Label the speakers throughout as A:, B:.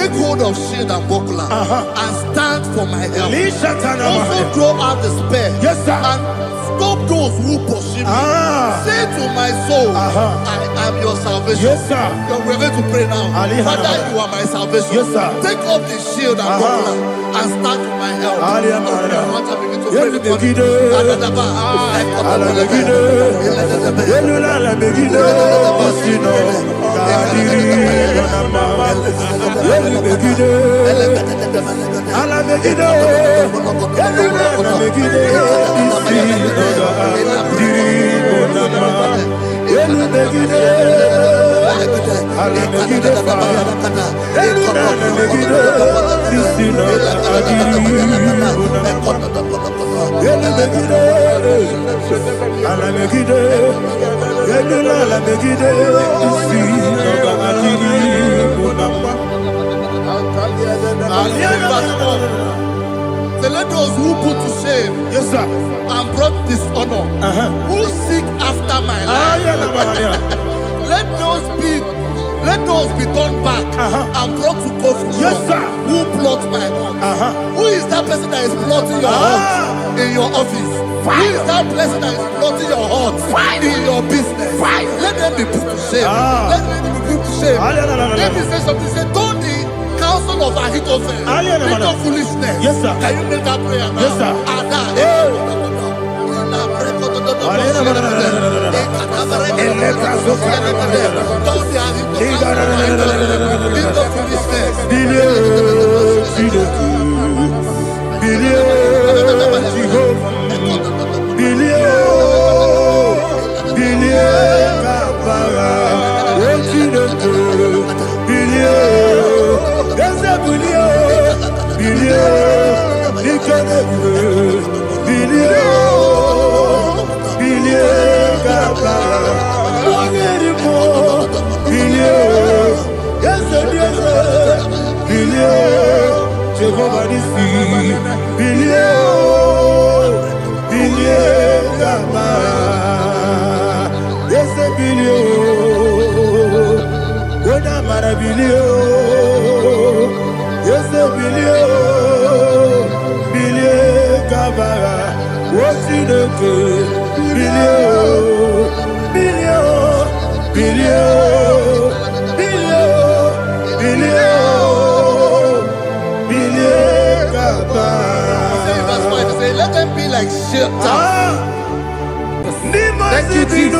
A: take hold of shield and buckler and stand for my help. Also throw out despair and stop those who pursue me. Say to my soul, I am your salvation. We're going to pray now. Father, you are my salvation. Take off the shield and buckler and stand for my help. So let those who put to shame and brought dishonor, who seek after my life, let those be turned back and brought to confusion. Who plot my heart? Who is that person that is plotting your heart in your office? Who is that person that is plotting your heart in your business? Let them be put to shame. Let them be put to shame. Let me say something. Say, don't the counsel of Ahithophel think of foolishness. Can you make that prayer now? Let them be like shelter. Thank you, Jesus.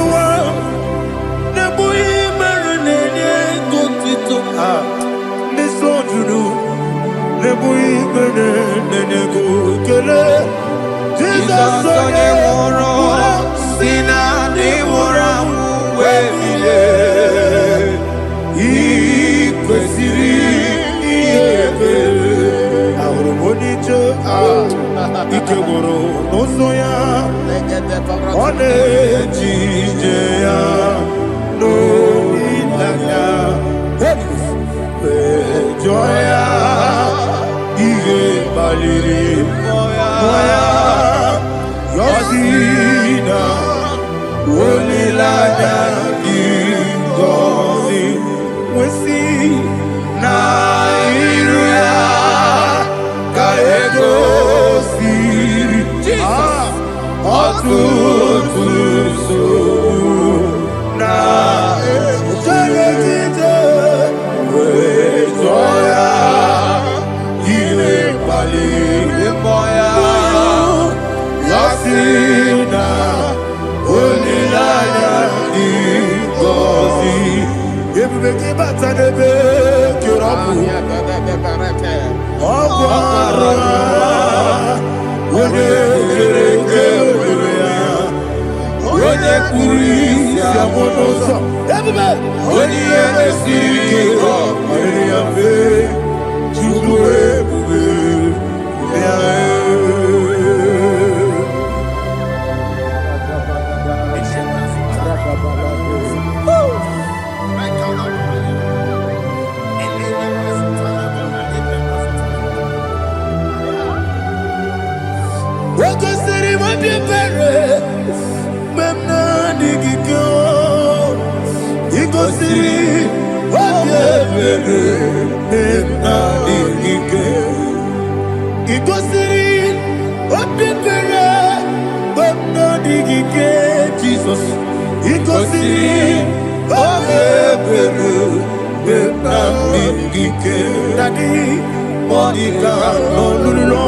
B: Iko siri,
A: Igosiri Obebere Benamigike Daddy Monica Nolulu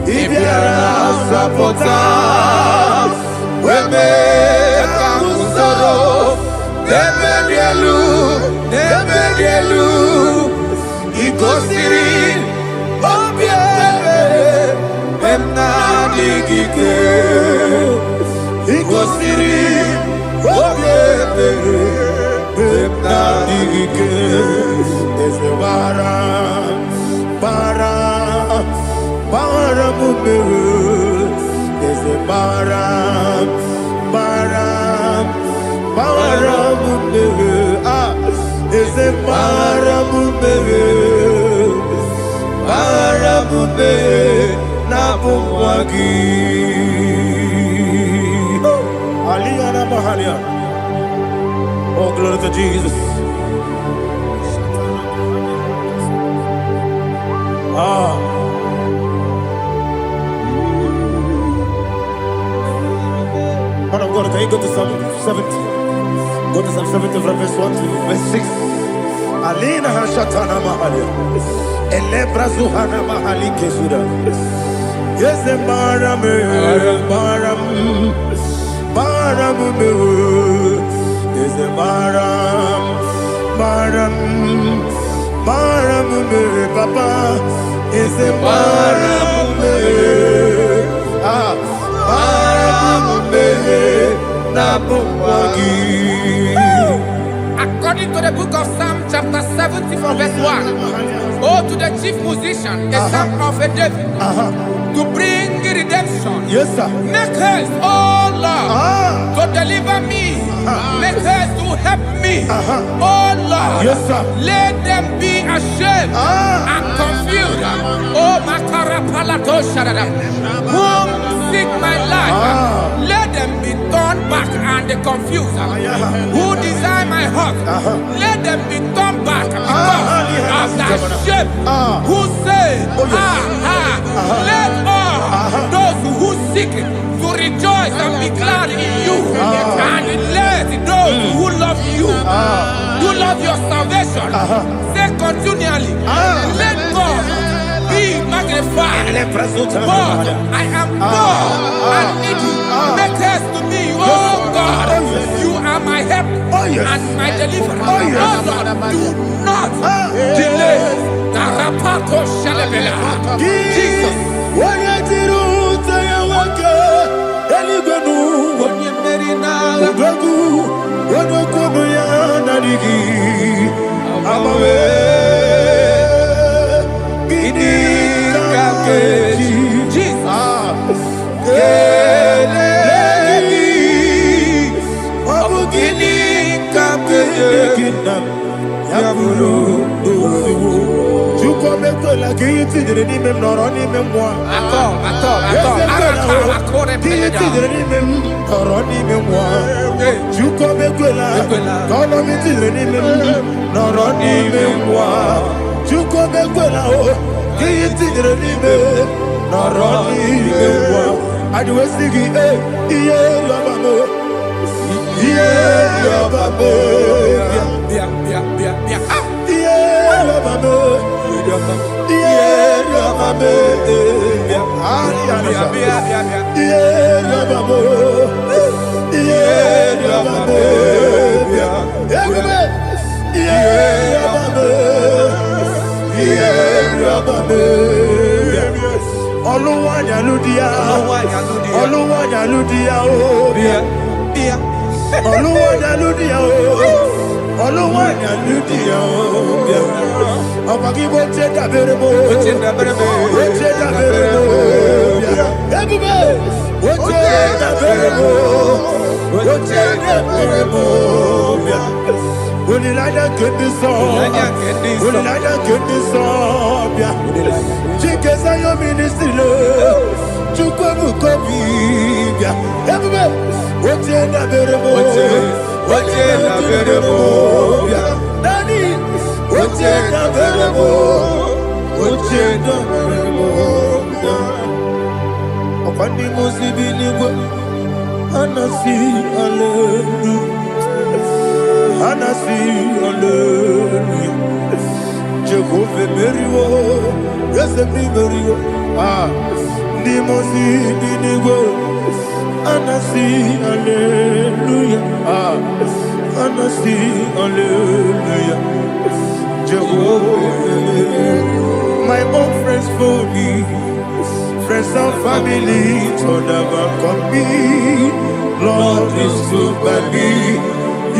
A: Ibiara Sapota Weme Kamusoro Nebedielu Igosiri Obebere Benamigike Igosiri Obebere Benamigike Ezebara Bara Mumere Ezebara Bara Mumere Ezebara Mumere Bara Mumere Nabumwagi Aliyana Mahalia. Oh, glory to Jesus. Man of God, can you go to Psalm 70? Go to Psalm 70 from verse 1 to verse 6. Alina Hashatana Mahalia. Elebra Zuhana Mahali Kesuda. Yes, Baram. Is a Baram, Papa, is a Baram,
B: According to the book of Psalm chapter 70 from verse 1, oh, to the chief musician, a psalm of a David, to bring redemption.
A: Yes, sir.
B: Make haste, oh Lord, to deliver me. Make haste to help me. Oh Lord,
A: yes, sir.
B: Let them be ashamed and confused. Oh Makara Palato Shadada, whom seek my life, let them be turned back and confused. Who desire my heart, let them be turned back because of that shame. Who say, let all those who seek to rejoice and be glad in you, and let those who love you, who love your salvation, say continually, let God be magnified. God, I am poor and needy. Make haste to me, oh God. You are my help and my deliverer. Oh Lord, do not delay. Jesus.
A: Anasi, hallelujah. Anasi, hallelujah. Jehovah Merio, yes, Merio. Ah, Nimosi, Dinigo. Anasi, hallelujah. Ah, Anasi, hallelujah. Jehovah, my own friends for me, friends and family, told never come me. Lord is good by me,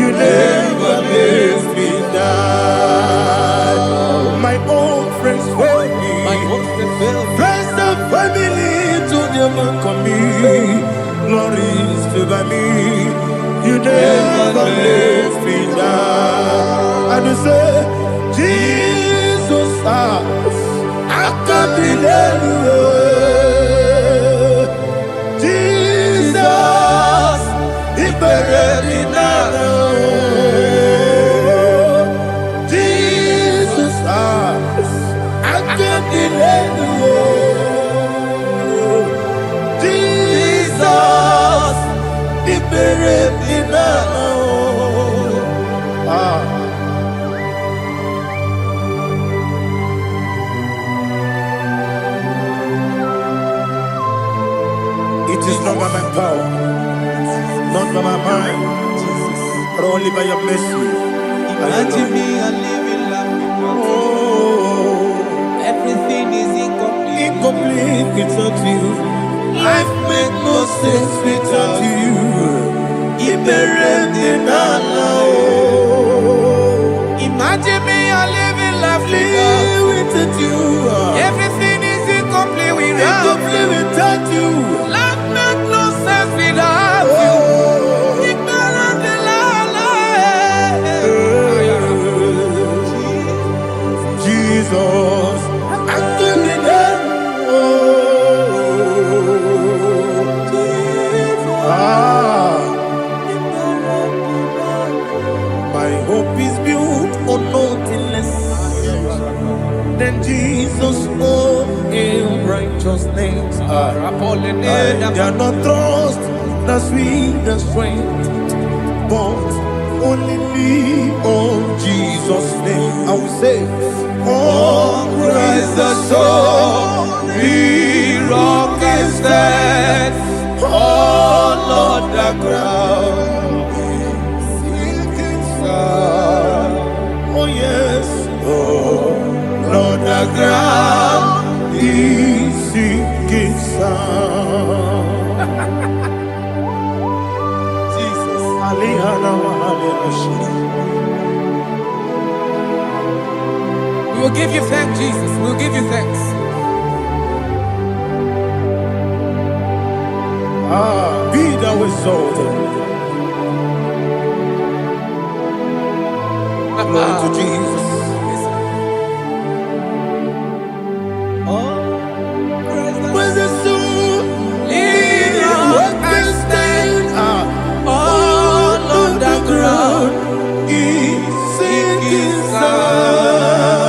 A: you never let me die. My own friends for me, friends and family, told never come me. Lord is good by me, you never let me die. And you say, Jesus, I can't believe you. Jesus, He buried me now. Jesus, I can't believe you. Jesus, He buried me now. It is not by my power, not by my mind, but only by your mercy.
B: Imagine me and living life without you.
A: Oh,
B: Everything is incomplete.
A: incomplete without you. Life makes no sense without you.
B: Imagine me and living life
A: without you.
B: Everything is incomplete
A: Without you.
B: Life makes no sense without you.
A: Jesus, I give you my hope is built on nothing less than Jesus' own righteousness. I cannot trust the sweetest strength, but only lean on Jesus' name. I will say, oh, Christ the solid rock is dead. Oh, Lord, the ground is sinking sand. Oh, yes, oh, Lord, the ground is sinking sand. Jesus,
B: We will give you thanks, Jesus. We will give you thanks.
A: Be thou exalted. Glory to Jesus. Praise the soul. What can stand? All on the ground is sinking sand.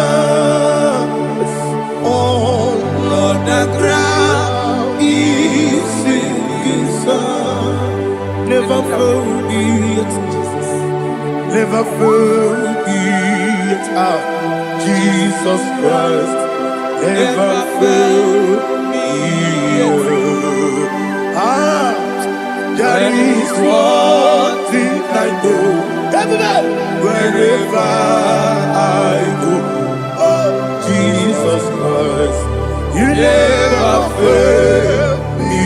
A: All on the ground is sinking sand. Never forget, never forget, Jesus Christ. Never fail me. There is one thing I know. Wherever I go, oh, Jesus Christ, you never fail me.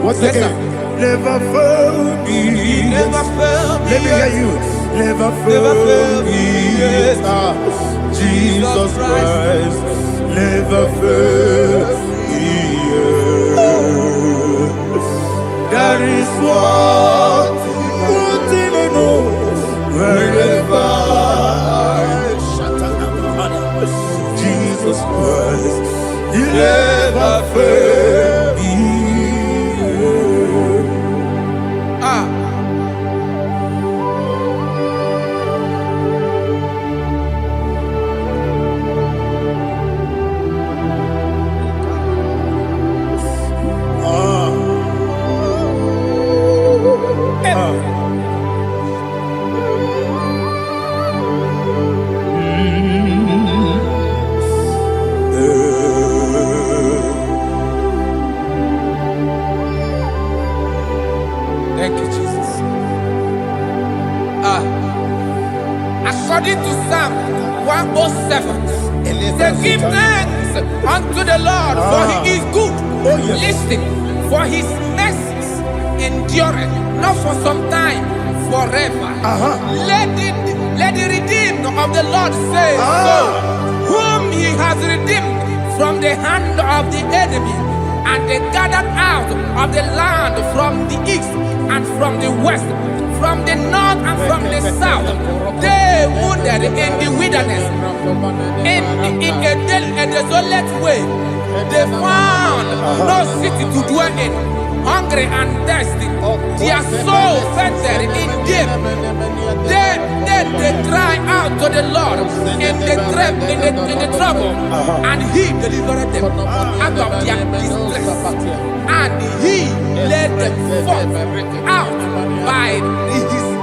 A: What's
B: Yes,
A: again? Never fail me.
B: Never fail me.
A: Let me hear you. Never fail me. Jesus Christ, never fail me. There is one thing I know. Wherever I Jesus Christ, you never fail me.
B: According to Psalm 107, say, give thanks unto the Lord, for he is good.
A: Oh, yes.
B: Listen, for his mercies endureth, not for some time, forever. Let the redeemed of the Lord say so, whom he has redeemed from the hand of the enemy, and they gathered out of the land from the east and from the west, from the north and from the south. They wandered in the wilderness, in a desolate way. They found no city to dwell in, hungry and thirsty. Their soul fainted in deep. They cry out to the Lord in the trouble, and he delivered them out of their distress, and he led them forth out by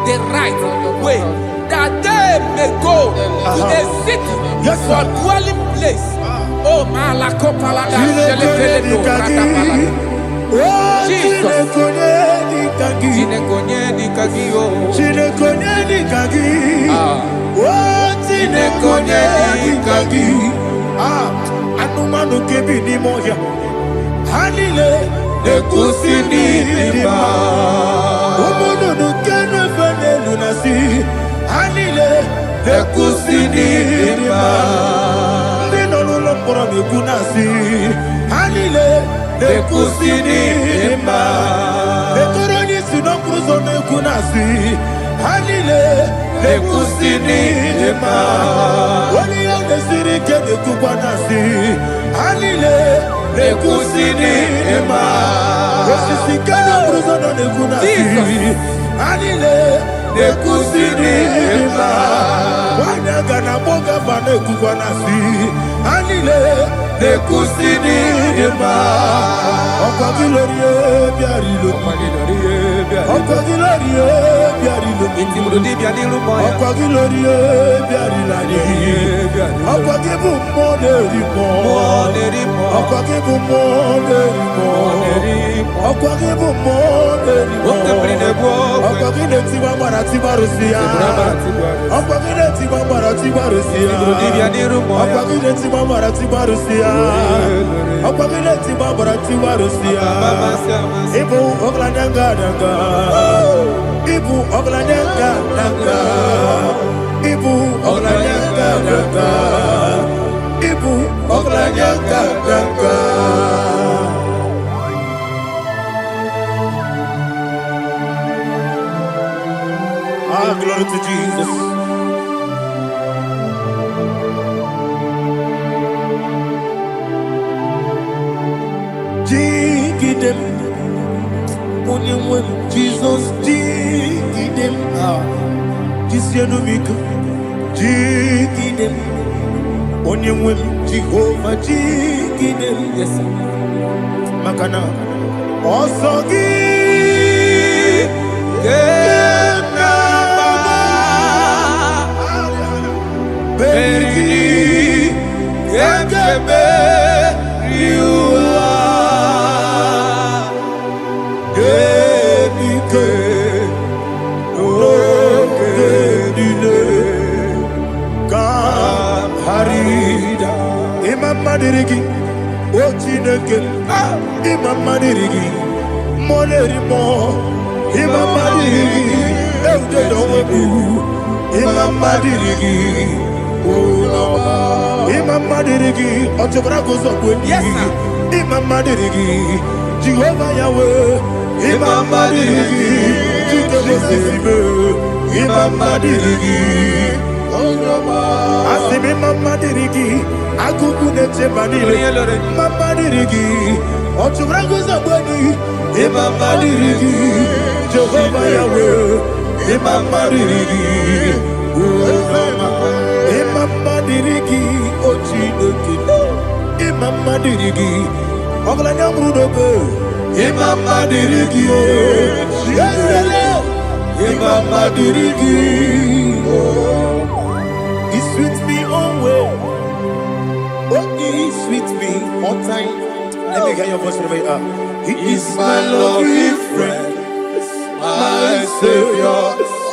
B: the right way, that they may go to a city for dwelling place. Oh, Malakopalada, Jesus.
A: Anumanu kebi ni moja Halile Nekusini lima Umuno nukene fene lunasi Halile Nekusini lima Nino lulambora mikunasi Halile Nekusini lima Nekoroni sinokruzo nekunasi Halile Nekusini lima Wali yone sirike nekukwanasi Halile Nekusini lima Wesisikana bruzo nekunasi Halile Nekusini lima Wanyaga na boga vane kukwanasi Halile Nekusini lima Okwa gilorie biarilo Okwa gilorie biarilo Okwa gilorie biarilani Okwa gibu moderimo Okwa gibu moderimo Okwa gibu moderimo Okwa gineti wa marati barusia Okwa gineti wa marati barusia Okwa gineti wa marati barusia Okwa gineti wa marati barusia Ibu oglanyanga danga Ibu oglanyanga danga Ibu oglanyanga danga Ibu oglanyanga danga Ah, glory to Jesus. Jigidem, Onyemwem, Jesus, Jigidem, Jisyanumika, Jigidem, Onyemwem, Jehovah, Jigidem, yes, Makana, Osogi, Berigi, Gekebe, Riua, Gebike, Nogedile, Kamharida, Imam Madirigi, Ochineke, Imam Madirigi, Molerimo, Imam Madirigi, Eudedowebu, Imam Madirigi, Imam Madirigi, Otobrago Zokweni, yes, Imam Madirigi, Jehovah Yahweh, Imam Madirigi, Jitobosime, Imam Madirigi, Asim Imam Madirigi, Akuku Neche Manile, Imam Madirigi, Otobrago Zokweni, Imam Madirigi, Jehovah Yahweh, Imam Madirigi, Imam Madirigi, Ochineke, Imam Madirigi, Oglanya Brudobe, Imam Madirigi, Imam Madirigi, He sweet me always, oh He sweet me all time. Let me hear your voice wherever you are. He is my loving friend, my Savior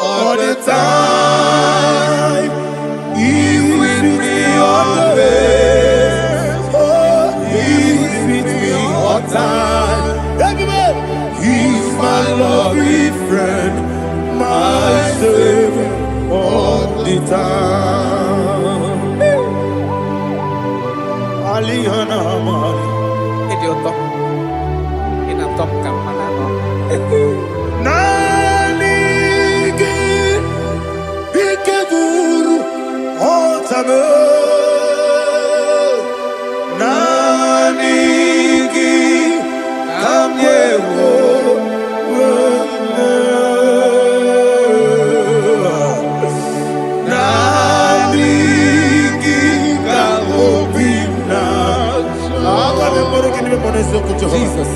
A: all the time.
B: Jesus.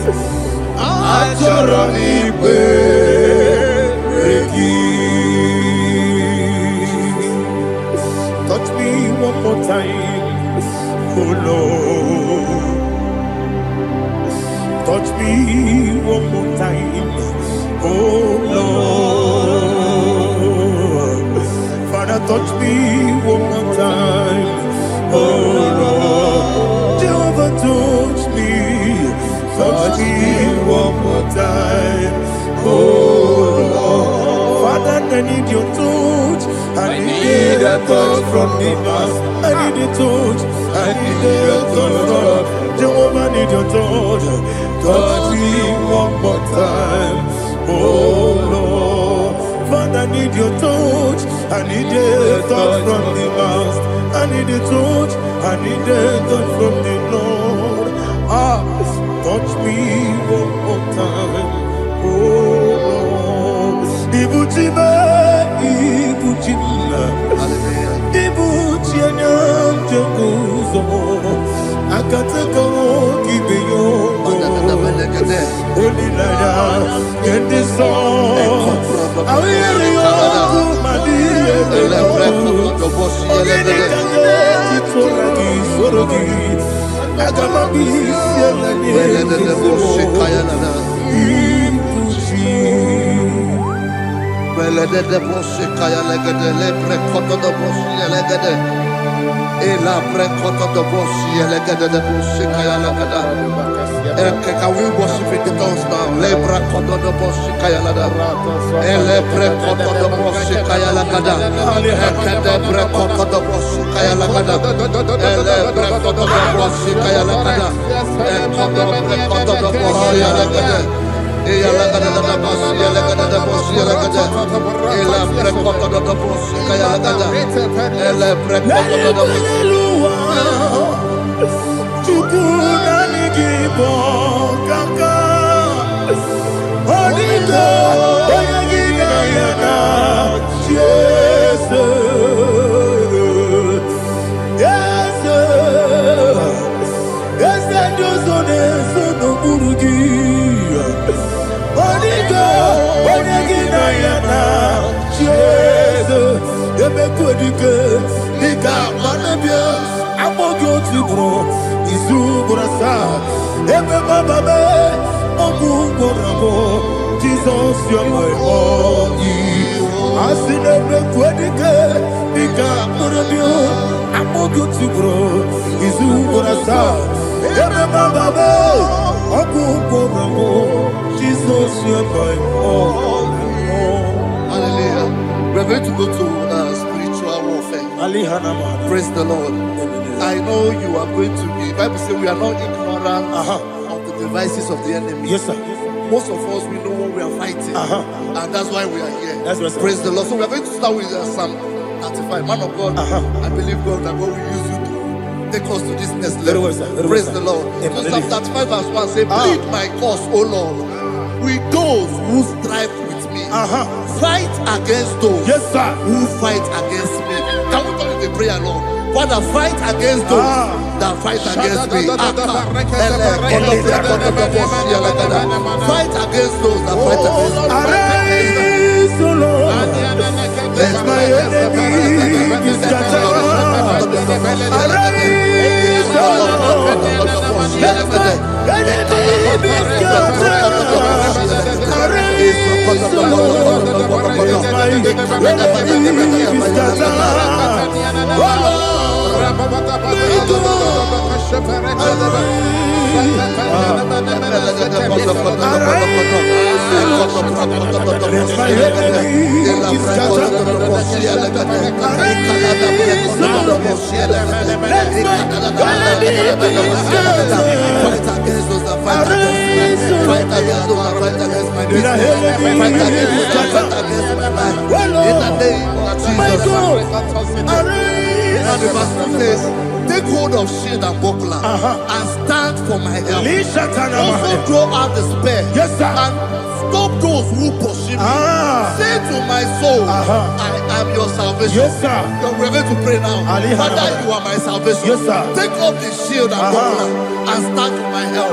C: Touch me one more time, oh Lord. Touch me one more time, oh Lord. Father, touch me one more time, oh Lord. Jehovah, touch me one more time, oh Lord. Father, I need your touch. I need a touch from the past. I need a touch. I need a touch from Jehovah. I need your touch. Touch me one more time, oh Lord. Father, I need your touch. I need a touch from the past. I need a touch. I need a touch from the Lord. Touch me one more time, oh Lord. Ibuchima, Ibuchima, Ibuchina, Jeguzo. Akateko kibeyo, Holy Nada, get this song. I hear you, Madi,
A: Can we worship in the tongues now? Lebra koto do boshi kaya lada. Elebre koto do boshi kaya lada. Elebre koto do boshi kaya lada. Elebre koto do boshi kaya lada. Elebre koto do boshi lada. Eya lada da boshi lada da boshi lada. Elebre koto do boshi kaya lada. Elebre koto do boshi.
C: Igbo kaka Onido Oyagina yana Jesus Yes Josone Sono Burugi Onido Oyagina yana Jesus Ebekodike Nika Manabia Amogo Tibro Izubrasa Ebe Bababe Ogugorabo Jesus you're my all Asinebe Kwedike Nika Murabio Amogo Tibro Izubrasa Ebe Bababe Ogugorabo Jesus you're my all.
A: Hallelujah. We're going to go to spiritual warfare. Praise the Lord. I know you are going to be. The Bible says we are not ignorant of the devices of the enemy.
C: Yes, sir.
A: Most of us, we know what we are fighting. And that's why we are here.
C: That's right,
A: praise the Lord. So we are going to start with Psalm 35. Man of God, I believe God that God will use you to take us to this next level. Praise the Lord. So Psalm 35 verse 1 says, plead my cause, O Lord, with those who strive with me. Fight against those who fight against me. Can we turn the prayer, Lord? Father, fight against those that fight against me. Fight against those that fight against me.
C: Arise, O Lord. Let my enemy be scattered. Arise, O Lord. Let my enemy be scattered. Arise, O Lord. Let my enemy be scattered. Oh Lord.
A: hold of shield and buckler and stand for my help. Also draw out the spear and stop those who pursue me. Say to my soul, I am your salvation. We're going to pray now. Father, you are my salvation. Take off the shield and buckler and stand for my help.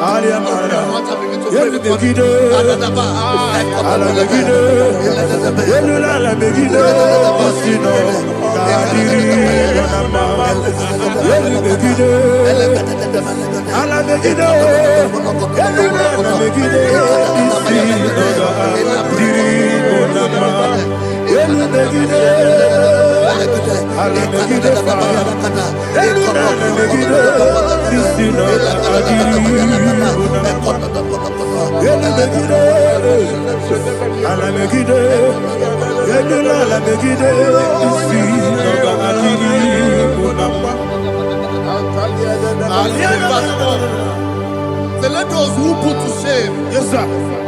A: So let those who put to shame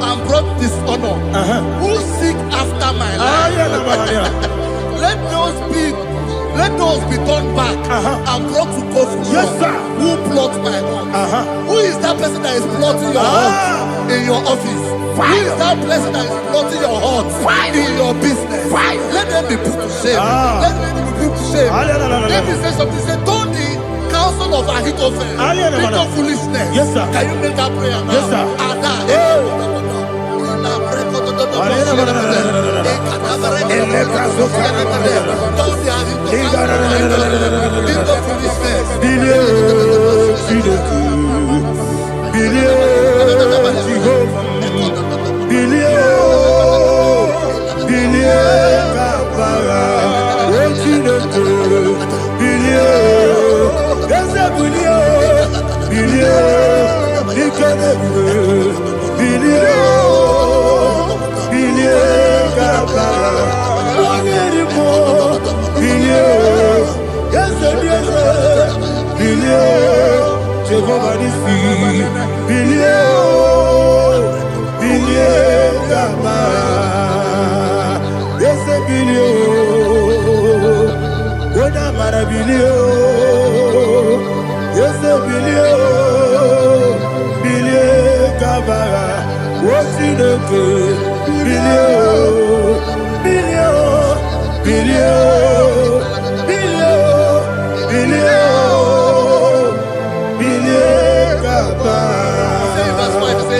A: and brought dishonor, who seek after my life, let those be turned back and brought to confusion. Who plot my heart? Who is that person that is plotting your heart in your office? Who is that person that is plotting your heart in your business? Let them be put to shame. Let them be put to shame. Let me say something. Say, don't the counsel of Ahithophel think of foolishness. Can you make that prayer now?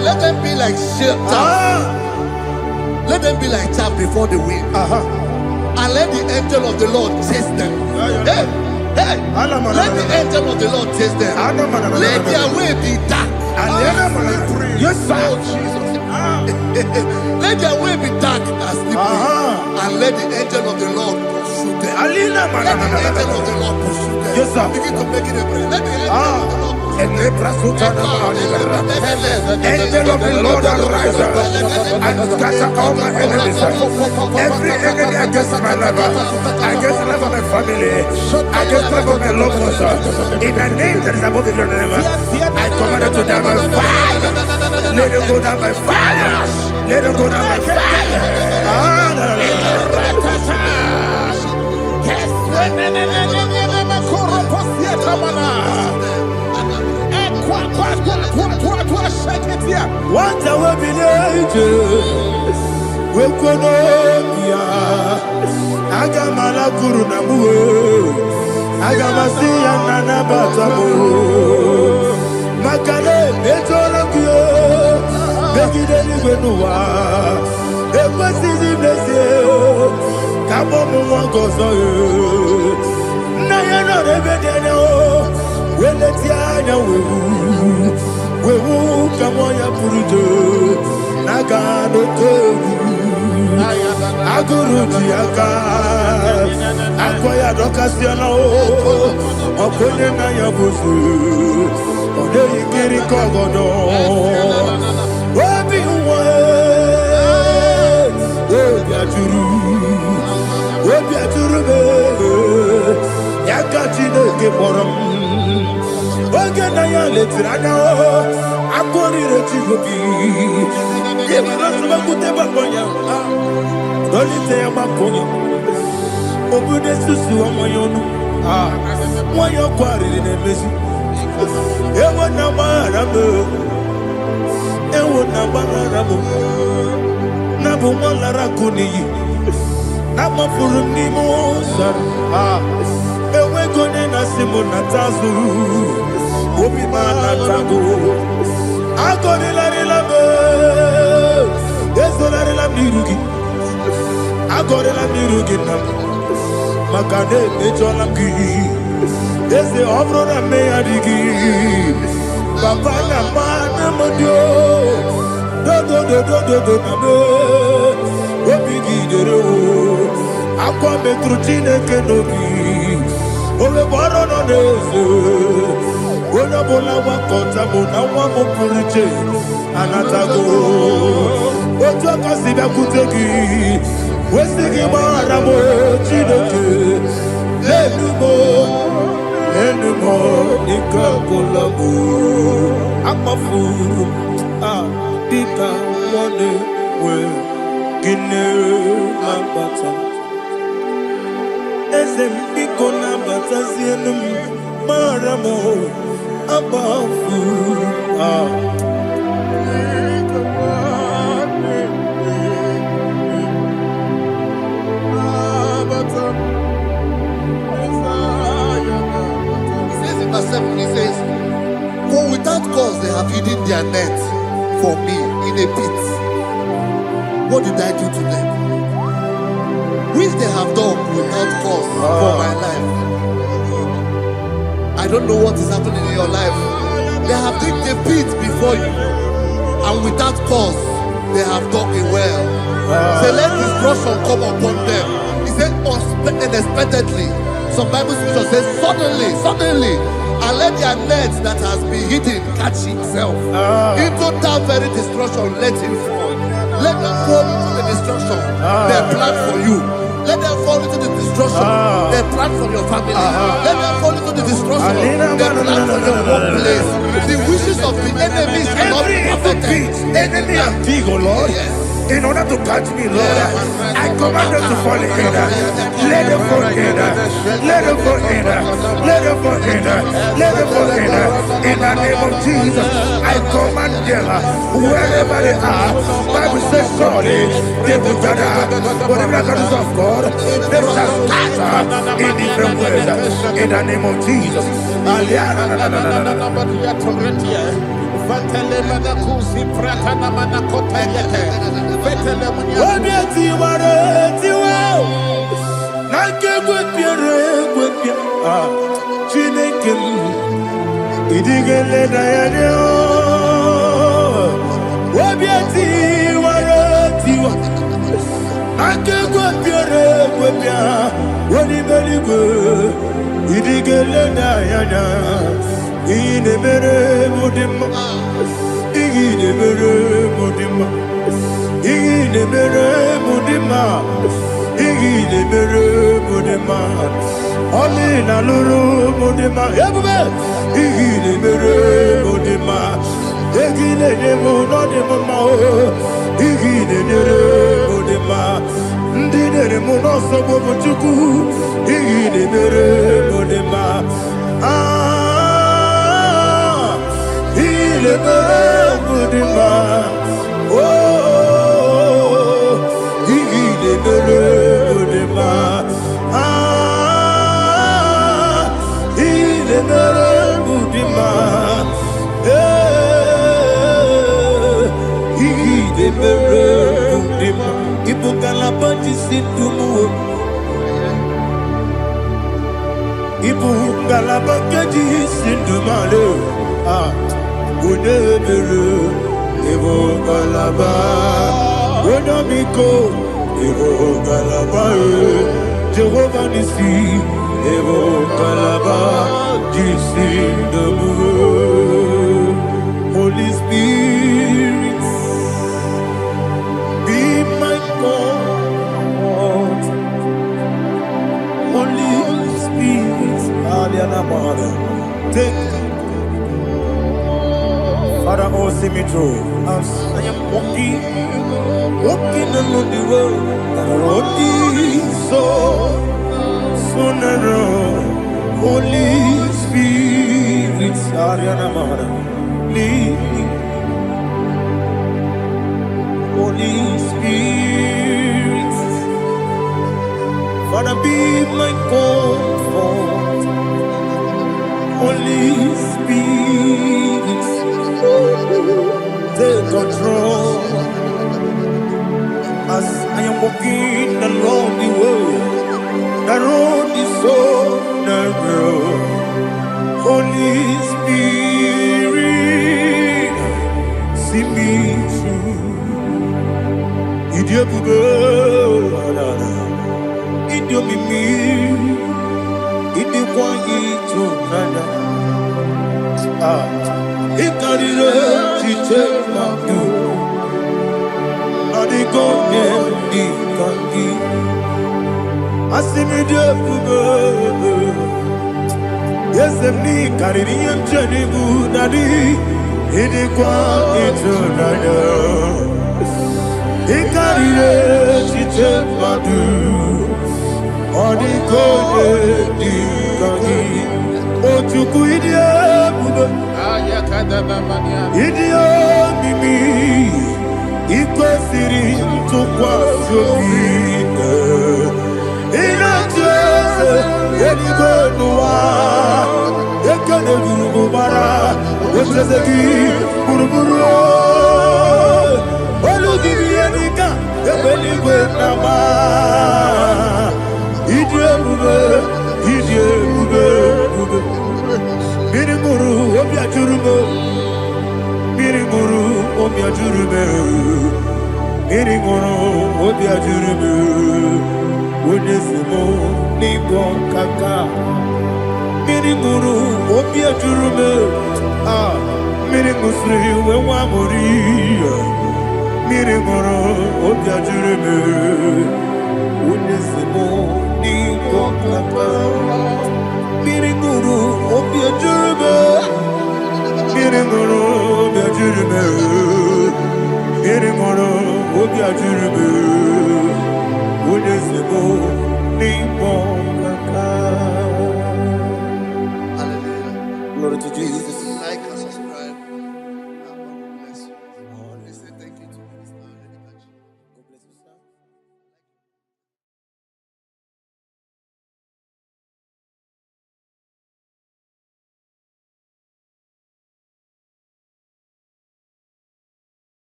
A: Let them be like let them be like chaff before the wind, and let the angel of the Lord chase them. Let the angel of the Lord chase them. Let their way be dark. Let their way be dark as slippery, and let the angel of the Lord pursue them. Let the angel of the Lord pursue them. Begin to make it a prayer. Let the angel of the Lord
C: Angel of the Lord arise and scatter all my enemies. Every enemy against my life, against the life of my family, against the life of my loved ones, in the name that is above the name, I command it to die by fire. Let it go down by fire. Let it go down by fire. What I will be we could Agamala Kurunamu, Agamasia Nana Batamu, Makale, Betolakio, Begideli Benua, Equasi Blessio, Kabomu Wankoso, Nayana Rebedeno, Weletiana we will come on your Puruto, Nagano Togu, Agurujiaka, Akoya Docasiano, Okonena Yabusu, Odei Kiri Kogodo, Obi Obiaturu, Yakatino Gemorum. Ogena ya letirana akori retigobi yebara suba kuteba konya dolite ya makonya obude susu amoyonu Why you quarry in a messy? Ewo na marabu, ewo na marabu. Nabu malara kuni, nama furuni mosa. Ewe kone na simu natazu, obi mana tago. Agone la relabe, ezo la relamirugi. Agone la mirugi nam, makane ejolamgi. Ese obro na me adigi, papa na mana modio, do na me, obigi dero, akwa metrutine kenobi, ole baro no nese, ona bola wakota mona wamo puriche, anatago, ojo kasiba kutegi, wesigi maramo chineke, lenumo. Anymore, Nikakolabu, Amafuru, Dika, one way, Guinea, Mambata, Esem, Nikona, Batazianum, Maramo, Abafu,
A: He says, for without cause they have hidden their net for me in a pit. What did I do to them? Which they have done without cause for my life. I don't know what is happening in your life. They have digged a pit before you, and without cause they have dug a well. Say, let destruction come upon them. He said, unexpectedly. Some Bible scripture says, suddenly, and let their net that has been hidden catch itself. Into that very destruction, let it fall. Let them fall into the destruction they plan for you. Let them fall into the destruction they plan for your family. Let them fall into the destruction they plan for your workplace. The wishes of the enemies are not perfected.
C: Enemy and big, oh Lord. In order to catch me, Lord, I command them to fall in. Let them fall in. Let them fall in. Let them fall in. Let them fall in. In the name of Jesus, I command them wherever they are. Bible says, surely they will gather. Whatever that is of God, they shall scatter in different ways. In the name of Jesus. Jehovah Nissi, Evo Kalaba, Holy Spirit, be my God. Holy Spirit, take Father, oh, see me through. As I am walking along the road, so narrow. Holy Spirit, lead me. Holy Spirit, Father, be my comfort. Holy Spirit, take control as I am walking along the way. The road is so narrow. Holy Spirit, see me through. Idiobube, Idiomimi, Idikwa Itonada. Ikarire Chichema do. Adigonye Ikangi. Asimidiobu. Yes, me Caribbean Janibu Nadi. Idikwa Itonada. Ikarire Chichema do. Adigonye Ikangi. Ojuku Idiobu. Idio mimi iko siri tukwa zobine inatese edigonwa ekene gurubara wetezegi buruburu olugibi enika ebeligwe nama idio bube Miriguru obia jurume Miriguru obia jurume Miriguru obia jurume Unesimo nigo kaka Miriguru obia jurume Mirigusri wewa mori Miriguru obia jurume Unesimo nigo kaka Miriguru obia jurume Miriguru obia jurume Miriguru obia jurume Unesimo nigo kaka.
A: Hallelujah.
C: Glory to Jesus.
A: Like and subscribe. God bless you. Please say thank you to Minister Edikachi.
C: God bless you, sir.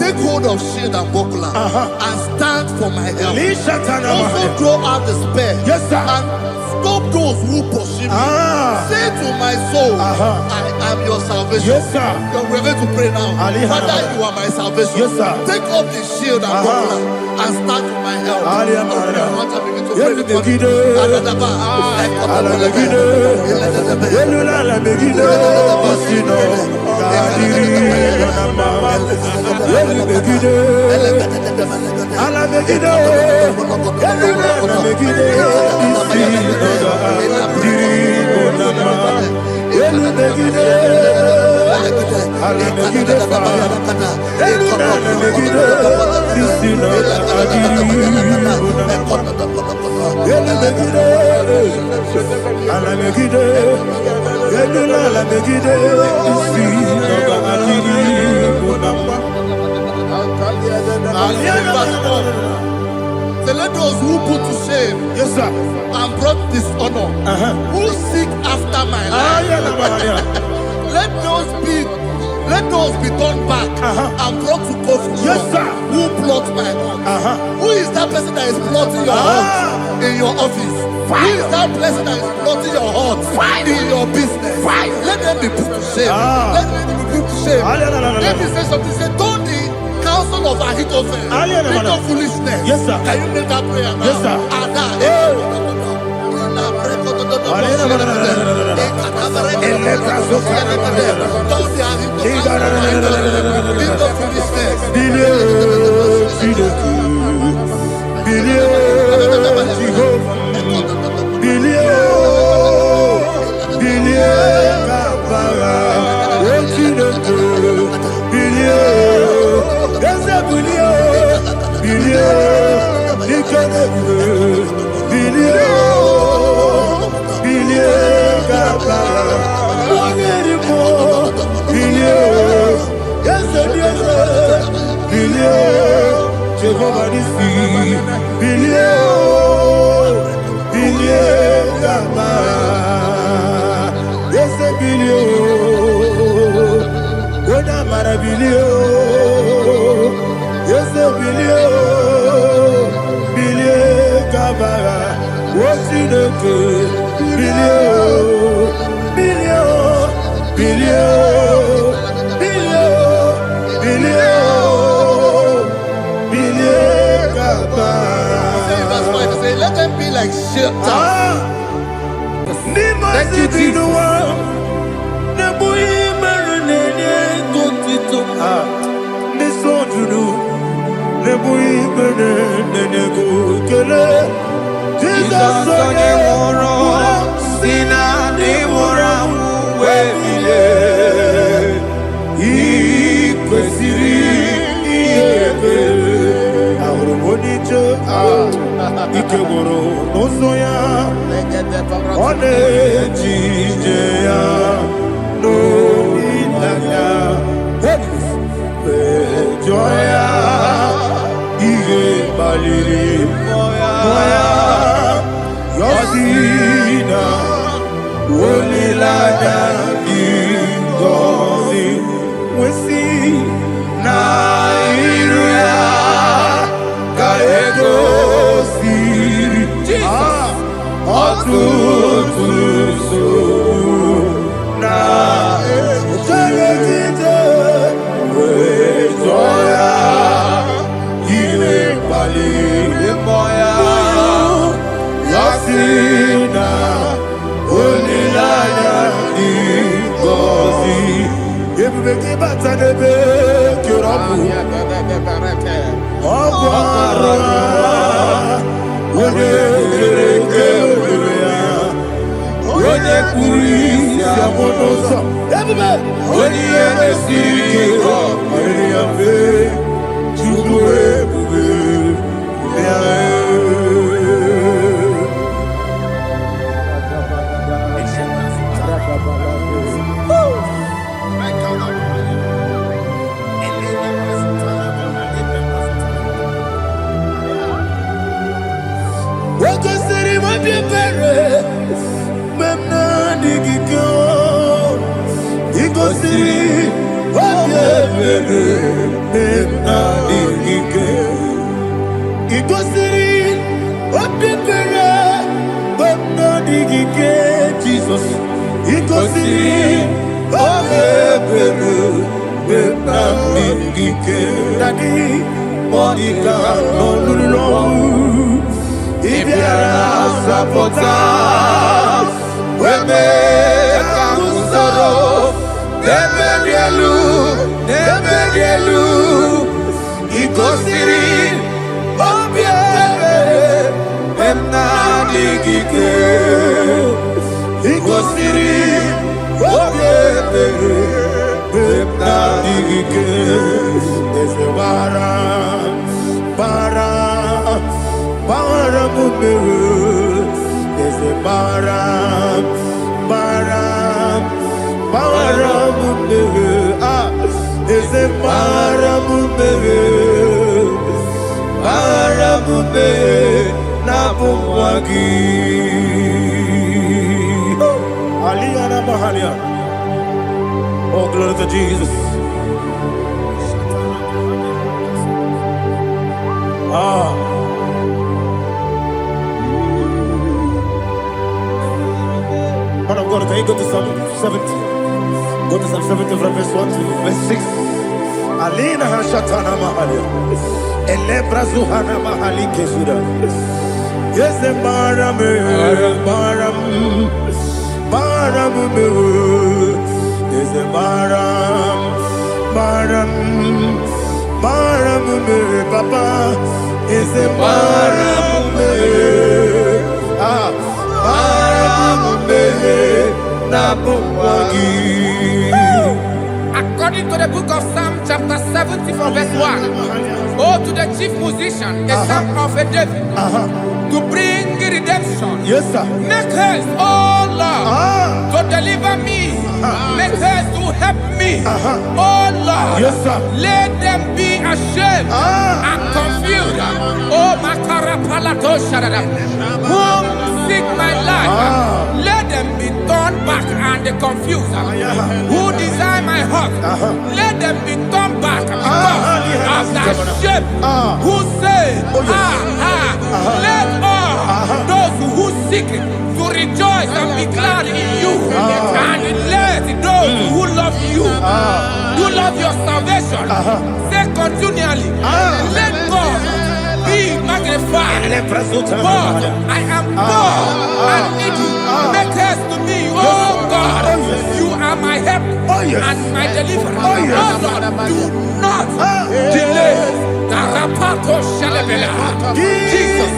A: Take hold of shield and buckler and stand for my help. Also throw out the spear.
C: Yes, sir.
A: And stop those who pursue me. Say to my soul, I am your salvation.
C: Yes, sir.
A: We're going to pray now. Father, you are my salvation.
C: Yes, sir.
A: Take off the shield and buckler and stand for my help. Open your heart and begin to pray before me. So let those who put to shame,
C: Yes, sir.
A: and brought dishonor, who seek after my life, let those be turned back and brought to confusion.
C: Yes, sir.
A: Who plot my heart? Who is that person that is plotting your heart in your office? Who is that person that is plotting your heart in your business? Let them be put to shame. Let them be put to shame. Let me say something. Say, don't the counsel of Ahithophel think of foolishness.
C: Yes, sir.
A: Can you make that prayer now?
C: Yes, sir.
A: Let them be like shelter.
B: Thank you,
C: Ikeboro nosoya one jijeya no ilaya joya ige baliri moya yosina olilaya ingozi wesi na iruya kaego Jesus, oh, glory to Jesus. Man of God, can you go to Psalm 70? Go to Psalm 70 from verse 1 to verse 6. Alina Hashatana Mahalia. Elebra Zuhana Mahali Kesuda. Yes, the Baram, is the Baram, Papa, is the Baram,
B: According to the book of Psalm chapter 70 from verse 1, oh, to the chief musician, a son of a David, to bring redemption.
C: Yes, sir.
B: Make haste, oh Lord, to deliver me. Make haste to help me. Oh Lord,
C: yes, sir.
B: Let them be ashamed and confused. Oh, Makara Palato Shadada, whom seek my life. Let them be turned back and confused. Who design my heart, let them be turned back because of that shape. Who say, let all those who seek to rejoice and be glad in you, and let those who love you, who love your salvation, say continually, let God be magnified. God, I am poor and needy. Make haste to me, oh God. You are my help and my deliverer. Oh Lord, do not delay. Jesus.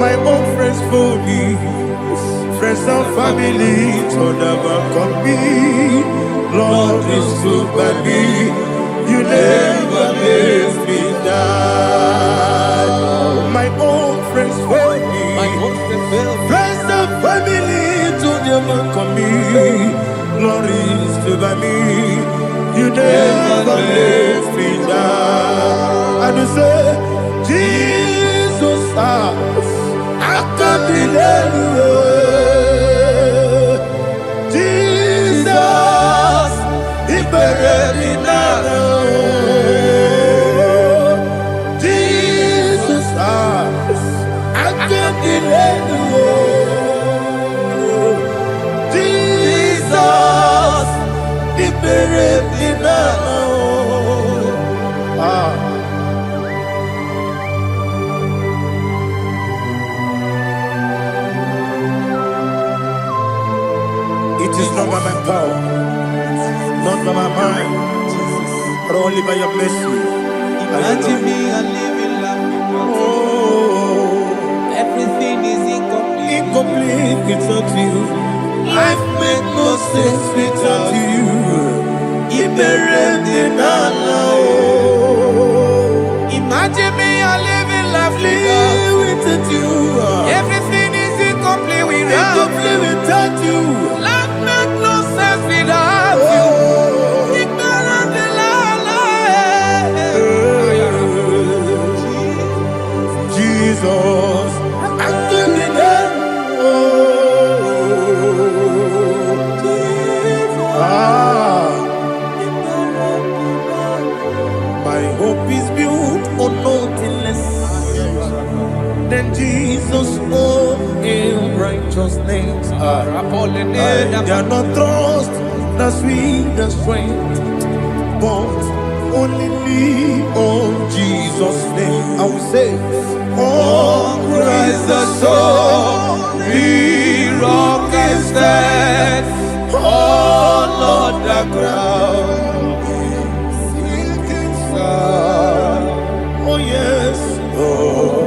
C: My own friends for me, friends and family, told never come me. Lord is stood by me, you never let me die. My own friends for me, friends and family, told never come me. Lord is stood by me, you never let me die. And you say, Jesus, I can't believe you. Jesus, He buried me now. Jesus, I can't believe you. Jesus, He buried me now. It is not by my power, not by my mind, but only by your mercy.
B: Imagine me and living life without you. Everything is incomplete.
C: Incomplete without you. Life makes no sense without you.
B: Imagine me and living life
C: without you.
B: Everything is incomplete without
C: you.
B: Life makes no sense without you.
C: Jesus, I give me that. They are not trust the sweet strength, but only lean on Jesus' name. I will say, oh, Christ the soul, we rock and stand. Oh, Lord, the ground is sinking sand. Oh, yes, oh,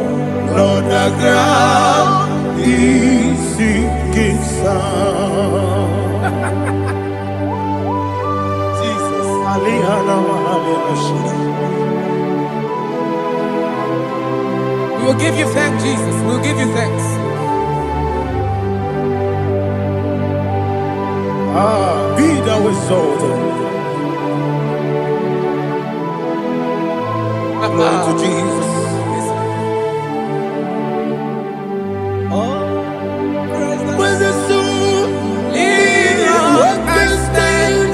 C: Lord, the ground is sinking sand.
B: We will give you thanks, Jesus. We will give you thanks.
C: Be thou exalted. Glory to Jesus. When the soul in your can stand,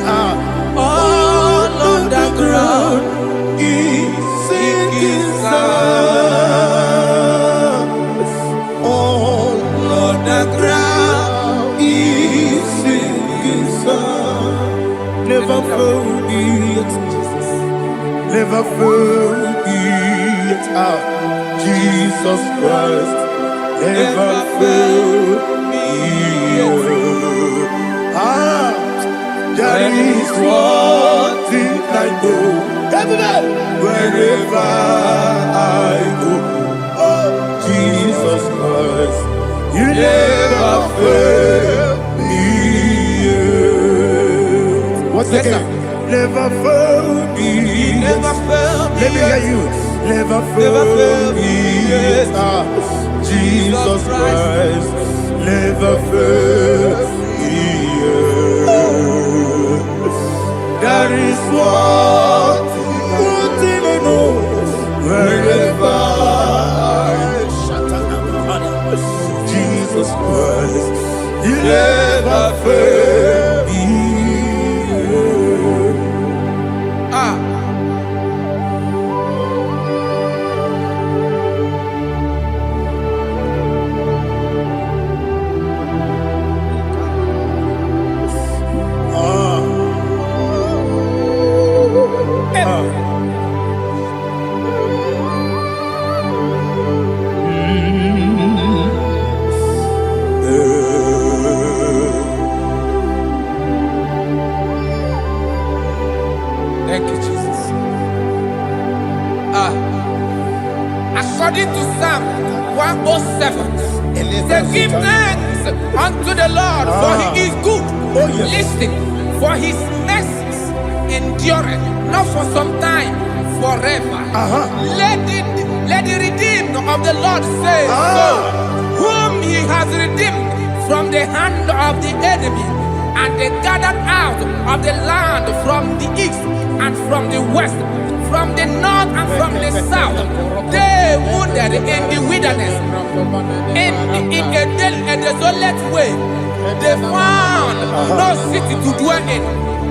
C: all on the ground is sinking sand. All on the ground is sinking sand. Never forget, never forget, Jesus Christ. Never fail me. There is one thing I know. Wherever I go, oh, Jesus Christ, you never fail me. Once again, never fail me.
B: Never fail me.
C: Let me hear you. Never fail me. Jesus Christ never fails me. There is one thing I know. Wherever I Jesus Christ, He never fails me.
B: Thank you, Jesus. According to Psalm 107, it says, give thanks unto the Lord, for He is good.
C: Oh, yes.
B: Listen, for His mercies endureth, not for some time, forever. Let the redeemed of the Lord say so, whom He has redeemed from the hand of the enemy, and they gathered out of the land from the east and from the west, from the north and from the south. They wandered in the wilderness, in a desolate way. They found no city to dwell in,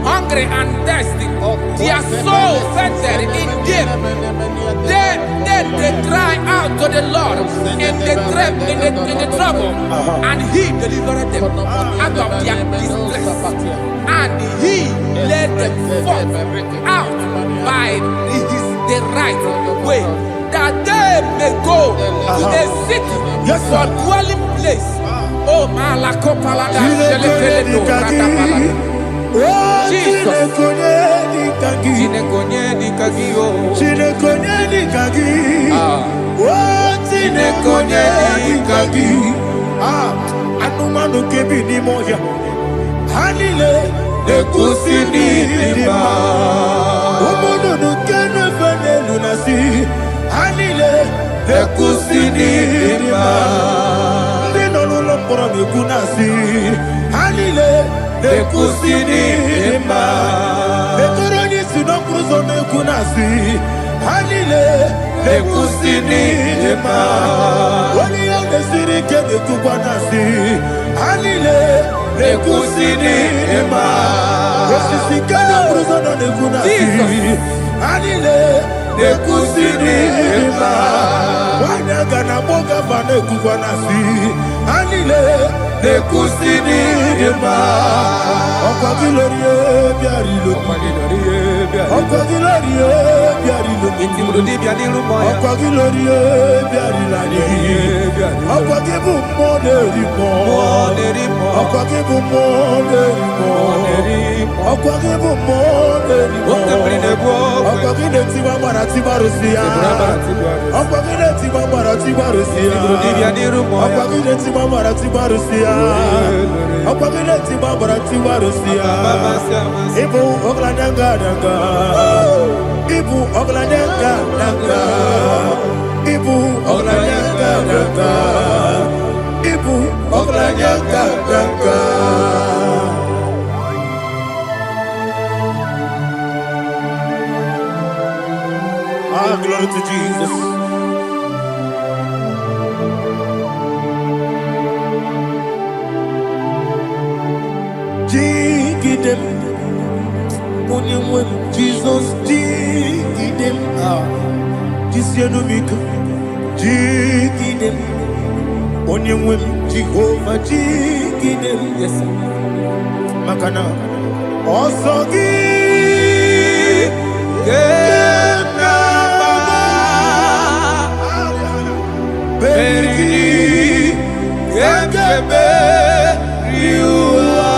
B: hungry and thirsty. Their soul fainted in them. They cry out to the Lord in the trouble, and He delivered them out of their distress, and He led them forth out by the right way, that they may go to a city for dwelling place. Oh, Malakopalada, Jesus.
C: Anumanu kebi ni moja Hanile Nekusini nima Umudu nukene fene lunasi Hanile Nekusini nima Ndino lulopora mikunasi Hanile Nekusini nima Nekoroni sinokruzo mekunasi Hanile Nekusini nima Wali ya nesiri kene kubwanasi Hanile Nekusini nima Wesisi kene bruzono nekunasi Hanile Nekusini nima Wanyaga na boga vane kubwanasi Hanile Nekusini dema. Okwagilorie biarilo. Okwagilorie biarilo.
B: Intimudi biadilu moya.
C: Okwagilorie biarilani. Okwagibu moderimo. Okwagibu moderimo. Okwagibu moderimo. Okwagile tiwa marati barusia. Okwagile tiwa marati barusia. Okwagile tiwa marati barusia. Okwagile tiwa marati barusia. Ibu ogladanga danga. Ibu ogladanga danga. Ibu ogladanga danga. Ibu ogladanga danga. Ah, glory to Jesus. Jigidem, Jesus, jigidem. Ah, Jisianomika, jigidem. Onyemwem, Jehovah, jigidem. Yes, Makana, Osogi, Beri, Gekebe, Riua,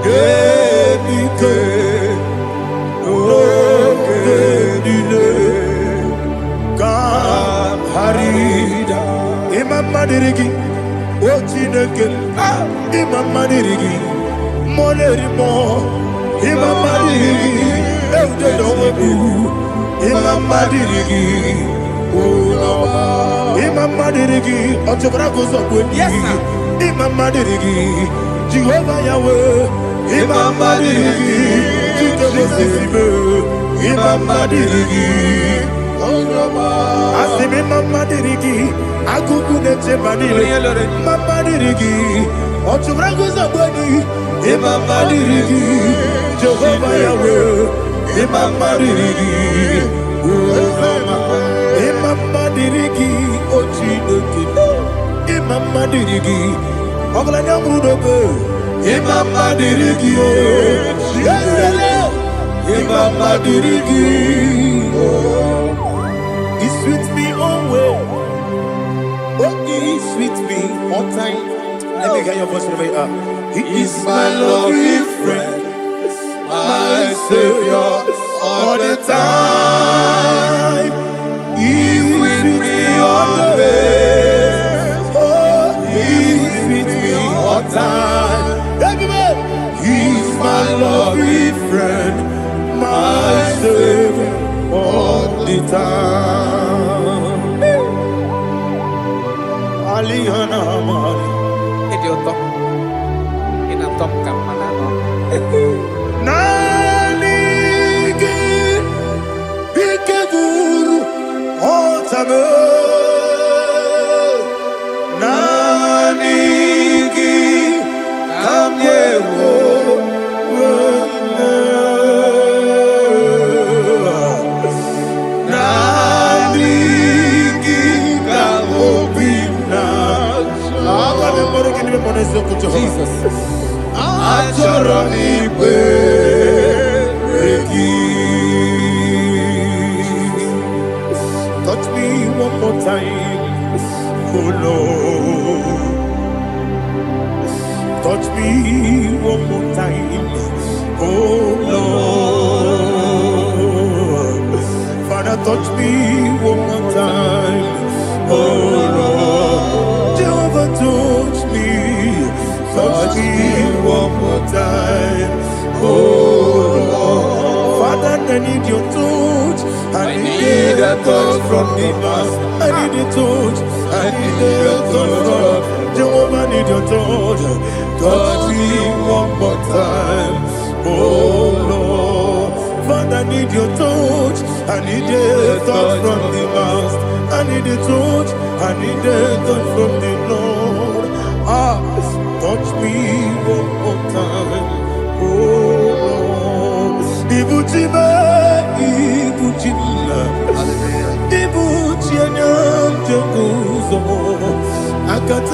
C: Genike, Genile, Kam Harida, Imam Madirigi, Ochineke, Imam Madirigi, Molerimo, Imam Madirigi, Eudedowebu, Imam Madirigi. Imam Madirigi,
B: Yes, sir.
C: Imam Madirigi, Jehovah Yahweh, Imam Madirigi, Imam Madirigi, Asim Imam Madirigi, Akukune Chemanile, Imam Madirigi, Ochubraguzabwani, Imam Madirigi, Jehovah Yahweh, Imam Madirigi, Imam Madirigi, Ochineke, Imam Madirigi, Oglanya Mudobe, Imam Madirigi, Imam Madirigi, he sweet me always, oh he sweet me all time. Let me hear your voice wherever you are. He is my loving friend, my Savior, all the time. He's with me always. Oh, he's with me all time. Everybody, he's my loving friend, my Savior, all the time. Alihana Mari.
B: Idioto. Inatom kamana no.
C: Nanigi, Ikeguru, Otame. Nanigi, Kamyewo. Nanigi, Kamobina.
B: Jesus.
C: Touch me one more time, oh Lord. Touch me one more time, oh Lord. Father, touch me one more time, oh Lord. Jehovah, touch me one more time, oh Lord. Father, I need your touch. I need a touch from the Master. I need a touch. I need a touch from Jehovah. I need your touch. Touch me one more time, oh Lord. Father, I need your touch. I need a touch from the Master. I need a touch. I need a touch from the Lord. Ah, touch me one more time, oh Lord. Ibuchime, Ibuchime, Ibuchianyam Jeguzo. I got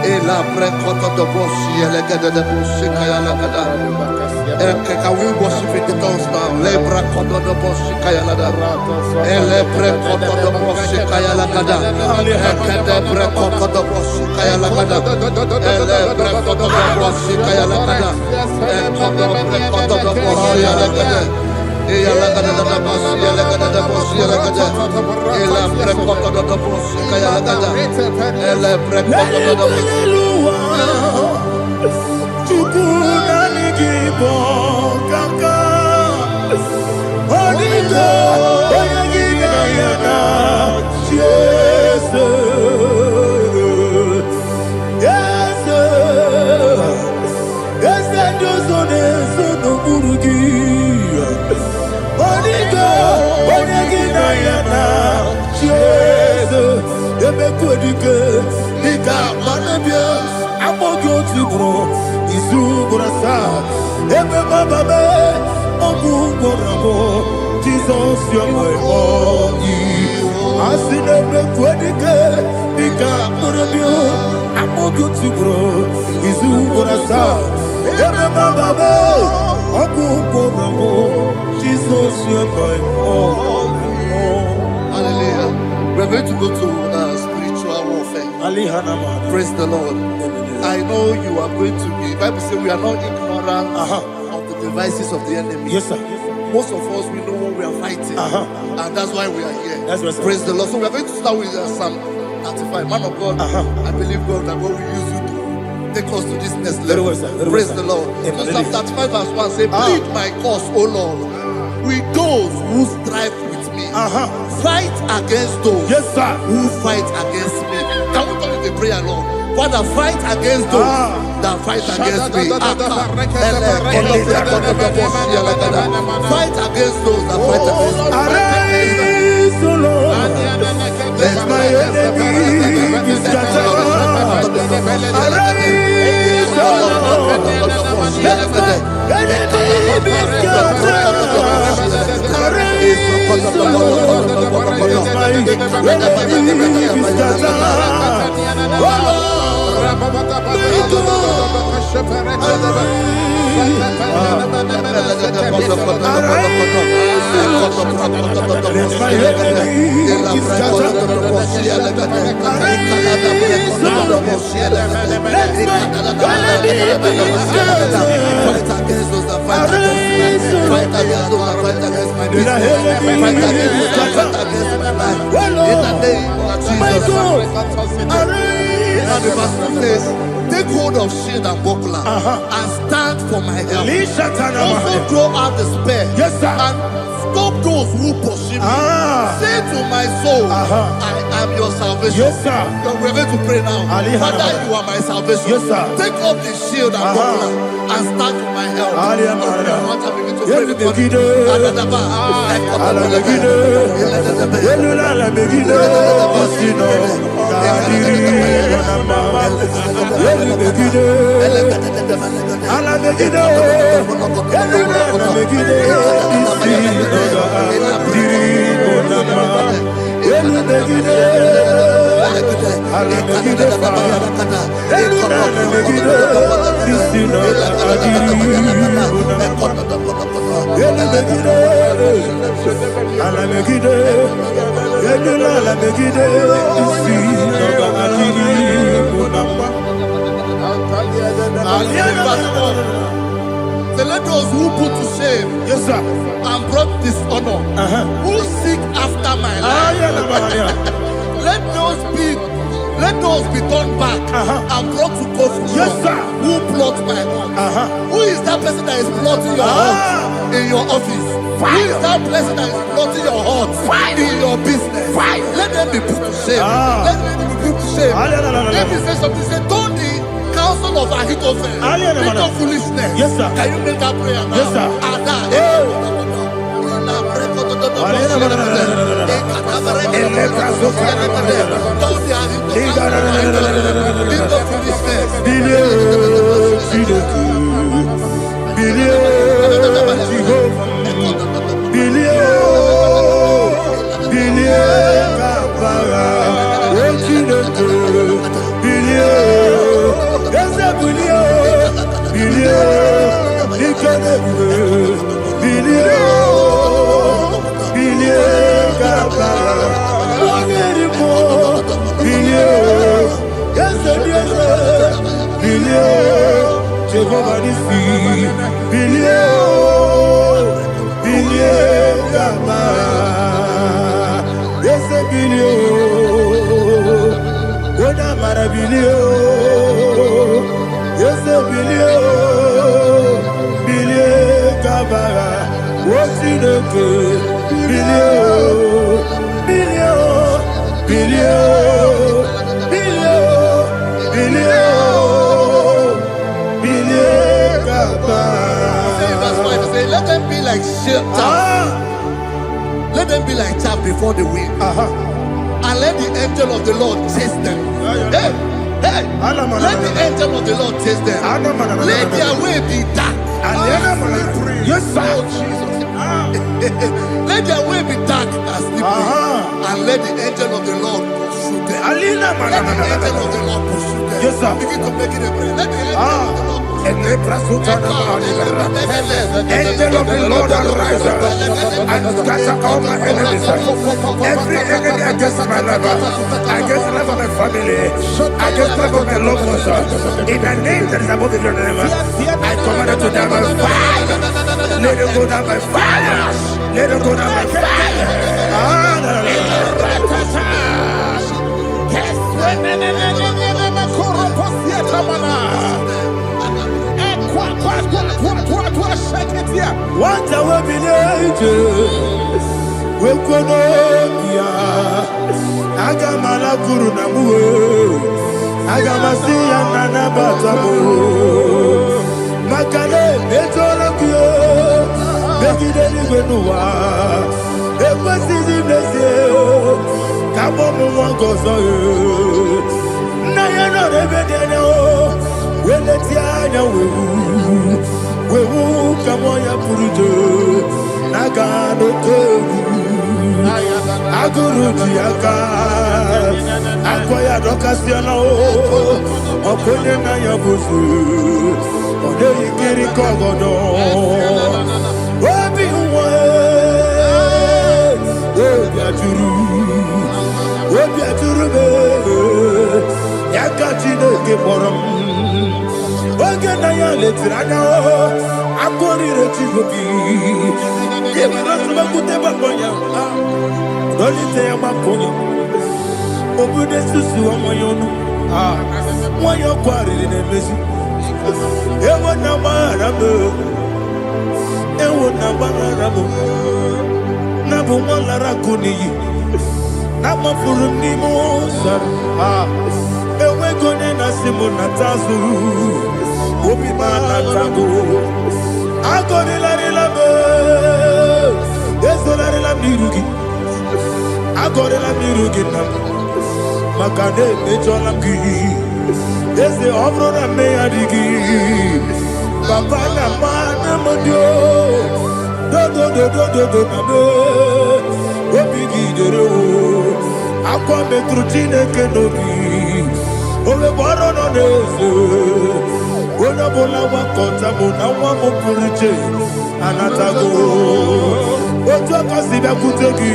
A: Ela prekoto do boshi elegede de boshi kaya lagada. Can we worship in the tongues now? Le prekoto do boshi kaya lagada. Ele prekoto do boshi kaya lagada. Ekede prekoto do boshi kaya lagada. Ele prekoto do boshi kaya lagada. Ekodo prekoto do boshi lagada. Ela lagada da boshi lagada da boshi lagada. Ela prekoto do boshi kaya lagada. Ele prekoto do boshi. Jesus, you're my body. I see them quadrique, Nika, Morabio, I'm all good to grow. Is who gonna start? Jesus, you're my all. Hallelujah. We're going to go to spiritual warfare. Praise the Lord. I know you are going to be. Bible says we are not ignorant of the devices of the enemy.
C: Yes, sir.
A: Most of us, we know what we are fighting. And that's why we are here.
C: That's right,
A: praise the Lord. So we are going to start with Psalm 35. Man of God, I believe God that God will use you to take us to this next level. Praise the Lord. So Psalm 35 verse 1 say, plead my cause, O Lord, with those who strive with me. Fight against those who fight against me. Can we turn the prayer, Lord? Father, fight against those that fight against me. Fight against those that fight against me.
C: Arise, O Lord, let my enemy be scattered. Arise, O Lord, let my enemy be scattered. Arise, O Lord, let my enemy be scattered. Oh Lord,
A: now the verse 2 says, take hold of shield and buckler and stand for my help. Also throw out the spear and stop those who pursue me. Say to my soul, I am your salvation. We're going to pray now. Father, you are my salvation. Take up the shield and buckler and stand for my help. So let those who put to shame and brought dishonor, who seek after my life, let those be turned back and brought to confusion. Who plot my heart? Who is that person that is plotting your heart in your office? Who is that person that is plotting your heart in your business? Let them be put to shame. Let them be put to shame. Let me say something. Say, don't the counsel of Ahithophel think of foolishness. Can you make that prayer now? Let them be like chaff. Let them be like chaff before the wind. And let the angel of the Lord chase them. Hey, hey. Let the angel of the Lord chase them. Let their way be dark. Yes, sir. Let their way be dark as slippery. And let the angel of the Lord pursue them. Let the angel of the Lord pursue them. Yes, sir. Begin to make it a prayer. Let the angel of the Lord.
C: Angel of the Lord arise and scatter all my enemies. Every enemy against my life, against the life of my family, against the life of my loved ones. In the name that is above the name, I command it to down by fire. Let it go down by fire. Let it go down by fire. What I will be we Kononia Agamala Guru Namu Agamasiya Nana Batamu Makale Betolakio Begideli Benua Ekwasizi Blessio Kabomu Wangozo Nayana Rebedeno Weletianya Wewu Kamoya Purujo Nagano Kogu Aguru Diaka Akoya Dokasiano Okonye na Yabusu Ode Ikiri Kogodo Obi Uwe Obi Aturu Yakachino Keporam Oge na ya letirana Akori Rechigobi Kute bakonya, dolite ya bakonya. Obude susu omoyonu, moyo kwari nemezi. Ewo na barabu, nabu molara kuni, namafuru ni mosar. Ewe gone na simu natazu, obi manatago. Akori larilabe. La mirugi, agora la mirugi nam, makade mejolam gi, ese ovro na me adigi, papa na mana modio, do na me, obigi dero, aqua metrutine kenobi, ove boro no nese, ona bola wa kota mona wa mo purije, anatago. Ojo kasi be kutegi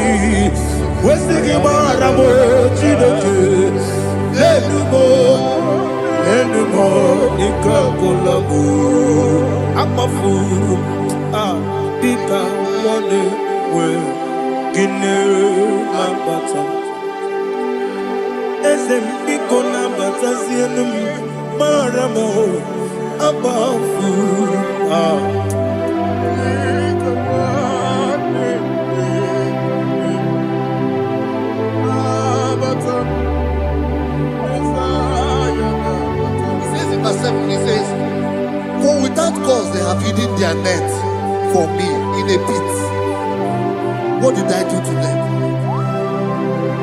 C: wesigi maramo chideke lenumo ikakolamu amafu ika one we gine mabata ese iko nabata sienum maramo amafu
A: He says, for without cause they have hidden their net for me in a pit. What did I do to them?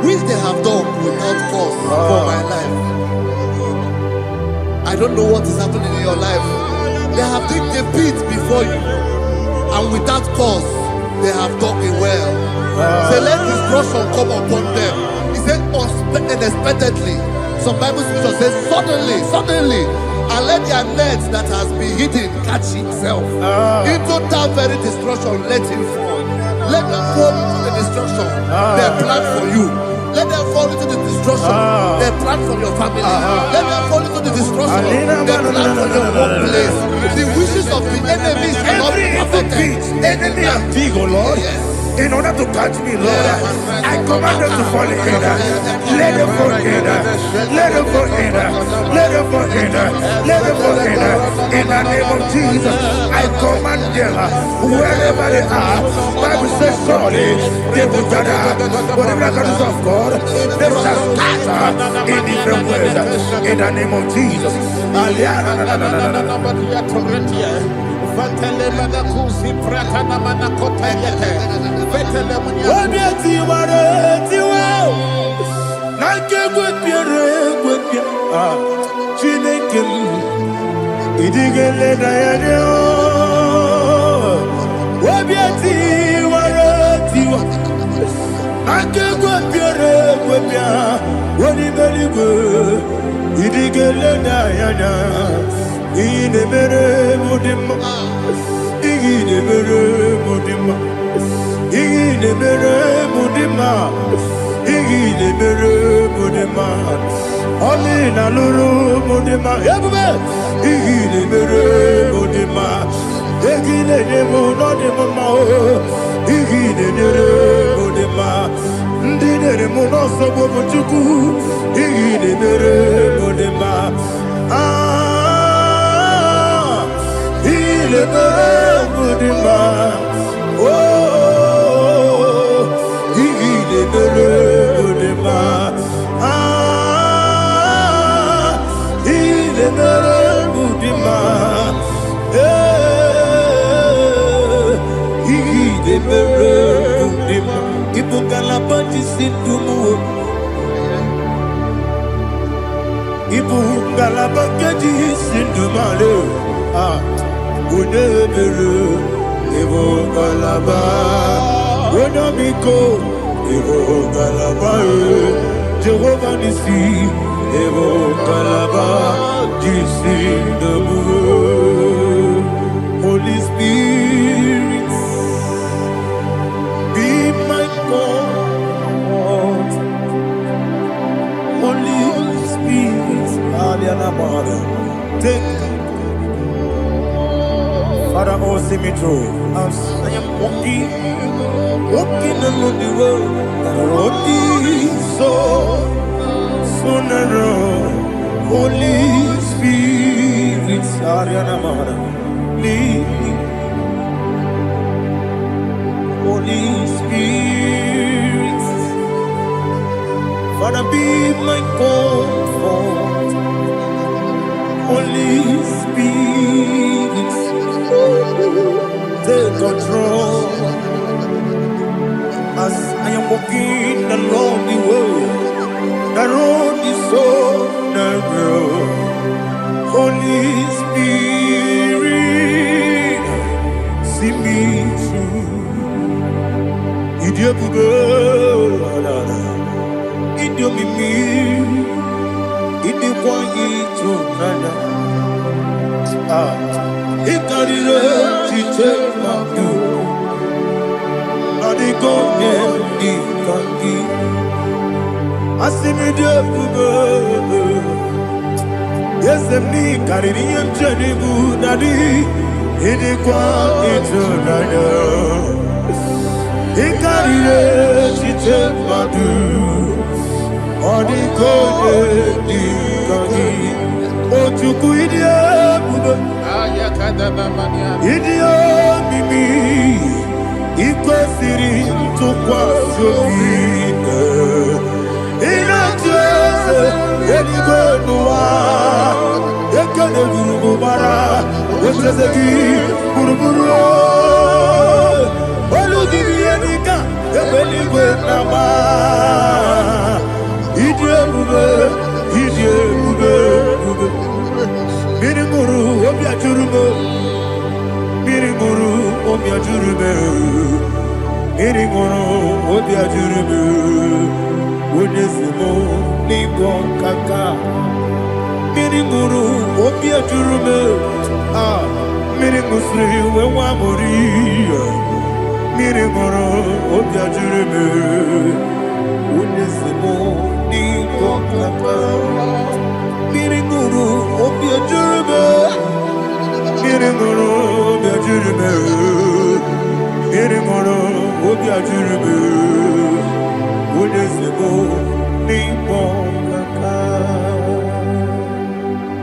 A: Which they have done without cause for my life. I don't know what is happening in your life. They have digged a pit before you, and without cause, they have done it well. Say, let destruction come upon them. He said, unexpectedly. Some Bible scripture says, suddenly, and let their nets that has been hidden catch himself. Into that very destruction, let him fall. Let them fall into the destruction they plan for you. Let them fall into the destruction they plan for your family. Let them fall into the destruction they plan for your workplace. The wishes of the enemies cannot be perfected.
C: Enemy and dig, oh Lord.
A: Yes.
C: In order to catch me, Lord, I command them to fall in. Let them fall in. Let them fall in. Let them fall in. Let them fall in. In the name of Jesus, I command them wherever they are. Bible says surely they will gather. But the miracles of God, they shall scatter in different ways. In the name of Jesus. Jehovah Nissi, Evo Kalaba, Holy Spirit, be my God. Holy Spirit, take Father, oh, see me through. As I am walking along the road, the road is so narrow. Holy Spirit, lead me. Holy Spirit, Father, be my comfort. Holy Spirit, take control. As I am walking along the road is so narrow. Holy Spirit, see me through. Idiopube, Idiomimi, Idikwaito Nana. Ikarire Chichemadu. Yes, me Caribbean Janibu Nadi, Idikwa Itunaya, Ikarire Chichemadu, Odiko Dikani, Otuku Idia Mimi. Ikwesiri ntụkwasị obi ịna-echeze eluigwe n'ụwa ekele gburugburu gbara echeze gị gburugburu olu gị bụ ihe dịka Miringoro, Obia Juribu, Unesimo, Nigo Kaka. Miringuru, Obia Juribu, Miringusri, Wamuri. Miringoro, Obia Juribu, Unesimo, Nigo Kaka. Miringuru, Obia Juribu, Miringuru, Obia Juribu. Miringoro, Obia Juribu, Unesimo, Nigo Kaka.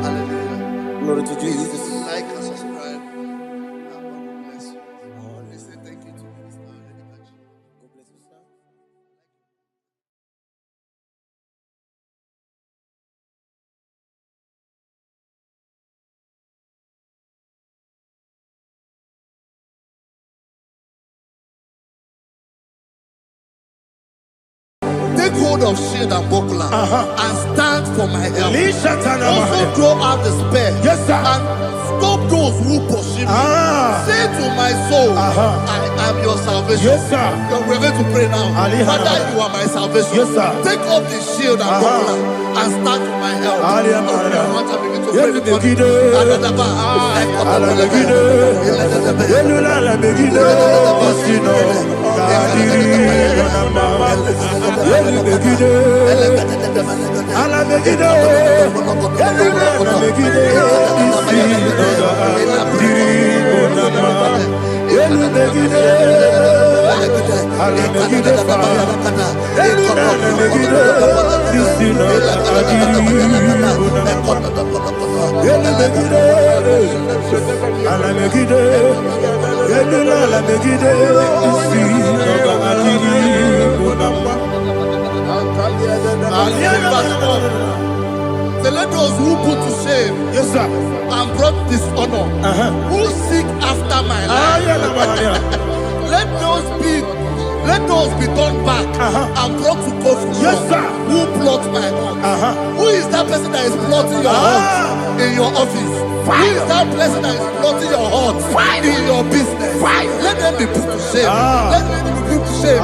A: Hallelujah.
C: Glory to Jesus.
A: Please like and subscribe. And God will bless you. Please say thank you to Mr. Edikachi.
C: God bless you, sir.
A: Take hold of shield and buckler and stand for my help. Also throw out despair.
C: Yes, sir.
A: And stop those who pursue me. Say to my soul, I am your salvation.
C: Yes, sir.
A: We're going to pray now. Father, you are my salvation.
C: Yes, sir.
A: Take off the shield and buckler and stand for my help. Say, let those who put to shame,
C: Yes, sir.
A: and brought dishonor, who seek after my life, let those be turned back and brought to confusion.
C: Yes, sir.
A: Who plot my heart? Who is that person that is plotting your heart in your office? Who is that person that is plotting your heart in your business? Let them be put to shame. Let them be put to shame.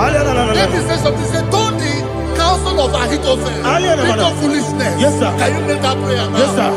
A: Let me say something. Say, don't the counsel of Ahithophel think of foolishness.
C: Yes, sir.
A: Can you make that prayer now?
C: Yes, sir.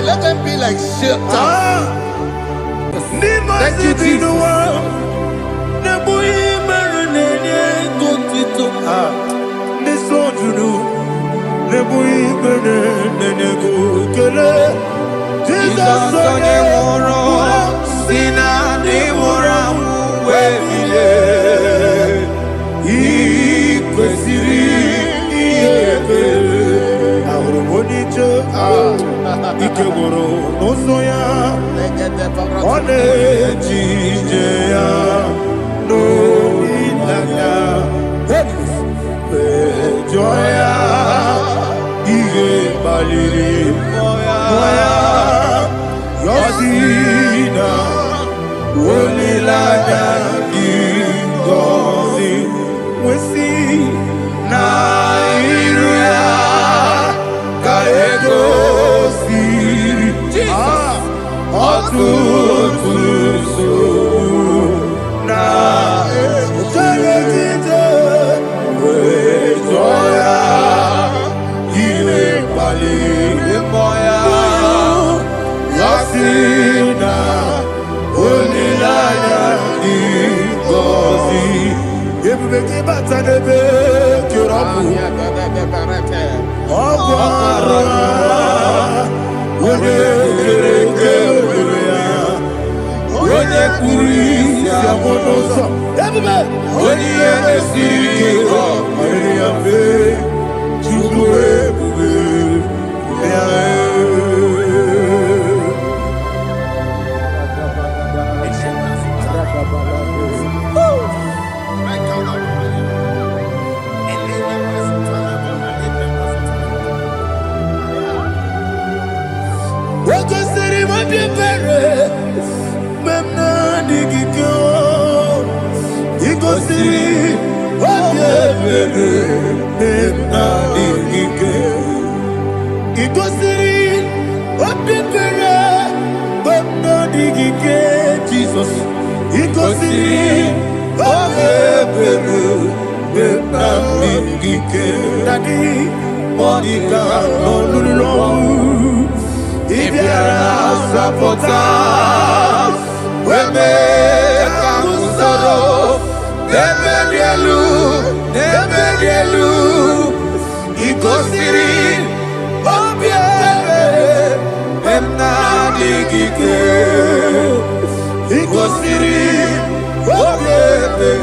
A: Let them be like shelter.
C: Thank you, Jesus. Ikegoro n'ụzọ one ejije ya n'olilanya ejọ ya ihe kpaliri mmụọ ya yọzi na olilanya dị ngọzi nwesị na iru ya ka ego ọtụtụ nsogbu na Ọkwara onye kere eke were ya, onye kpụrụ isi abụ n'ụzọ, onye ihe na-esiri ike ọ mere ya mfe, Chukwu ebube ya. Wakasiri mabibere memna digiko, ikosiri mabibere memna digike, ikosiri mabibere memna digike, Jesus, ikosiri mabibere memna digike, Daddy, Monica, no lulu. Ibiara sapota, weme kamusoro, nebelielu, ikosiri, obiere, emna digike, ikosiri, obiere,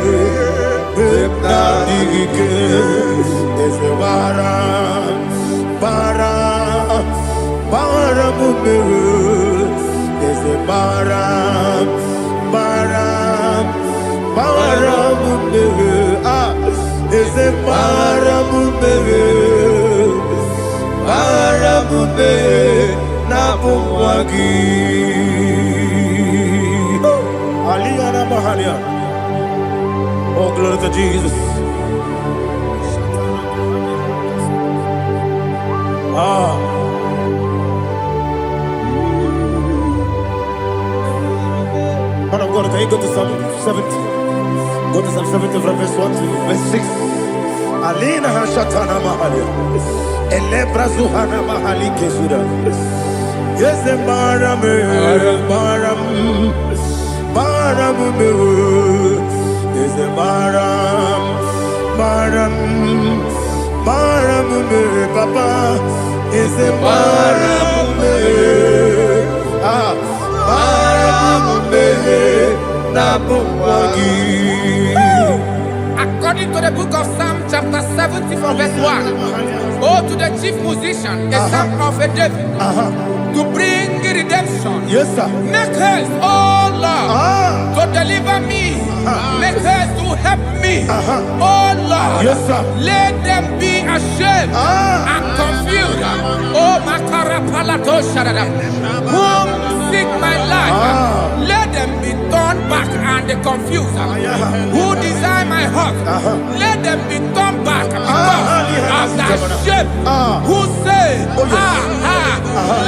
C: emna digike, ezebara, Bara mumere, eze bara mumere, eze bara mumere, na bumwagi. Aliyah na mahalia. Oh, glory to Jesus. Man of God, can you go to Psalm 70? Go to Psalm 70 from verse 1 to verse 6. Alina hashatana mahalia. Elebra zuhana mahali kesuda. Yes, baram me. Yes, baram me, Papa. Yes, baram me.
B: According to the book of Psalm chapter 70 from verse 1, oh, to the chief musician, a psalm of a David, to bring redemption.
C: Yes, sir.
B: Make haste, oh Lord, to deliver me. Make haste to help me. Oh Lord,
C: yes, sir.
B: Let them be ashamed and confused. Oh, Makara Palato Shadada, whom seek my life. Let them be turned back and confused. Who desire my heart, let them be turned back because of that shame. Who say,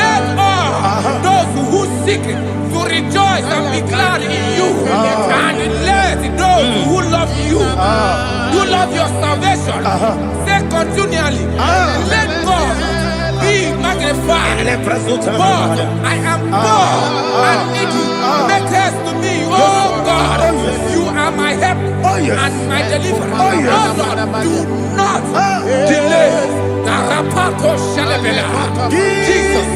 B: let all those who seek to rejoice and be glad in you, and let those who love you, who love your salvation, say continually, let God be magnified. God, I am poor and needy. Make haste to me, oh God. You are my help and my deliverer. Oh Lord, do not delay. Tarapato Shalabela. Jesus.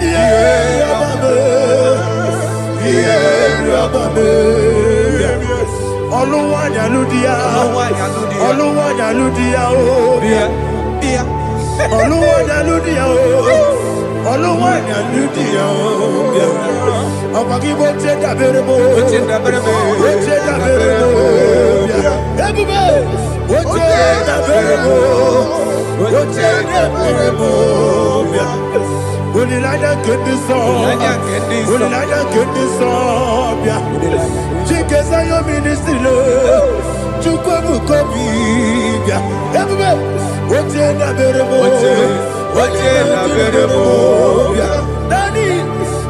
C: Yeah. Oluwanya Ludia, Oluwanya Ludia, oh, Oluwanya Ludia, oh, Oluwanya Ludia, oh, Apagibo Cheda Berebo, Cheda Berebo, Cheda Berebo, Cheda Berebo, Cheda Berebo. Would like to get this on? Would like to get this on? Chickens are your ministry. Chukabu copy. Everybody, what's in the variable? What's in the variable? Daddy,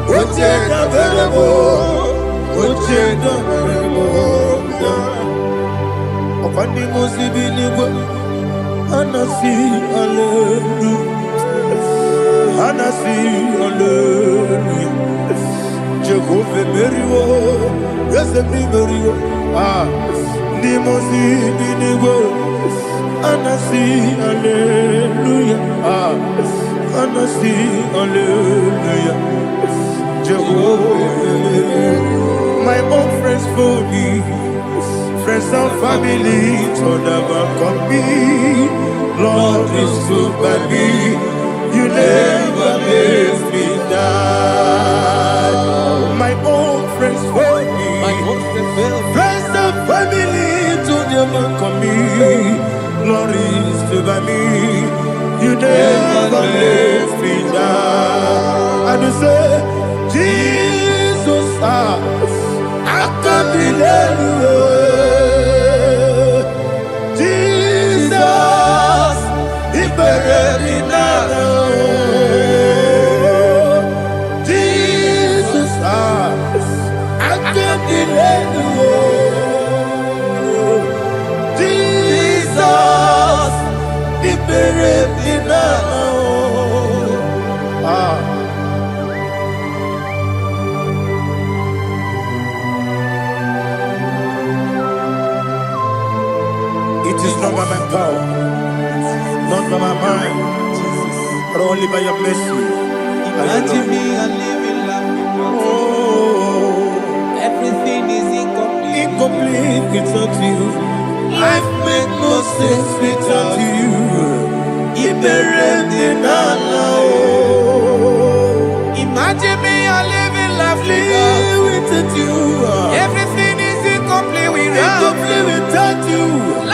C: what's in the variable? What's in the variable? Upon the Mosibinigo, Anasi, Hallelujah. Anasi, hallelujah. Jehovah Merio, yes, Merio. Nimosi, Binigo. Anasi, hallelujah. Anasi, hallelujah. Jehovah, my own friends for me, friends and family, told them come me. Lord is good by me. You never let me die. My own friends for me, friends and family to them come me. Glory is to by me. You never let me die. And you say, Jesus, I can't believe you. Jesus, He buried me now. Jesus, He buried me now. It is not by my power, not by my mind, but only by your mercy.
D: Imagine me and living life. Everything is incomplete.
C: Incomplete without you. Life makes no sense without you.
B: Imagine me and living life
C: without you.
B: Everything is incomplete
C: without you.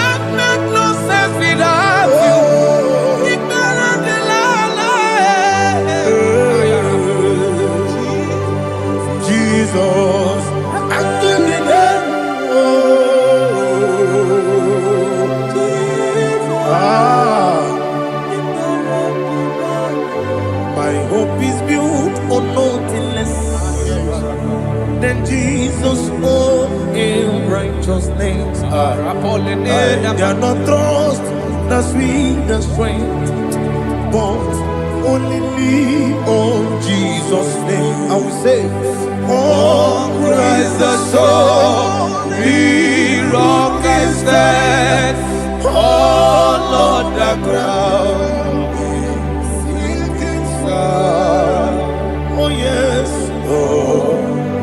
B: Life makes no sense without you.
C: Jesus, my hope is built on nothing less than Jesus' own righteousness. I cannot trust the sweetest strength, but only lean on Jesus' name. I will say,
D: On Christ the solid rock I stand. All on the ground is sinking sand.
C: oh yes,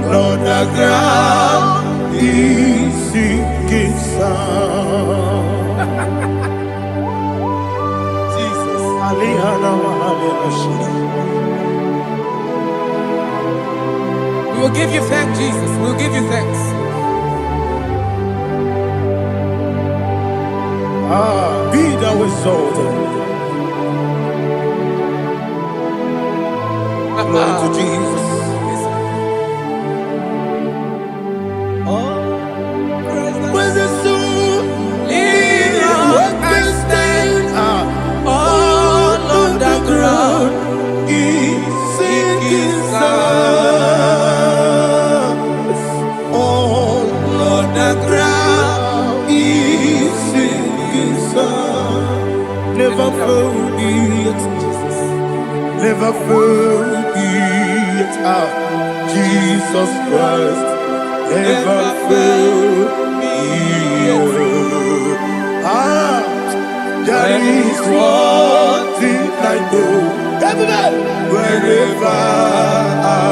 D: On the ground
C: He sinking sand.
D: Jesus.
B: We will give you thanks, Jesus. We will give you thanks.
C: Be thou exalted. Glory to Jesus. Where's the soul? What can stand?
D: All on the ground
C: He's sinking sand. All
D: on the ground
C: He's sinking sand. Never forget, never forget, Jesus Christ. Never fail me. There is one thing I know. Wherever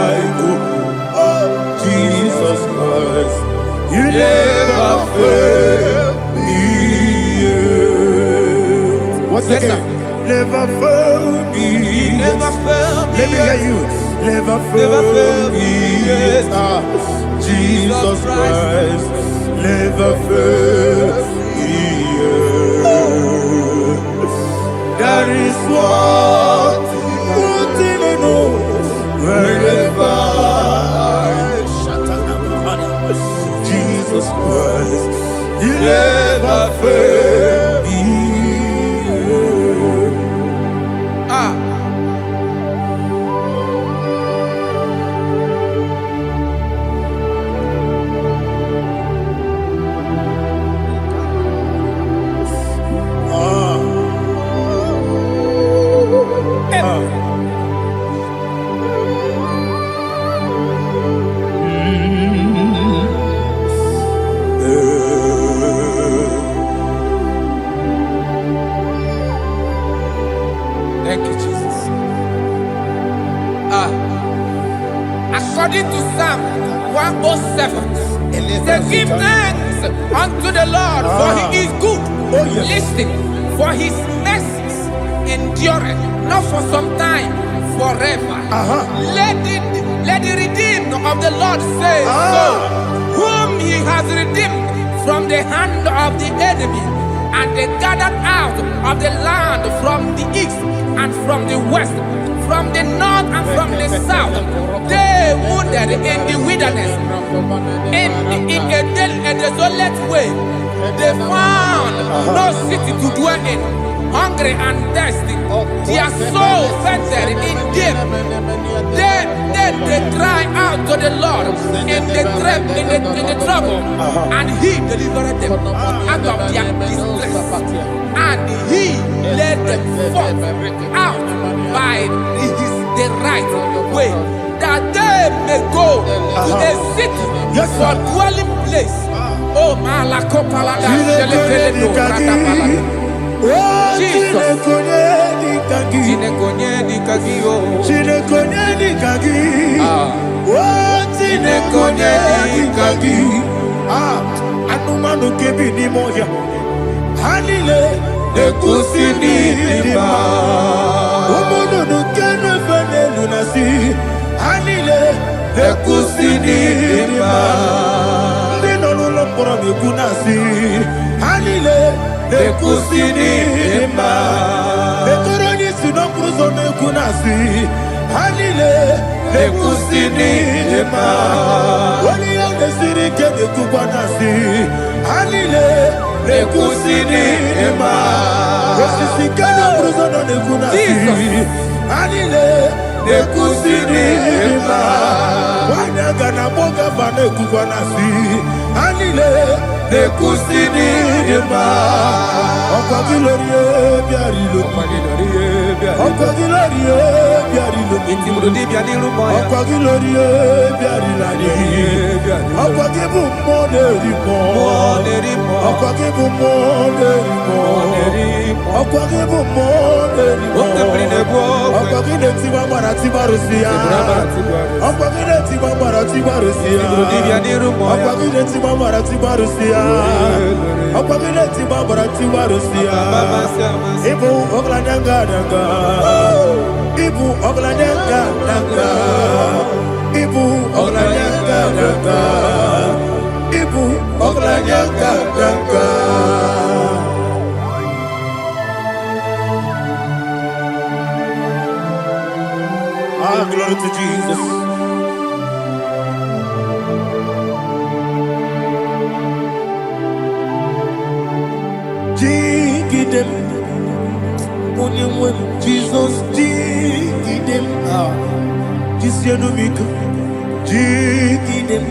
C: I go, oh Jesus Christ, you never fail. once again. Never failed me.
D: Never failed me.
C: Let me hear you. Never failed me. Yes. Jesus Christ never failed me. That is one thing I know. Wherever Jesus Christ, He never failed me.
B: Thank you, Jesus. According to Psalm 107, they give thanks unto the Lord, for He is good. Listen, for His mercies endureth not for some time, forever. Let the redeemed of the Lord say so, whom He has redeemed from the hand of the enemy, and they gathered out of the land from the east and from the west, from the north and from the south. They wandered in the wilderness, in a desolate way. They found no city to dwell in, hungry and thirsty. Their soul fainted in death. They cry out to the Lord in the trouble, and He delivered them out of their distress, and He led them forth out by the right way, that they may go to a city for dwelling place. Oh, Malakopalada, Jesus.
C: Anumanu kebi ni moja Hanile Nekusini lima Umudu nukene fene lunasi Hanile Nekusini lima Ndino lulopura mikunasi Hanile Nekusini lima Netoroni sinokruzo nekunasi Hanile Nekusini lima Wali yande sirike nekubanasi Hanile Nekusini lima Wesisikana bruzono nekunasi Hanile Nekusini lima Wanyaga na boga bane kubanasi Hanile Nekusini lima Oko gilorie biarilo Oko gilorie biarilo Oko gilorie biarilani Oko gibu monerimo Oko gibu monerimo Oko gibu monerimo Oko gileti mamara tibarusia Oko gileti mamara tibarusia Oko gileti mamara tibarusia Oko gileti mamara tibarusia Ibu oglanyanga danga Ibu oglanyanga danga Ibu oglanyanga danga Ibu oglanyanga danga Glory to Jesus. Jigidem, Jesus, jigidem, Jisianumika, jigidem,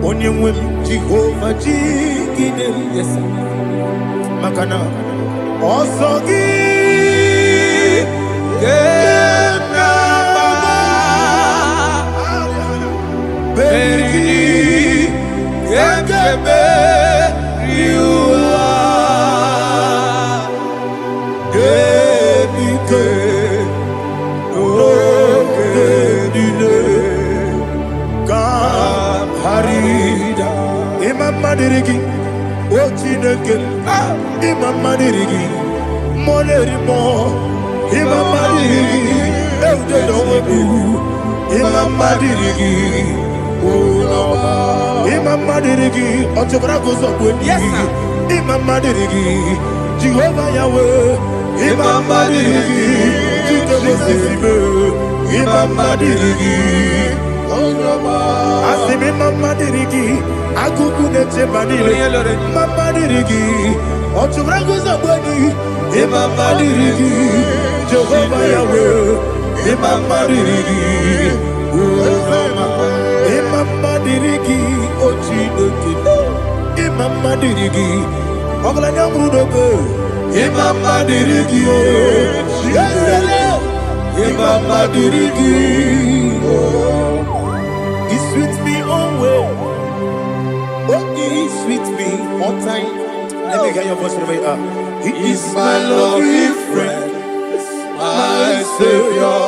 C: Onyemwem, Jehovah, jigidem, yes, Makana, Osogi, Beri, Yakebe, Riua, Gebike, Ogedine, Kam Harida, Imam Madirigi, Ochineke, Imam Madirigi, Monerimo, Imamadiri, Eudedobu, Imamadiri, Imamadiri, Otobragos of Winnie,
B: Yes, sir.
C: Imamadiri, Jehovah Yahweh, Imamadiri, Judabosibe, Imamadiri, Asimi Mamadiri, Akukunete Manile, Mamadiri, Otobragos of Winnie, Imamadiri, Jehovah Yahweh, Imamadiri, Imamadiri, Ochinoki, Imamadiri, Oglanya Brudobe, Imamadiri, Imamadiri, He sweet me always, oh, He sweet me all time. Let me hear your voice from here. He is my lovely friend, my Savior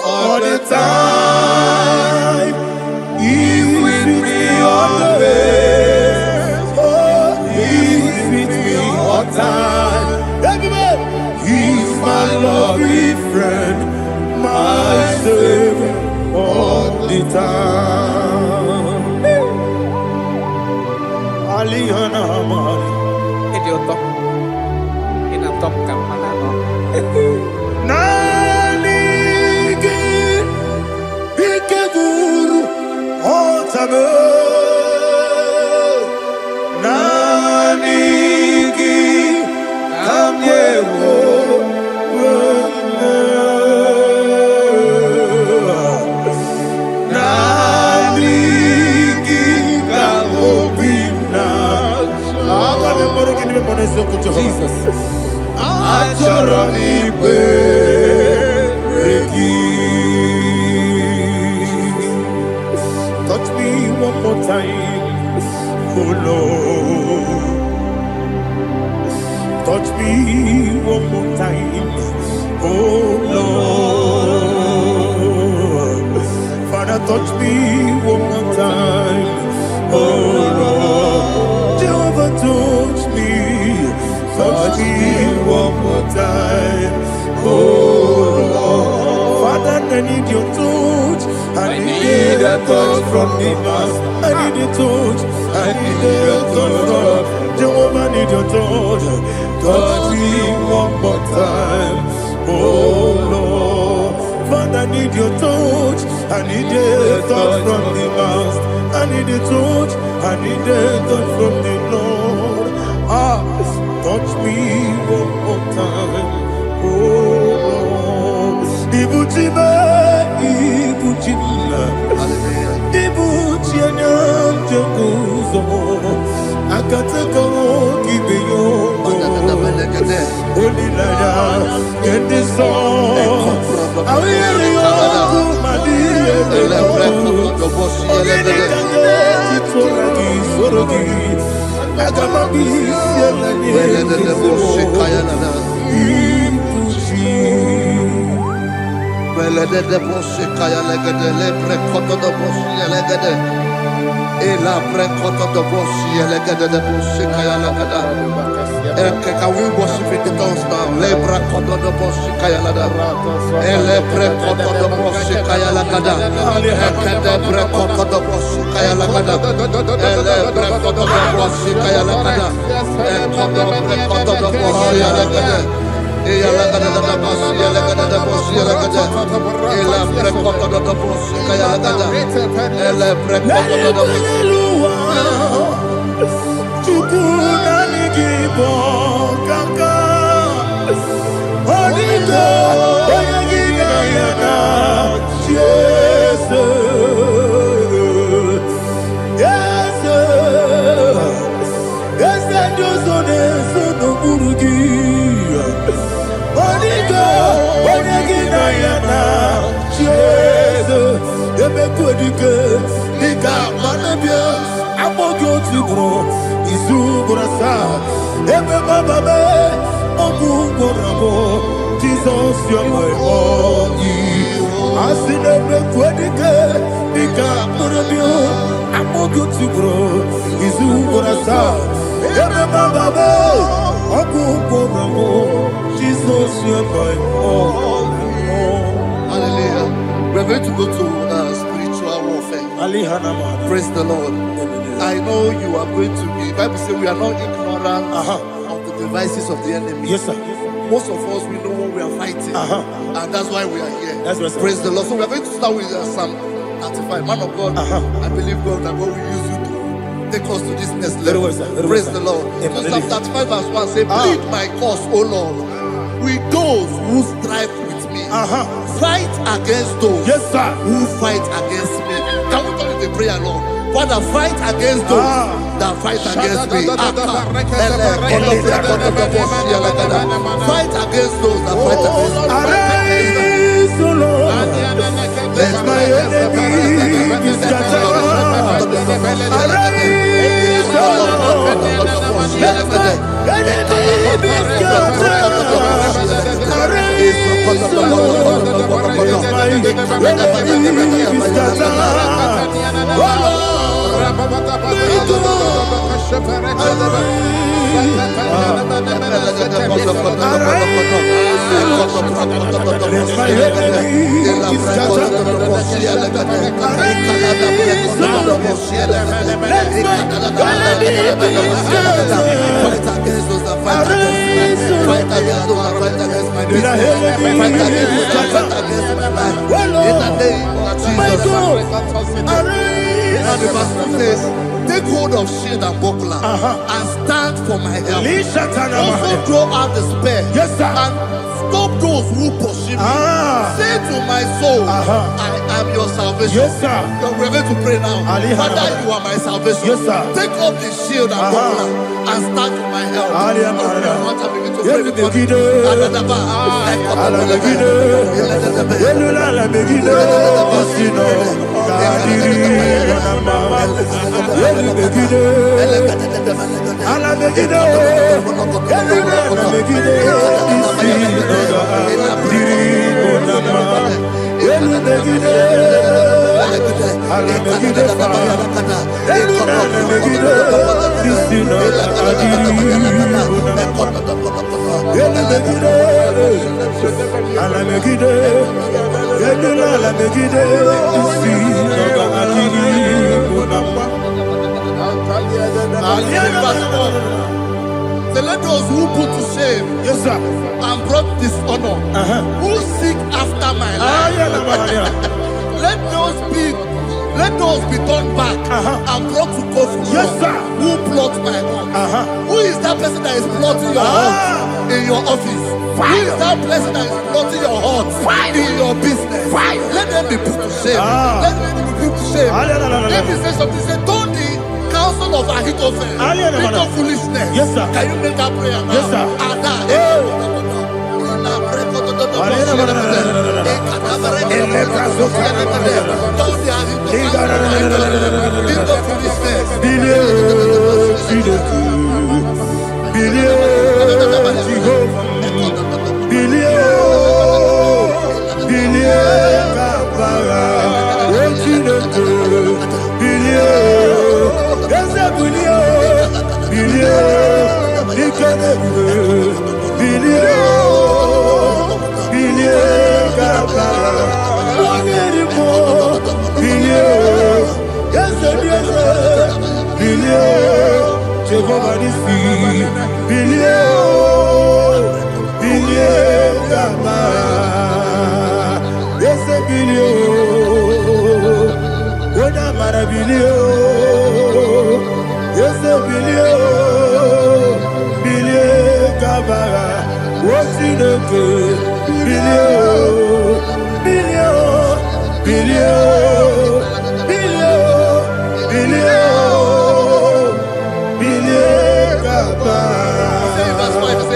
C: all the time. He with me always. Oh, He with me all time. Everybody, He's my lovely friend, my Savior all the time. Aliyana Mari.
B: Idiota. Inatom ka manano.
C: Nanigi Bikeguru Otame Nanigi Kamyewo Nanigi Kamobina
B: Jesus.
C: Touch me one more time, oh Lord. Touch me one more time, oh Lord. Father, touch me one more time, oh Lord. Jehovah, touch me one more time, oh Lord. Father, I need your touch. I need a touch from the master. I need a touch. I need a touch from Jehovah. I need your touch. Touch me one more time, oh Lord. Father, I need your touch. I need a touch from the master. I need a touch. I need a touch from the Lord. Touch me one more time, oh Lord. Ibuchime, Ibuchime, Ibuchianya Jaguzo, Akataka Kibeyo, Olilaya, get this song. I hear you, Madi,
A: Can we worship in the tongues now? Lebra koto do bosi kaya lada. Ele pre koto do bosi kaya lada. Ekede pre koto do bosi kaya lada. Ele pre koto do bosi kaya lada. Ekodo pre koto do bosi lada. Eya lada da bosi lada da bosi lada. Ele pre koto do bosi kaya lada. Ele pre koto do bosi.
C: Igbo kaka Onigo Oyagina yana Jesus Yes Josone Sono Burugi Onigo Oyagina yana Jesus Ebekodike Nika manabia Amogo tibro Izubrasa Ebe baba me Ogu gorabo Jesus you're my all Asine me kwedike Nika manabia Amogo tibro Izubrasa Ebe baba me Ogu gorabo Jesus
A: Hallelujah. We're going to go to spiritual warfare. Praise the Lord. I know you are going to be. Bible says we are not ignorant of the devices of the enemy.
C: Yes, sir.
A: Most of us, we know what we are fighting. And that's why we are here.
C: That's right, sir.
A: Praise the Lord. So we are going to start with Psalm 35. Man of God, I believe God that God will use you to take us to this next level. Praise the Lord. So Psalm 35 verse 1 say, plead my cause, O Lord, with those who strive with me. Fight against those who fight against me. Can we turn it to prayer, Lord? Father, fight against those that fight against me. Fight against those that fight against me.
C: Arise, O Lord. Let my enemies be scattered. Arise, O Lord. Let my enemies be scattered. Arise, O Lord. Let my enemies be scattered. Oh Lord.
A: And the verse 2 says, take hold of shield and buckler and stand for my help. Also draw out the spear and stop those who pursue me. Say to my soul, I am your salvation. We're going to pray now. Father, you are my salvation. Take up the shield and buckler and stand for my help. So let those who put to shame and brought dishonor, who seek after my life, let those be turned back and brought to go from who plot my home. Who is that person that is plotting your home in your office? Who is that person that is plotting your heart in your business? Let them be put to shame. Let them be put to shame. Let me say something. Say, don't the counsel of Ahithophel think of foolishness. Can you make that prayer now?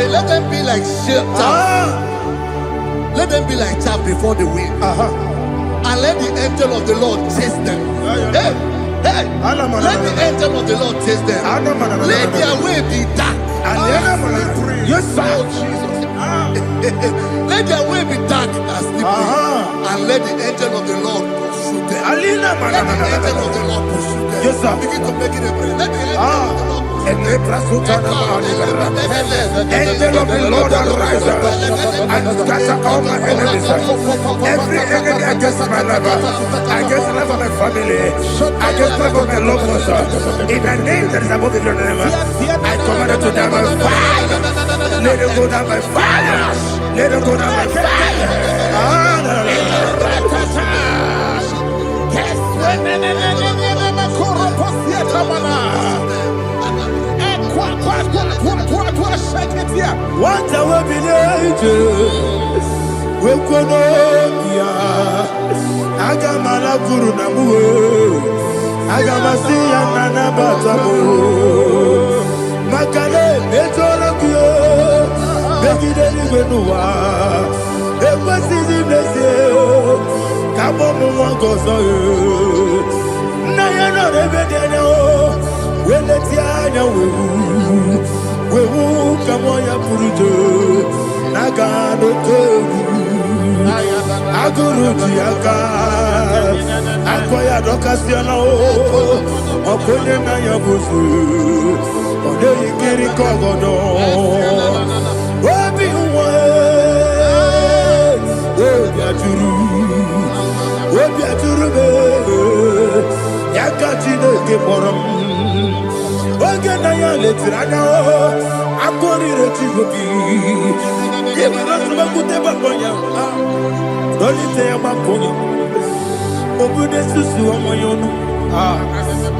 A: Let them be like chaff. Let them be like chaff before the wind. And let the angel of the Lord chase them. Hey, let the angel of the Lord chase them. Let their way be dark. Yes, sir. Let their way be dark and slippery. And let the angel of the Lord pursue them. Let the angel of the Lord pursue them.
C: Yes, sir.
A: Begin to make it a prayer. Let the angel of the Lord
C: Angel of the Lord arise and scatter all my enemies. Every enemy against my life, against the life of my family, against the life of my loved ones. In the name that is above the name, I command it to die by fire. Let it go down by fire. Let it go down by fire. What I will be we kono ya agamala guru namu agamasi ya nana batamo makale betoro kyo begide ni gbenuwa ekwesi ni blese kabo mu won gozo na ya no rebede no weleti anya wewu kamo ya purujo naga no tewu aguru jiaka akoya dokasiana okonye na ya busu ode ikiri kogodo obi uwe obi aturu be yakati no ke borom oge na ya letirana akori rechigobi yebara suba kute bakonya dolite ya bakonya obude susu omoyono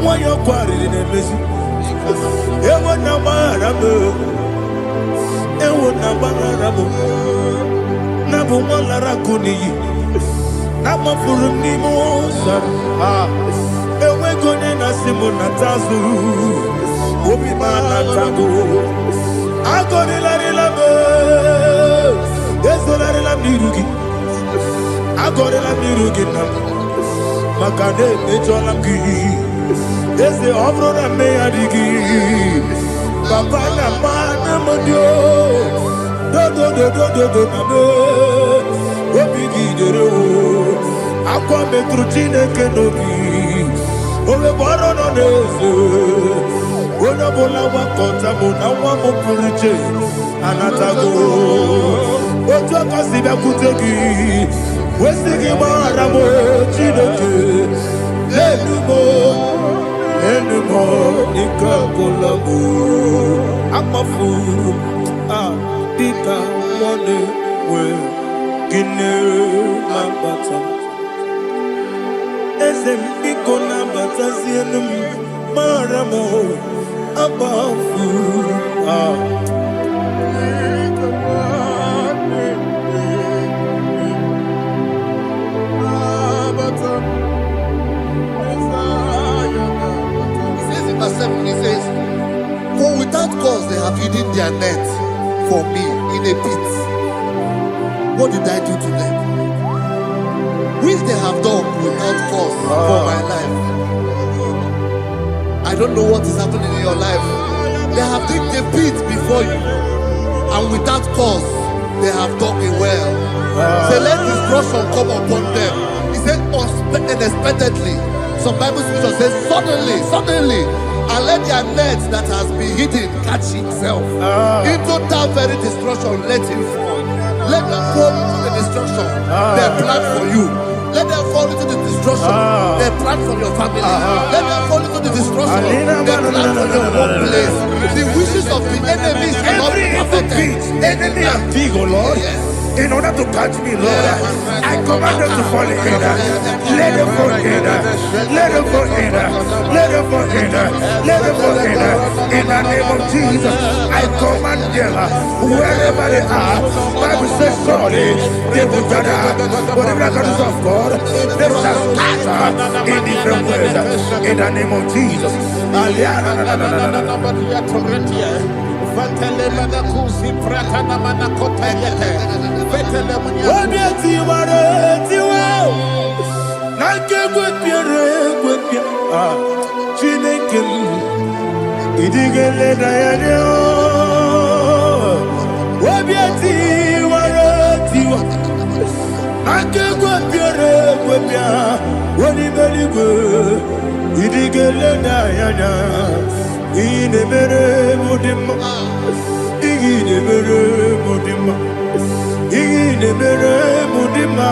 C: moyo kwari ne mesu ewo na marabe na bu molara kuni na mafuru ni mosa ewe gone na simu na tazu obi mana tago agone la be esolare la mirugi agore la mirugi na makade mejola gi ese obro na me adigi papa na mana modio do na me obi gi dere o akwa metrutine kenobi owe boro no nezo ona bola wa kota mona wa mo purche anatago ojo kasiba kutegi wesigi mara mo chideke enumo ikakolabu amafu dita one we kine mabata esem ikona batasienum mara mo abafu
A: He says, for without cause they have hidden their net for me in a pit. What did I do to them? Which they have done without cause for my life. I don't know what is happening in your life. They have digged a pit before you, and without cause they have dug a well. Say, let destruction come upon them. He said, unexpectedly. Some Bible scripture says, suddenly, and let their net that has been hidden catch itself. Into that very destruction, let it fall. Let them fall into the destruction they plan for you. Let them fall into the destruction they plan for your family. Let them fall into the destruction they plan for your workplace. The wishes of the enemies are not perfected.
C: Enemy and big, oh Lord. Yes. In order to catch me, Lord, I command them to fall in. Let them fall in. Let them fall in. Let them fall in. Let them fall in. In the name of Jesus, I command them wherever they are. Bible says surely they will gather. But the miracles of God, they shall scatter in different ways. In the name of Jesus. Inemere mudima, inemere mudima, inemere mudima,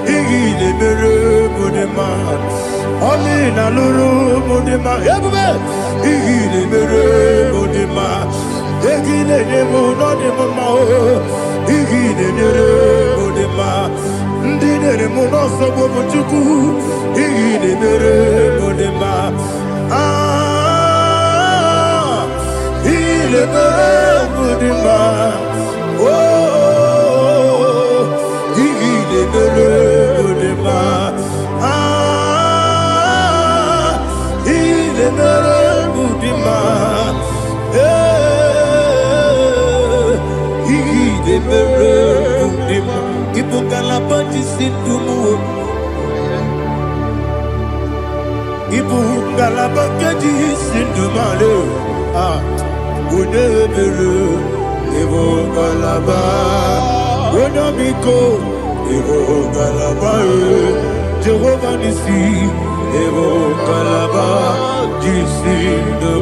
C: inemere mudima. Oli na luru mudima, ebube. Inemere mudima, inemere mudima, inemere mudima. Ndinere munoso bobuchuku, inemere mudima. Mudima, oh, Mudima, Mudima, Mudima. Ibu kalabati sindumu, Ibu kalabati sindumale, Unebere, Evo Galaba, Unamiko, Evo Galaba, Jehovah Nissi, Evo Galaba, Jisi the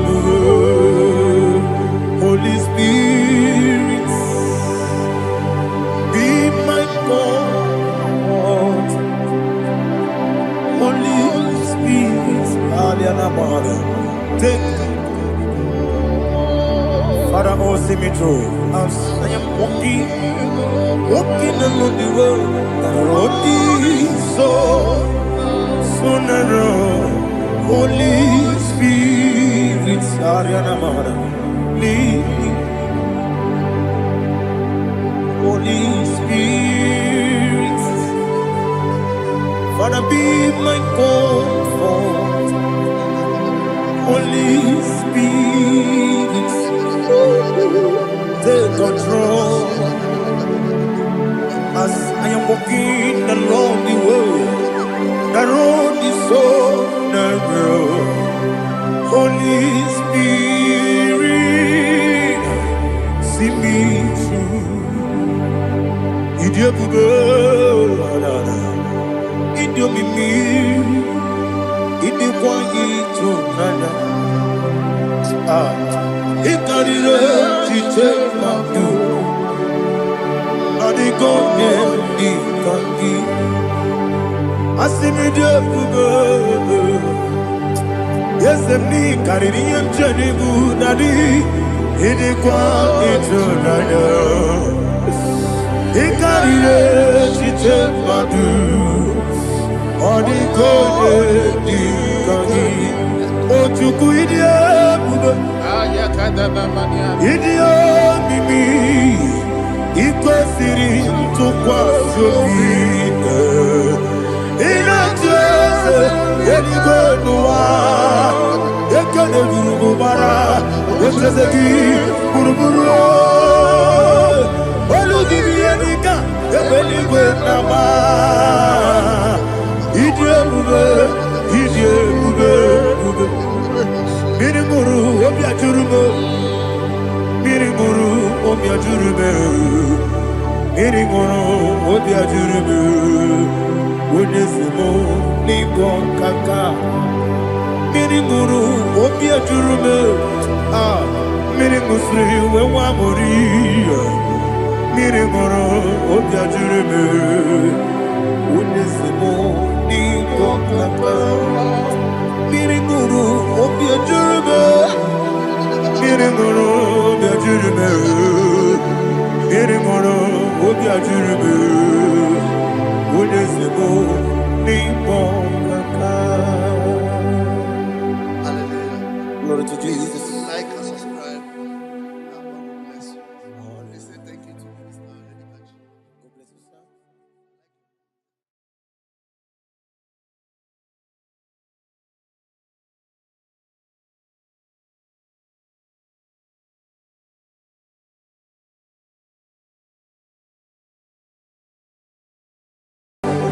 C: Holy Spirit, be my God. Holy Spirit, Aliana Mother, take Father, oh, see me through. As I am walking along the road, the road is so narrow. Holy Spirit, Ariana Mara, lead me. Holy Spirit, Father, be my comfort. Holy Spirit, take control as I am walking along the road. The road is so narrow. Holy Spirit, see me through. Idio bugo, idio mimi, idio kwa ito nana. Ikarire chitema you, adigo ni kangi. Asimide bugo, yesemi kariri emjeni bu nadi. Idikwa ito nana. Ikarire chitema you, adigo ni kangi. Ochuku idie bugo. Idio mimi iko siri tukwa sofine inatese edigo nuwa ekene burugu bara eteseki buruburu olugibi enika ebeligwe nama idio bube Mirimuru obia jurume, Mirimuru obia jurume, Mirimuru obia jurume, Unesimo ningon kaka, Mirimuru obia jurume, Mirimusri wewa mori, Mirimuru obia jurume, Unesimo ningon kaka. Mirimuru obia jurume, Mirimuru obia jurume, Mirimuru obia jurume, Unesimo ningon kaka.
A: Hallelujah.
C: Glory to Jesus.
A: Like and subscribe. And God will bless you. Let's say thank you to Minister Lady Kachi.
C: God bless you, sir.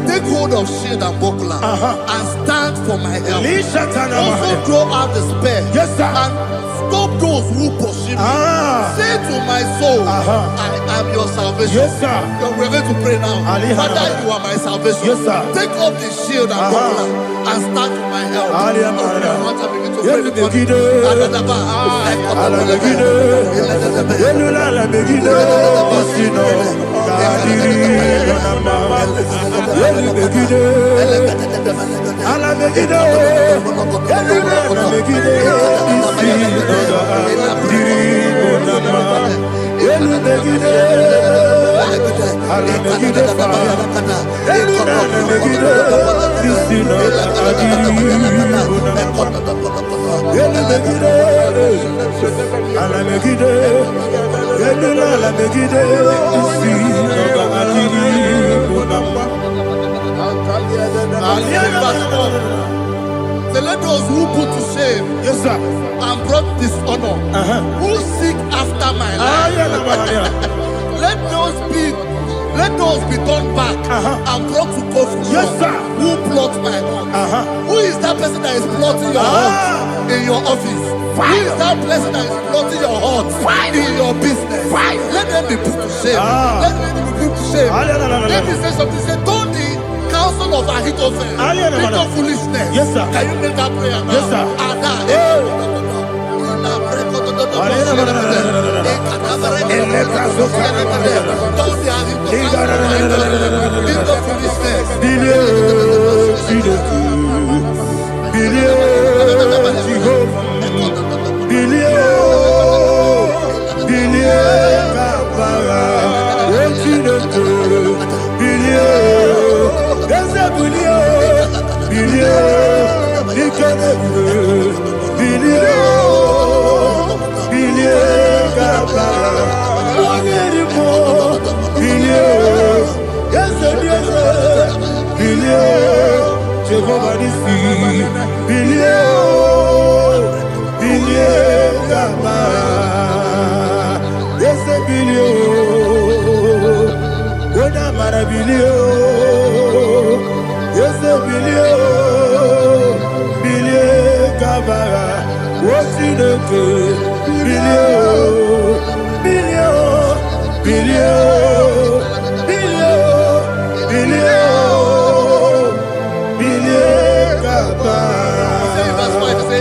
A: Take hold of shield and buckler and stand for my help. Also draw out the spear.
C: Yes, sir.
A: And stop those who pursue me. Say to my soul, I am your salvation.
C: Yes, sir.
A: We're going to pray now. Father, you are my salvation.
C: Yes, sir.
A: Take off the shield and buckler and stand for my help.
C: Ali,
A: Open your heart and begin to to pray with money. Let those who put to shame, yes sir, and brought dishonor, who seek after my life, let those be turned back and brought to confusion. Yes sir, who plot my heart? Who is that person that is plotting your heart in your office? Who is that person that is plotting your heart in your business? Let them be put to shame. Let them be put to shame. Let me say something. Say, don't the counsel of Ahithophel become foolishness.
C: Yes sir.
A: Can you make that prayer now?
C: Yes sir.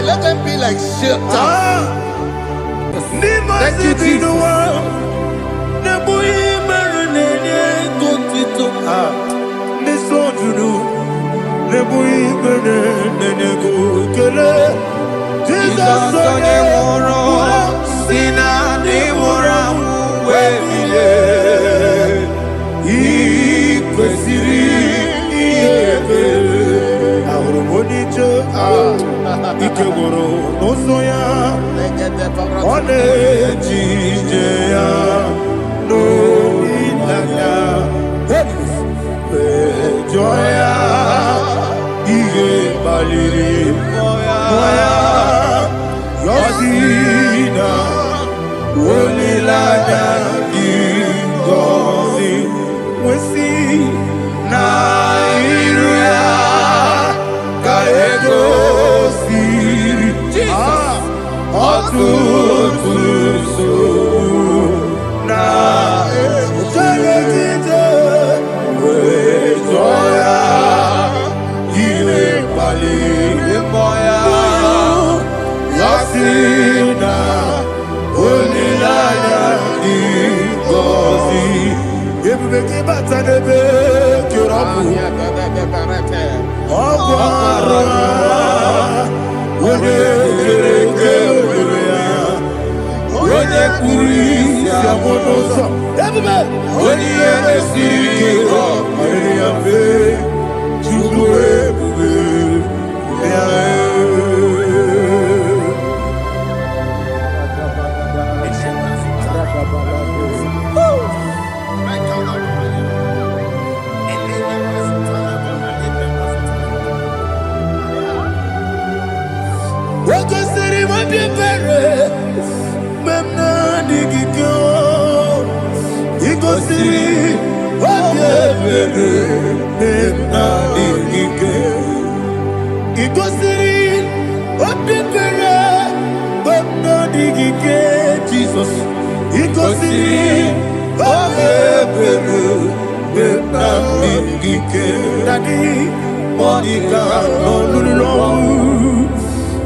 A: Let them be like shelter.
C: Thank you, Jesus.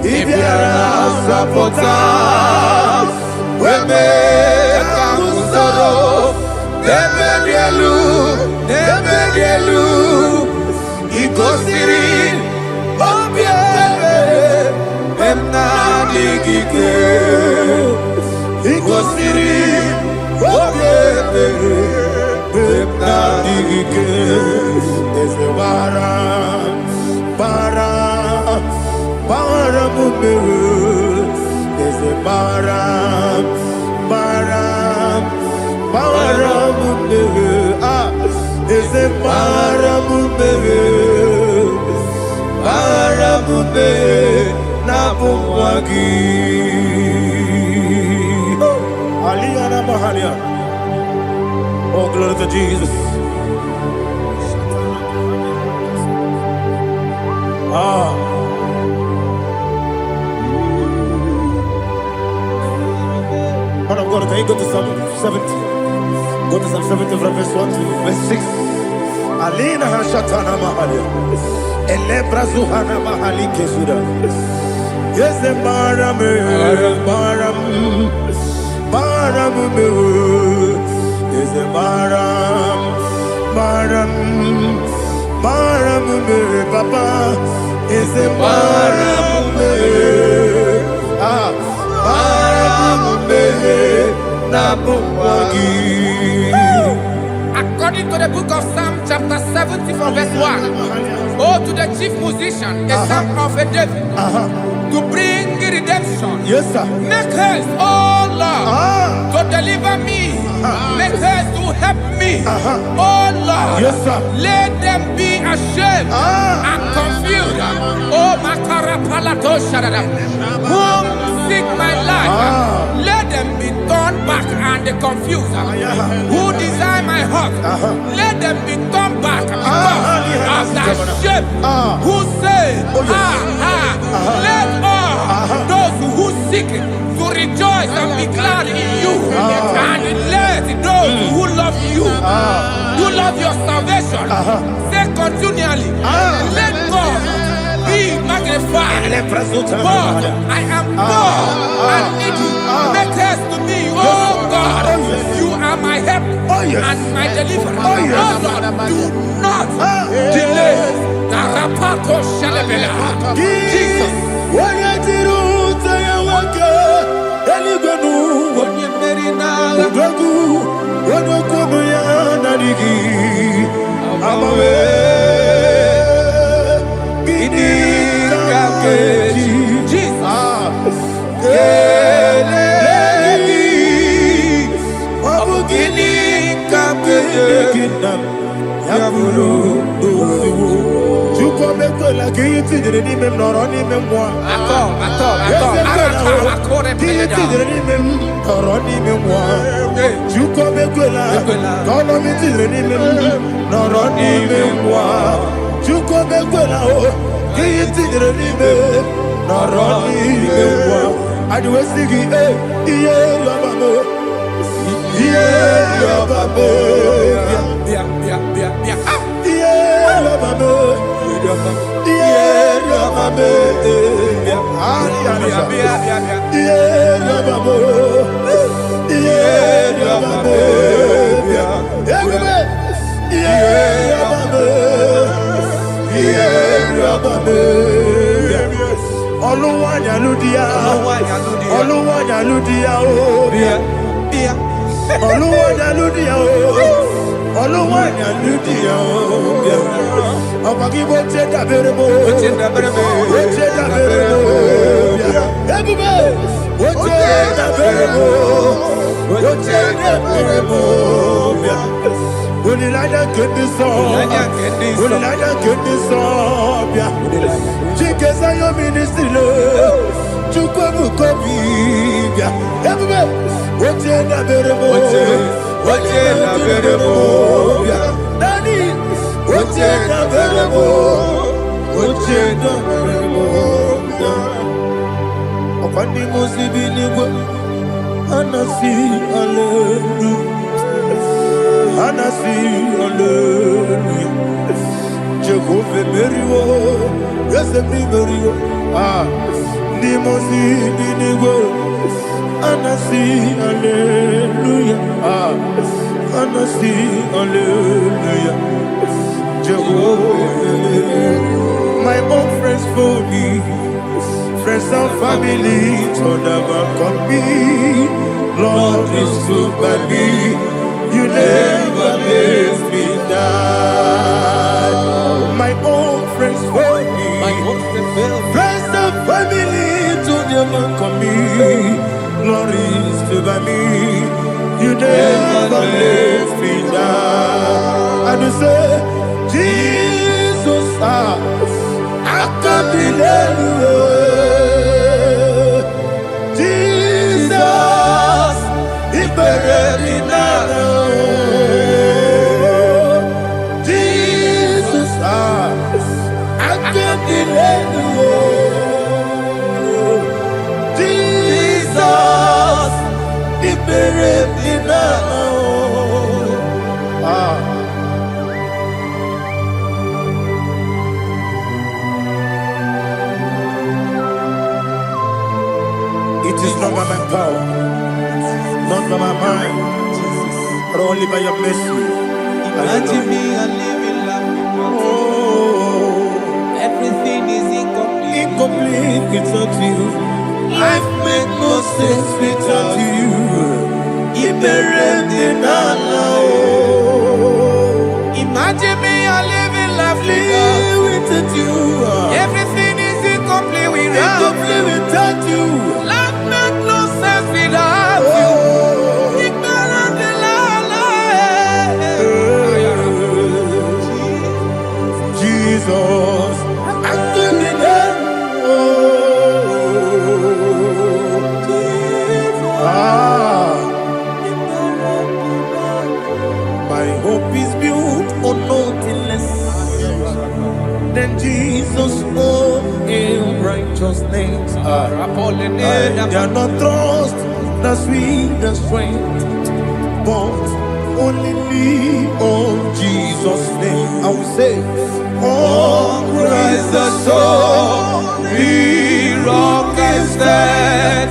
C: Ibiara sapota weme kamusoro Nebedielu Igosiri Obiebe Emna digike Igosiri Obiebe Emna digike Ezewara Bara mumere Ezewara Bara mumere Ezewara mumere Nabumwagi Aliyana Mahalia. Oh, glory to Jesus. Man of God, can you go to Psalm 70? Go to Psalm 70 from verse 1 to verse 6. Alina Hashatana Mahalia. Elebra Zuhana Mahali Kesuda. Yes, the Baram. Yes, the Baram. Papa. Yes, the Baram.
B: According to the book of Psalm chapter 70 from verse 1, oh, to the chief musician, a psalm of a David, to bring redemption.
C: Yes, sir.
B: Make haste, oh Lord, to deliver me. Make haste to help me. Oh Lord,
C: Yes, sir.
B: let them be ashamed and confused. Oh Makarapalato Shadada, whom seek my life, let them be turned back and confused. Who desire my heart, let them be turned back because of that shame. Who say, let all those who seek to rejoice and be glad in you, and let those who love you, who love your salvation, say continually, let God be magnified. God, I am poor and needy. Make haste to me, oh God. You are my help and my deliverer. Oh Lord, do not delay. Tarapato Shalabela. Jesus.
C: Dimosi dinigo, anasi hallelujah, anasi hallelujah, Jehovah. My own friends for me, friends and family, told them come me. Lord is stood by me, you never let me die. My own friends for me, friends and family, told them come me. Lord is stood by me, you never let me die. And you say, Jesus, I can't believe you. Jesus, He buried me now. Jesus, I can't believe you. Jesus, He buried me now. It is not by my power, not by my mind, but only by your mercy.
D: Imagine me and living life without you.
C: Oh,
D: Everything is incomplete.
C: incomplete without you. Life makes no sense without you.
B: Imagine me and living life
C: Without you.
B: Everything is incomplete
C: Incomplete without you.
B: Life makes no sense without you.
C: Jesus, I give you my hope is built on nothing less than Jesus' own in righteousness. I cannot trust the sweetest strength, but only lean on Jesus' name. I will say, on Christ the solid rock is stand,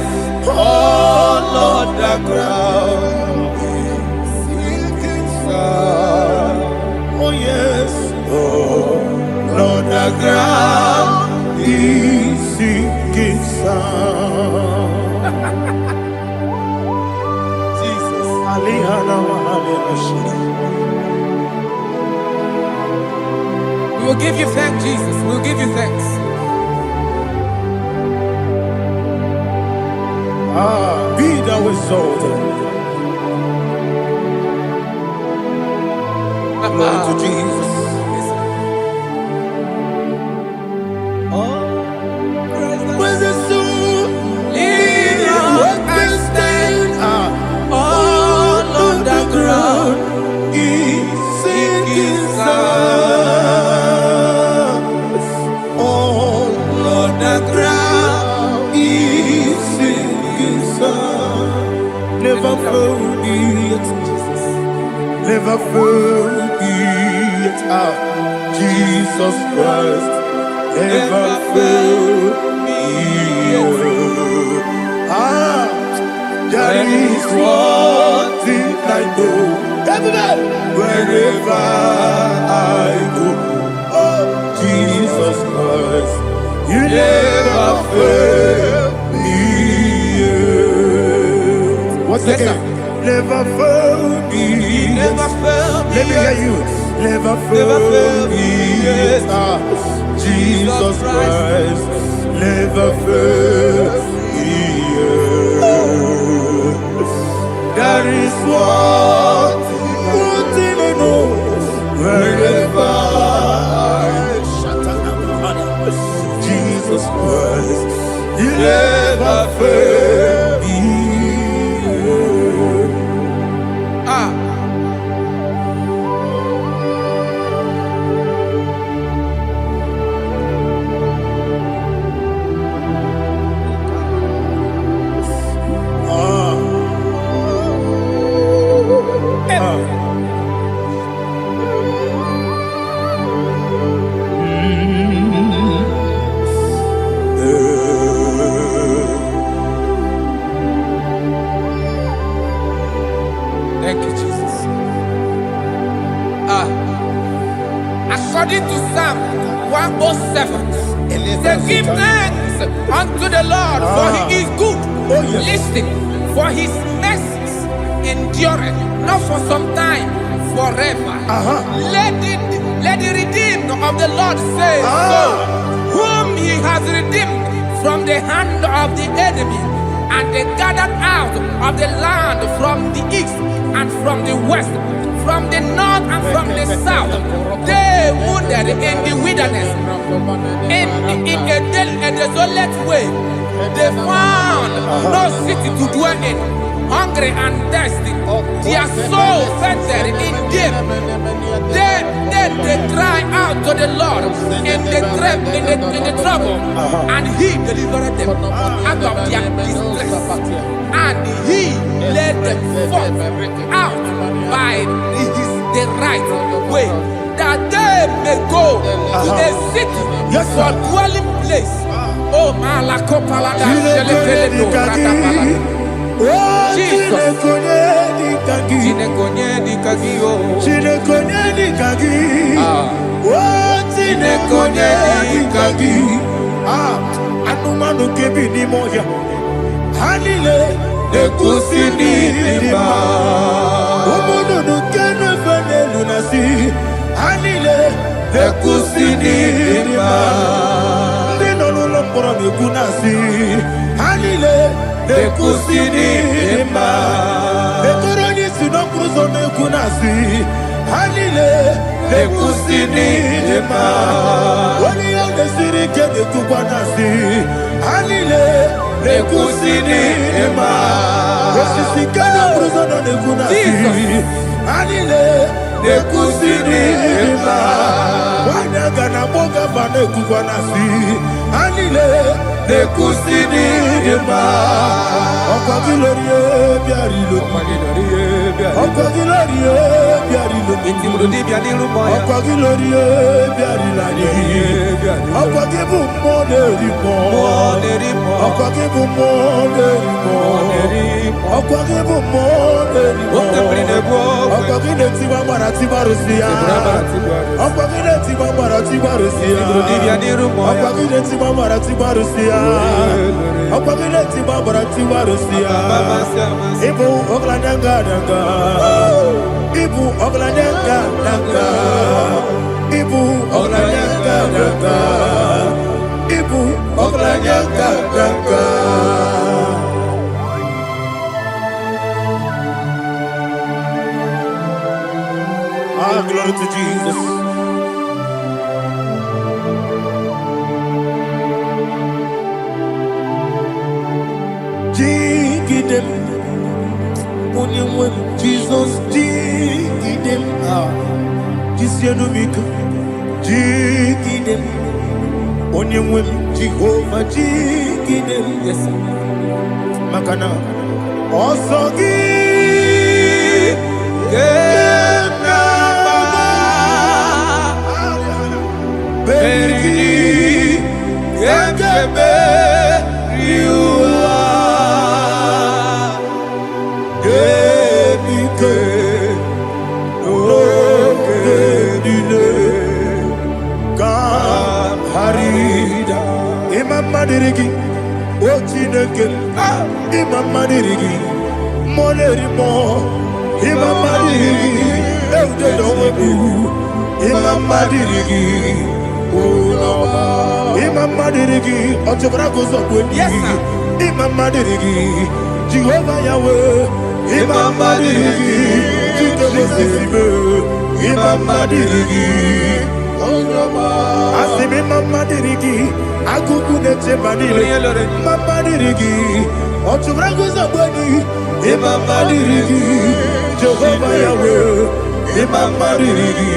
C: all on the ground is sinking sand. Oh yes, all on the ground is sinking sand. Jesus,
B: We will give you thanks, Jesus. We will give you thanks.
C: Be thou exalted. Glory to Jesus. Praise the soul. What can stand all on the ground? Is sinking sand. All on the ground is sinking sand. Never found me yet, Jesus. Never found me yet. Jesus Christ never failed me yet. There is one thing I know. Wherever I go, oh Jesus Christ, you never fail me yet. What's
B: Yes,
C: again? Never fail me.
D: Never failed me.
C: Let me hear you. Never fail me yet. Jesus Christ never fail me yet. There is one thing I know. Wherever I Jesus Christ, you never fail me.
B: according to Psalm 107. Say, give thanks unto the Lord, for he is good.
C: Oh, yes.
B: Listen, for his mercies endureth, not for some time, forever. Let the redeemed of the Lord say so, whom he has redeemed from the hand of the enemy, and they gathered out of the land from the east and from the west, from the north and from the south. They wandered in the wilderness, in a desolate way. They found no city to dwell in, hungry and thirsty. Their soul fainted in deep. They cry out to the Lord in the trouble, and he delivered them out of their distress, and he led them forth out by the right way, that they may go to a city for dwelling place. Oh, Malakopalada, Jesus.
C: Anumanu kebi ni moja Halile Ekusini lima Omono nukene fene lunasi Halile Ekusini lima Nino lulambora mikunasi Halile Ekusini lima Ekoroni sinokruzo mekunasi Halile Ekusini lima Wali yane sirike de kubanasi Halile Ekusini lima Wasisikana bruzo no nekunasi Halile Ekusini lima Wanyaga na boga vane kubanasi Halile Ekusini lima Okwa gilorie biarilo Okwa gilorie biarilo Okwa gilorie biarilani Okwa gibu monerimo Okwa gibu monerimo Okwa gibu monerimo Okwa gineti wa marati barusia Okwa gineti wa marati barusia Okwa gineti wa marati barusia Okwa gineti wa marati barusia Ibu oglananga danga Ibu oglananga danga Ibu oglananga danga Ibu oglananga danga Ah, glory to Jesus. Jigidem, Onyemwem, Jesus, Jigidem, Jisyanumika, Jigidem, Onyemwem, Jehovah, Jigidem, yes, Makana, Osogi, Berigi, Gekebe, Riua, Gebike, Ogedile, Kamharida, Imam Madirigi, Ochineke, Imam Madirigi, Molerimo, Imam Madirigi, Eudedowebu, Imam Madirigi, Imam Madirigi, Ochobrago Zokweni, yes, Imam Madirigi, Jehovah Yahweh, Imam Madirigi, Jitobosime, Imam Madirigi, Asim Imam Madirigi, Akuku Neche Manile, Imam Madirigi, Ochobrago Zokweni, Imam Madirigi, Jehovah Yahweh, Imam Madirigi,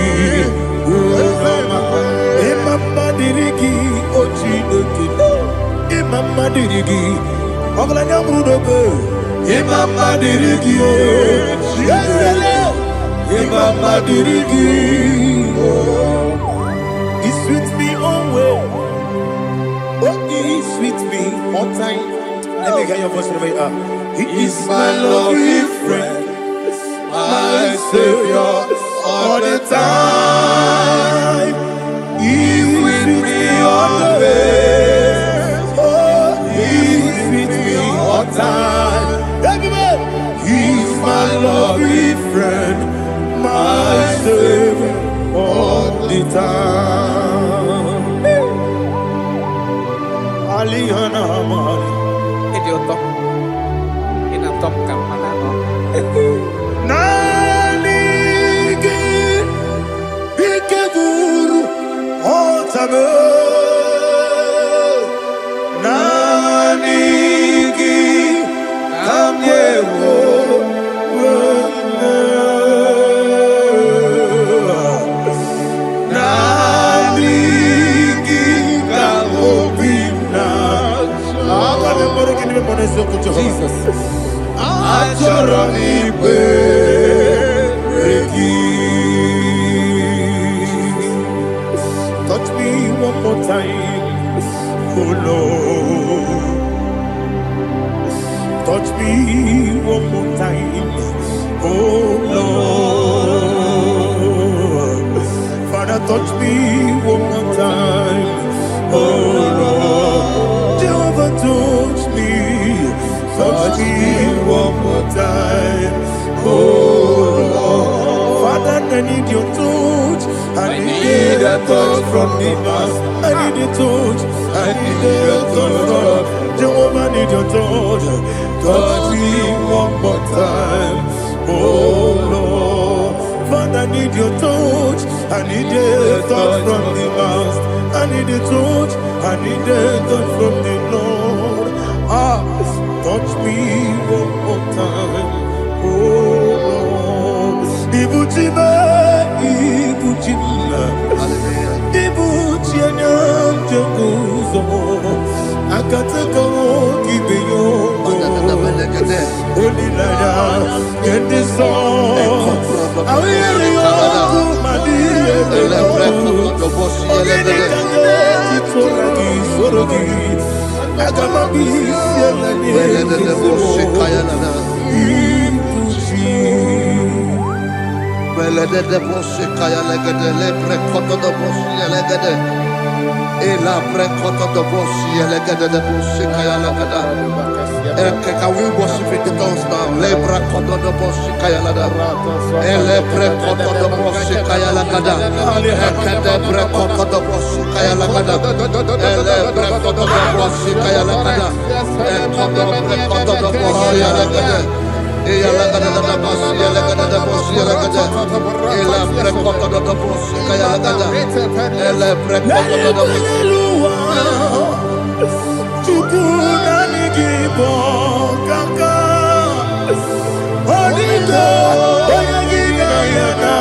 C: Imam Madirigi, Ochineke, Imam Madirigi, Oglanya Brudobe, Imam Madirigi, Imam Madirigi, He's with me always. Oh, He's with me all time. Let me hear your voice wherever you are. He is my loving friend, my Savior all the time. Alihana Mari.
B: Idioto. Inatom kampanano.
C: Nanigi Bikeburu Otame. Nanigi Kamyewo.
B: Jesus.
C: Touch me one more time, oh Lord. Touch me one more time, oh Lord. Father, touch me one more time, oh Lord. Jehovah, touch me. Touch me one more time, oh Lord. Father, I need your touch. I need a touch from the Master. I need a touch. I need a touch from Jehovah. I need your touch. Touch me one more time, oh Lord. Father, I need your touch. I need a touch from the Master. I need a touch. I need a touch from the Lord. Touch me one more time, oh Lord. Ibuchima, Ibuchima, Ibuchina, Jeguzo. Akateko kibeyo, Holy Lada, get this song. I will you Madi,
A: Can we worship in the tongues now? Lebra koto do boshi kaya lada. Elebre koto do boshi kaya lada. Elebre koto do boshi kaya lada. Elebre koto do boshi kaya lada. Elebre koto do boshi lada. Eya lada da boshi lada da boshi lada. Elebre koto do boshi kaya lada. Elebre koto do boshi.
C: Igbo kaka Onido Oyagina yana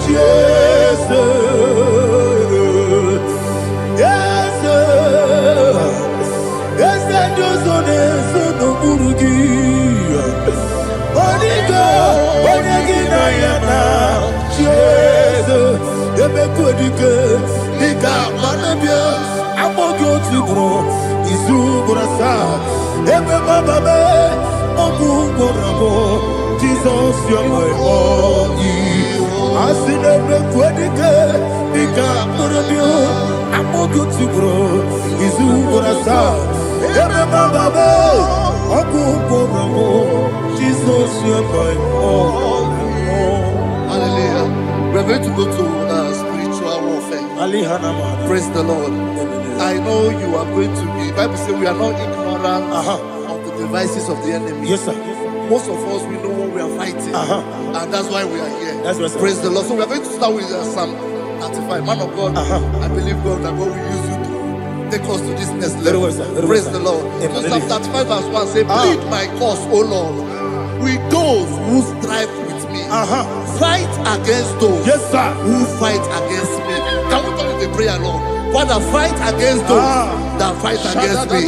C: Jesus Yes Josone Sono Burugi Onido Oyagina yana Jesus Ebekodike Nika Manabia Amogo Tibro Izubrasa Ebe Bababe Ogugorabo Jesus you're my all Asinebe Kwedike Ika Murabio Amogo Tibro Izubrasa Ebe Bababe Ogugorabo Jesus you're my all.
A: Hallelujah. We're going to go to spiritual warfare. Praise the Lord. I know you are going to be. The Bible says we are not ignorant of the devices of the enemy.
C: Yes, sir.
A: Most of us, we know what we are fighting. And that's why we are here.
C: That's right, sir.
A: Praise the Lord. So we are going to start with Psalm 35. Man of God, I believe God that God will use you to take us to this next level.
C: Very well, sir. Very
A: Praise
C: well,
A: the
C: sir.
A: Lord.
C: Amen.
A: So Psalm 35 verse 1 says, plead my cause, O Lord, with those who strive with me. Fight against those who fight against me. Can we turn the prayer, Lord? Father, fight against those that fight against me.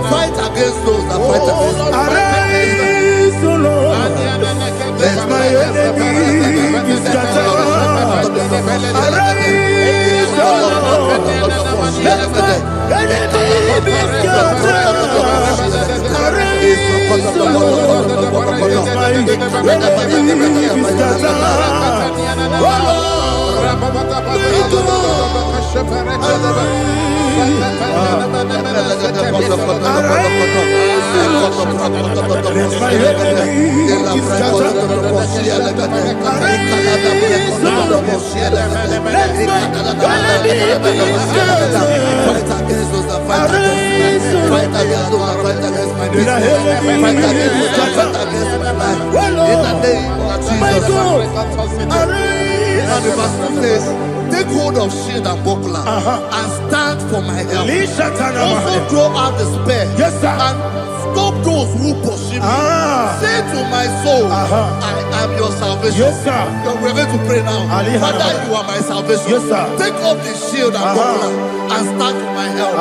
A: Fight against those that fight against me.
C: Arise, O Lord. Let my enemy be scattered. Arise, O Lord. Let my enemy be scattered. Arise, O Lord. Let my enemy be scattered. Oh Lord. Let my
A: against those that fight against me. Fight against those that fight against my business. Fight against those that fight against my life. In the name of Jesus. Now the verse says, take hold of shield and buckler and stand for my help. Also draw out the spear and stop those who pursue me. Say to my soul, I am your salvation. We're going to pray now. Father, you are my salvation. Take off the shield and buckler and stand for my help.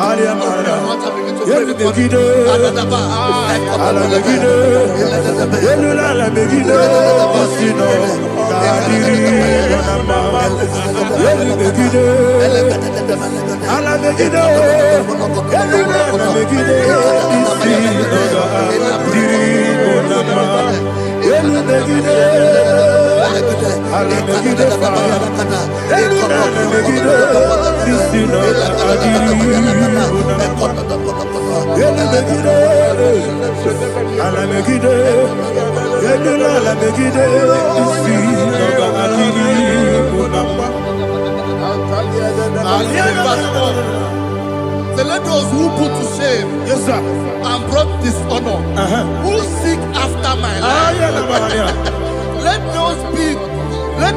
A: So let those who put to shame and brought dishonor, who seek after my life, let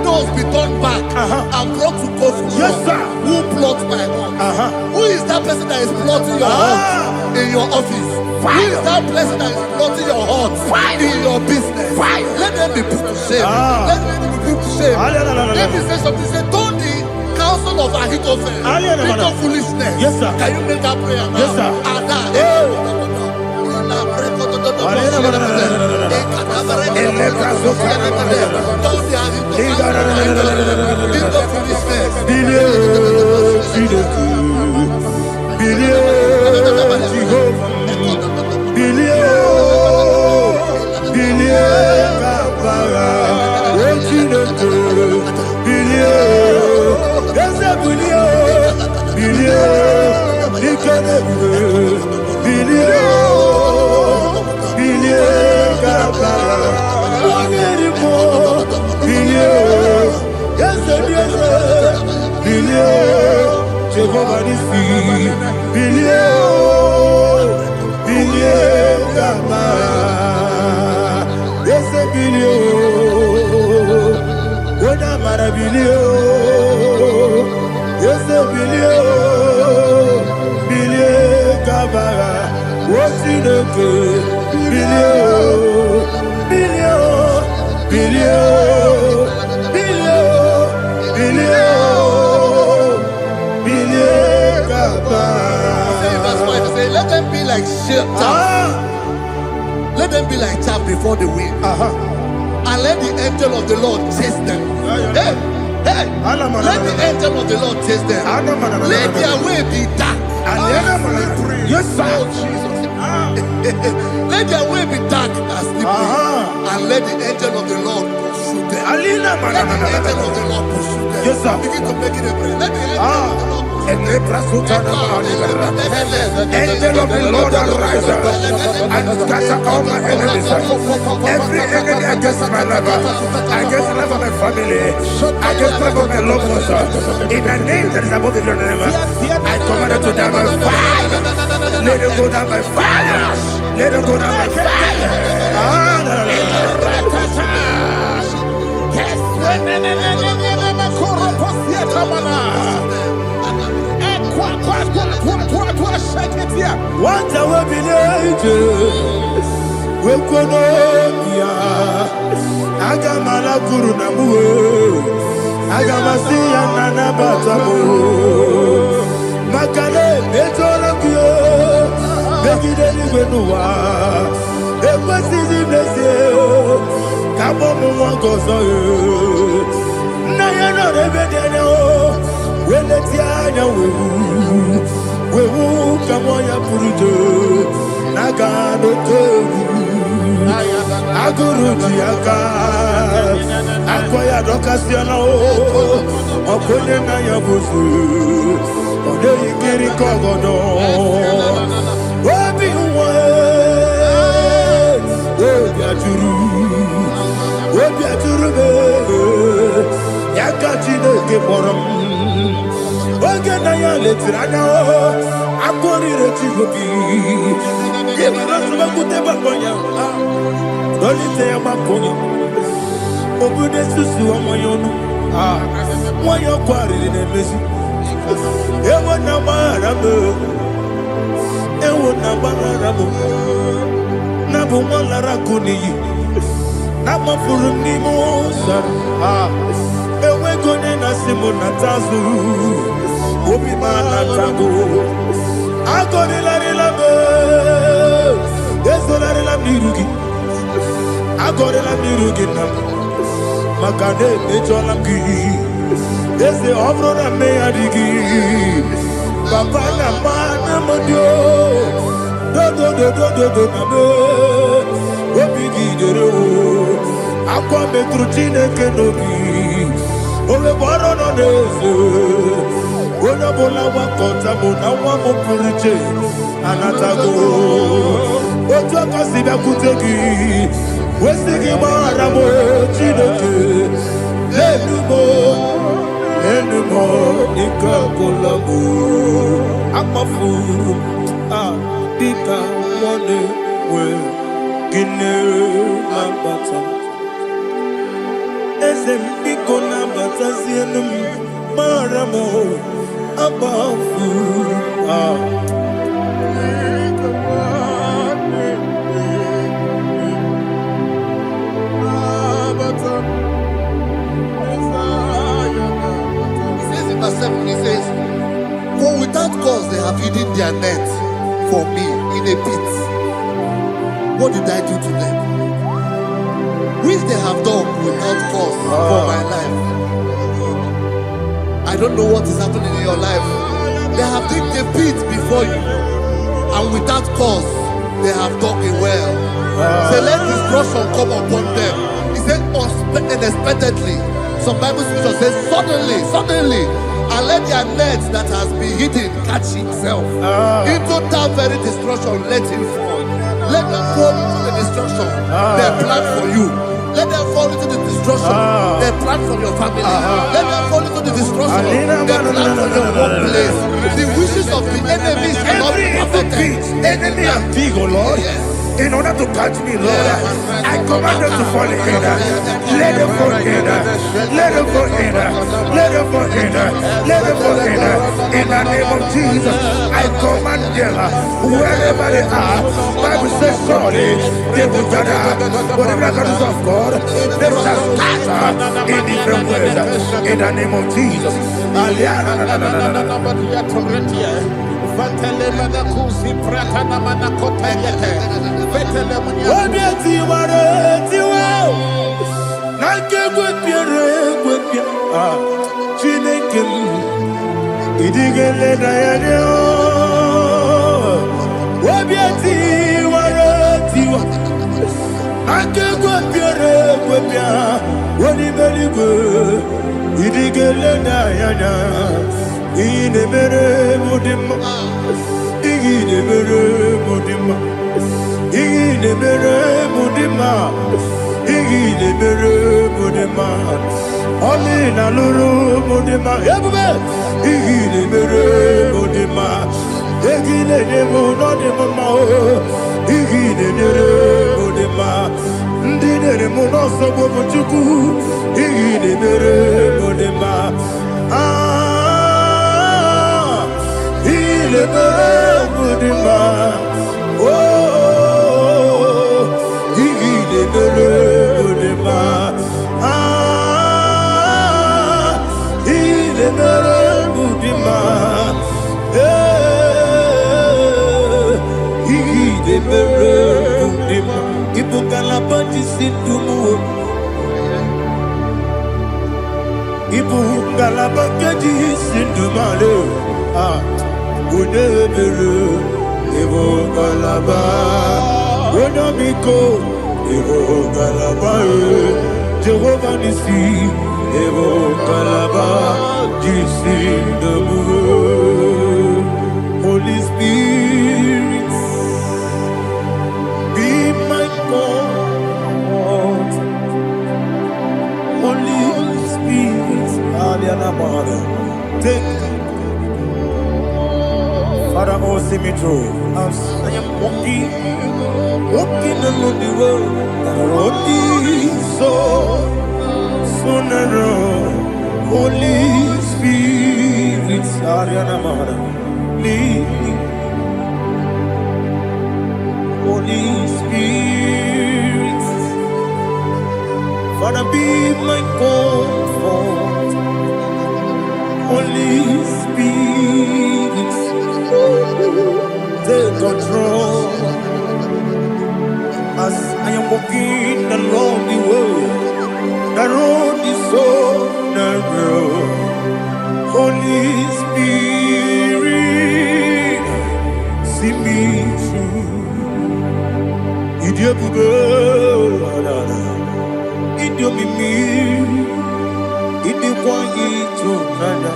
A: those be turned back and brought to confusion. Who plot my heart? Who is that person that is plotting your heart in your office? Who is that person that is plotting your heart in your business? Let them be put to shame. Let them be put to shame. Let me say something. Say, don't the counsel of Ahithophel into foolishness. Can you make that prayer now? Let them be like chaff. Let them be like chaff before the wind. And let the angel of the Lord chase them. Hey, let the angel of the Lord chase them. Let their way be dark. Yes, sir. Let their way be dark as slippery. And let the angel of the Lord pursue them. Let the angel of the Lord pursue them. Yes, sir. Begin to make it a prayer. Let the angel of the Lord pursue them. Angel
C: of the Lord arise and scatter all my enemies. Every enemy against my life, against the life of my family, against the life of my loved ones, in the name that is above the name, I command it to die by fire. Let it go down by fire. Let it go down by fire. What I will be we Konomia Agamala Kurunamu Agamasiya Nana Batamu Makale Betorabio Begideli Benua Ekwasizi Blessio Kabomu Wankoso Nayana Rebedeno Weletianya Wewu Kamoya Puruto Nagano Togu Aguru Diaka Akoya Dokasiano Okone Nayabusu Ode Ikiri Kogodo Obi Uwe Obi Aturu Yakati Neke Borom Ogena ya letiranya o. Akori rechigobi. Yebara kute bakonya. Dolite ya bakonya. Obude susu amoyono. Moyo kwari nemezi. Ewo na marabu. Ewo na marabu. Nabu malara kuniyi. Nama furu ni mosa. Ewe gone na simu na tazu. Obi mana tago. Agone lari labe. Yeso lari lam nirugi. Agone lam nirugi nam. Makane mecho lam ki. Yese obro na me adigi. Papa na mana modio. Do na me. Obi gidere o. Akwa metru Chineke n'obi. Owe bọrọ nọ n'eze. Onye ọbụla gbakọta mụ na nwa m pụrụ iche anatago. Otu aka si bịakwute gị, wesị gị gbaghara m Chineke. Enu m ike agwụla m. Akpafuru dịka nwa na-enwe gịnị na-agbata. Eze m biko na-abatazienu m mara m agbafuru.
A: He says, for without cause they have hidden their net for me in a pit. What did I do to them? Which they have done without cause for my life. I don't know what is happening in your life. They have digged a pit before you, and without cause they have dug a well. Say, let destruction come upon them. He said, unexpectedly. Some Bible scripture says, suddenly, and let their net that has been hidden catch itself. Into that very destruction, let it fall. Let them fall into the destruction they plan for you. Let them fall into the destruction they plan for your family. Let them fall into the destruction they plan for your workplace. The wishes of the enemy shall not be perfected.
C: Enemy and big, oh Lord. In order to catch me, Lord, I command them to fall in. Let them fall in. Let them fall in. Let them fall in. Let them fall in. In the name of Jesus, I command them wherever they are. Bible says, surely they will gather. Whatever that is of God, they shall scatter in different ways. In the name of Jesus. Olina luru mudima ebube igile mere mudima egile nemu no de mama o igile nere mudima ndine mu no so bo chuku igile mere mudima igile mere mudima oh igile mere mudima Ibu galabakaji sindumale udebere Ibu galaba Wonamiko Ibu galaba Jehovah Nisi Ibu galaba Jisindamu Holy Spirit be my God. Holy Spirit take Father, oh, see me through. As I am walking along the road, the road is so narrow. Holy Spirit, Ariana Mara, lead me. Holy Spirit, Father, be my comfort. Holy Spirit, take control as I am walking along the way. The road is so narrow. Holy Spirit, see me through. Idiobube, Idiomimi, Idikwa Itonada.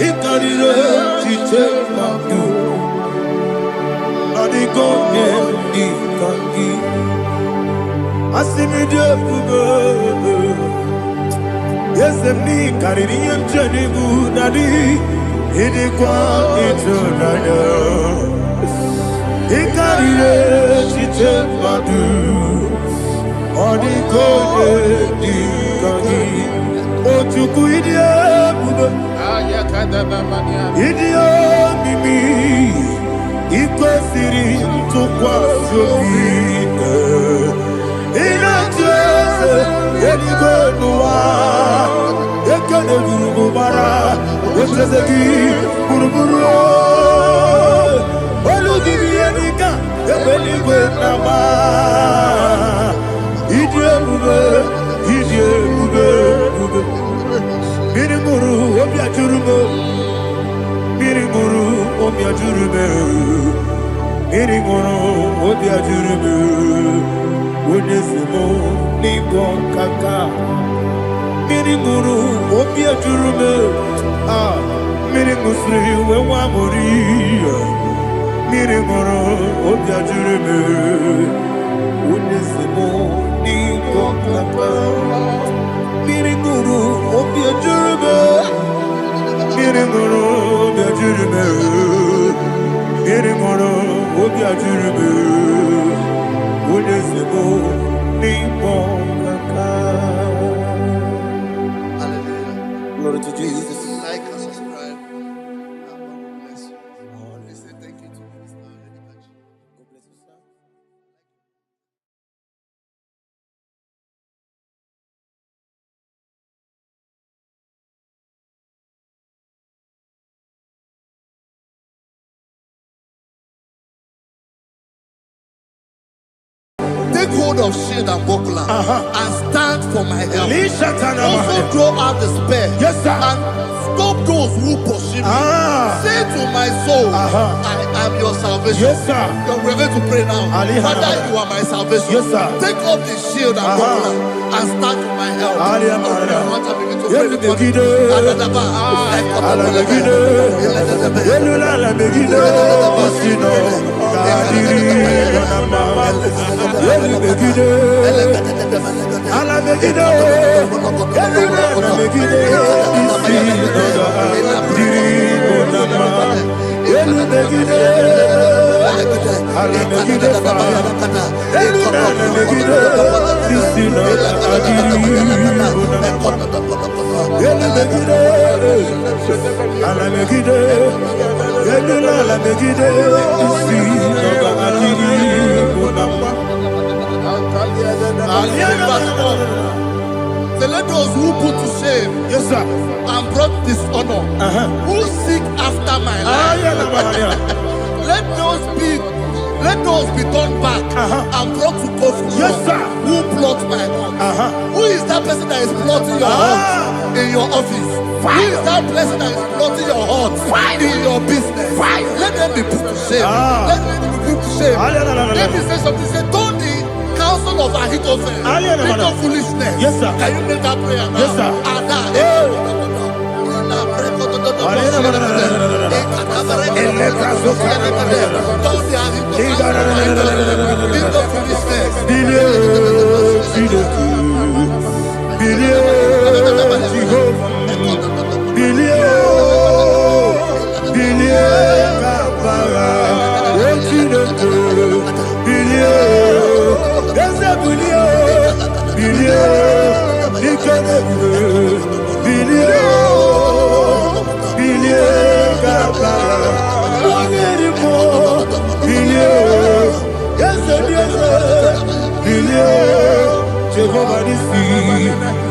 C: Ikarire Chichema Du. Adigo Ikangi. Asimidiobu. Yes, me Karirian Janibu Nadi. Idikwa Itonada. Ikarire Chichema Du. Adigo Ikangi. Otuku Idiobu. Idio mimi ikwesiri ntụkwasị obi ịna-echeze eluigwe n'ụwa ekele gburugburu ocheze gị gburugburu olu gị ihe dịka ebe eluigwe na-agba ịdị ebube Miri muru obi ajurume, miri muru obi ajurume, miri muru obi ajurume. Onesimo nigo kaka, miri muru obi ajurume. Miri musri wewa mori, miri muru obi ajurume. Onesimo nigo kaka. Miringuru, obi ajurube. Miringuru, obi ajurube. Miringuru, obi ajurube. Onesimo nipo kaka.
A: Hallelujah.
C: Glory to Jesus.
A: Like and subscribe. God bless you. Please say thank you to Minister Edikachi.
C: God bless you, sir.
A: Take hold of shield and buckler and stand for my help. Also throw out despair.
C: Yes, sir.
A: And stop those who pursue me. Say to my soul, I am your salvation.
C: Yes, sir.
A: We're going to pray now. Father, you are my salvation.
C: Yes, sir.
A: Take off the shield and buckler and stand for my help. So let those who put to shame,
C: Yes, sir.
A: and brought dishonor, who seek after my life, let those be turned back and brought to confusion.
C: Yes, sir.
A: Who plot my heart? Who is that person that is plotting your heart in your office? Who is that person that is plotting your heart in your business? Let them be put to shame. Let them be put to shame. Let me say something. Say, don't the counsel of Ahithophel think of foolishness.
C: Yes, sir.
A: Can you make that prayer now?
C: Yes, sir.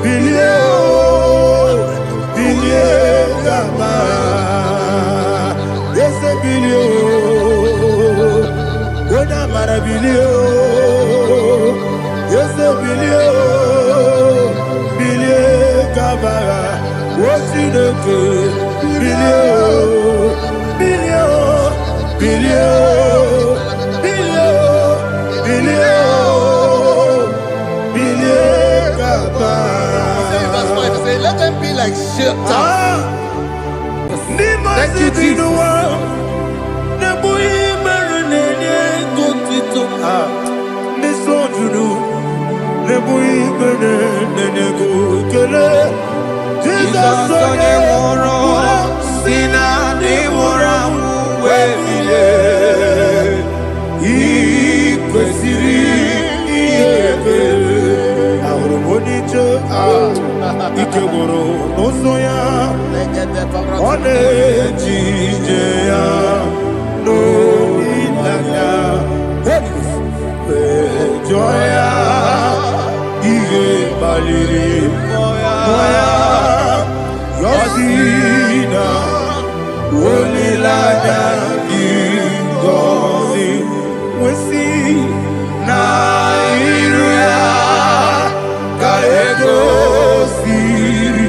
C: bilie bilie kama ese bilie ona mara bilie ese bilie bilie kama wosineke bilie bilie bilie bilie bilie bilie kama.
A: Verse 5 say, let them be like shelter.
B: Thank you, Jesus. Jesus onye nwụrụ si na ndị nwụrụ anwụ wee bilie,
C: ị kwesịrị ihe ekele. Ahụrụ m onye ije ike gwụrụ n'ụzọ ya, ọ na-eji ije ya n'olileanya, wee jụọ ya ihe kpaliri mmụọ ya, yọzi na olileanya dị ngọzi nwesị na iru ya ka egosiri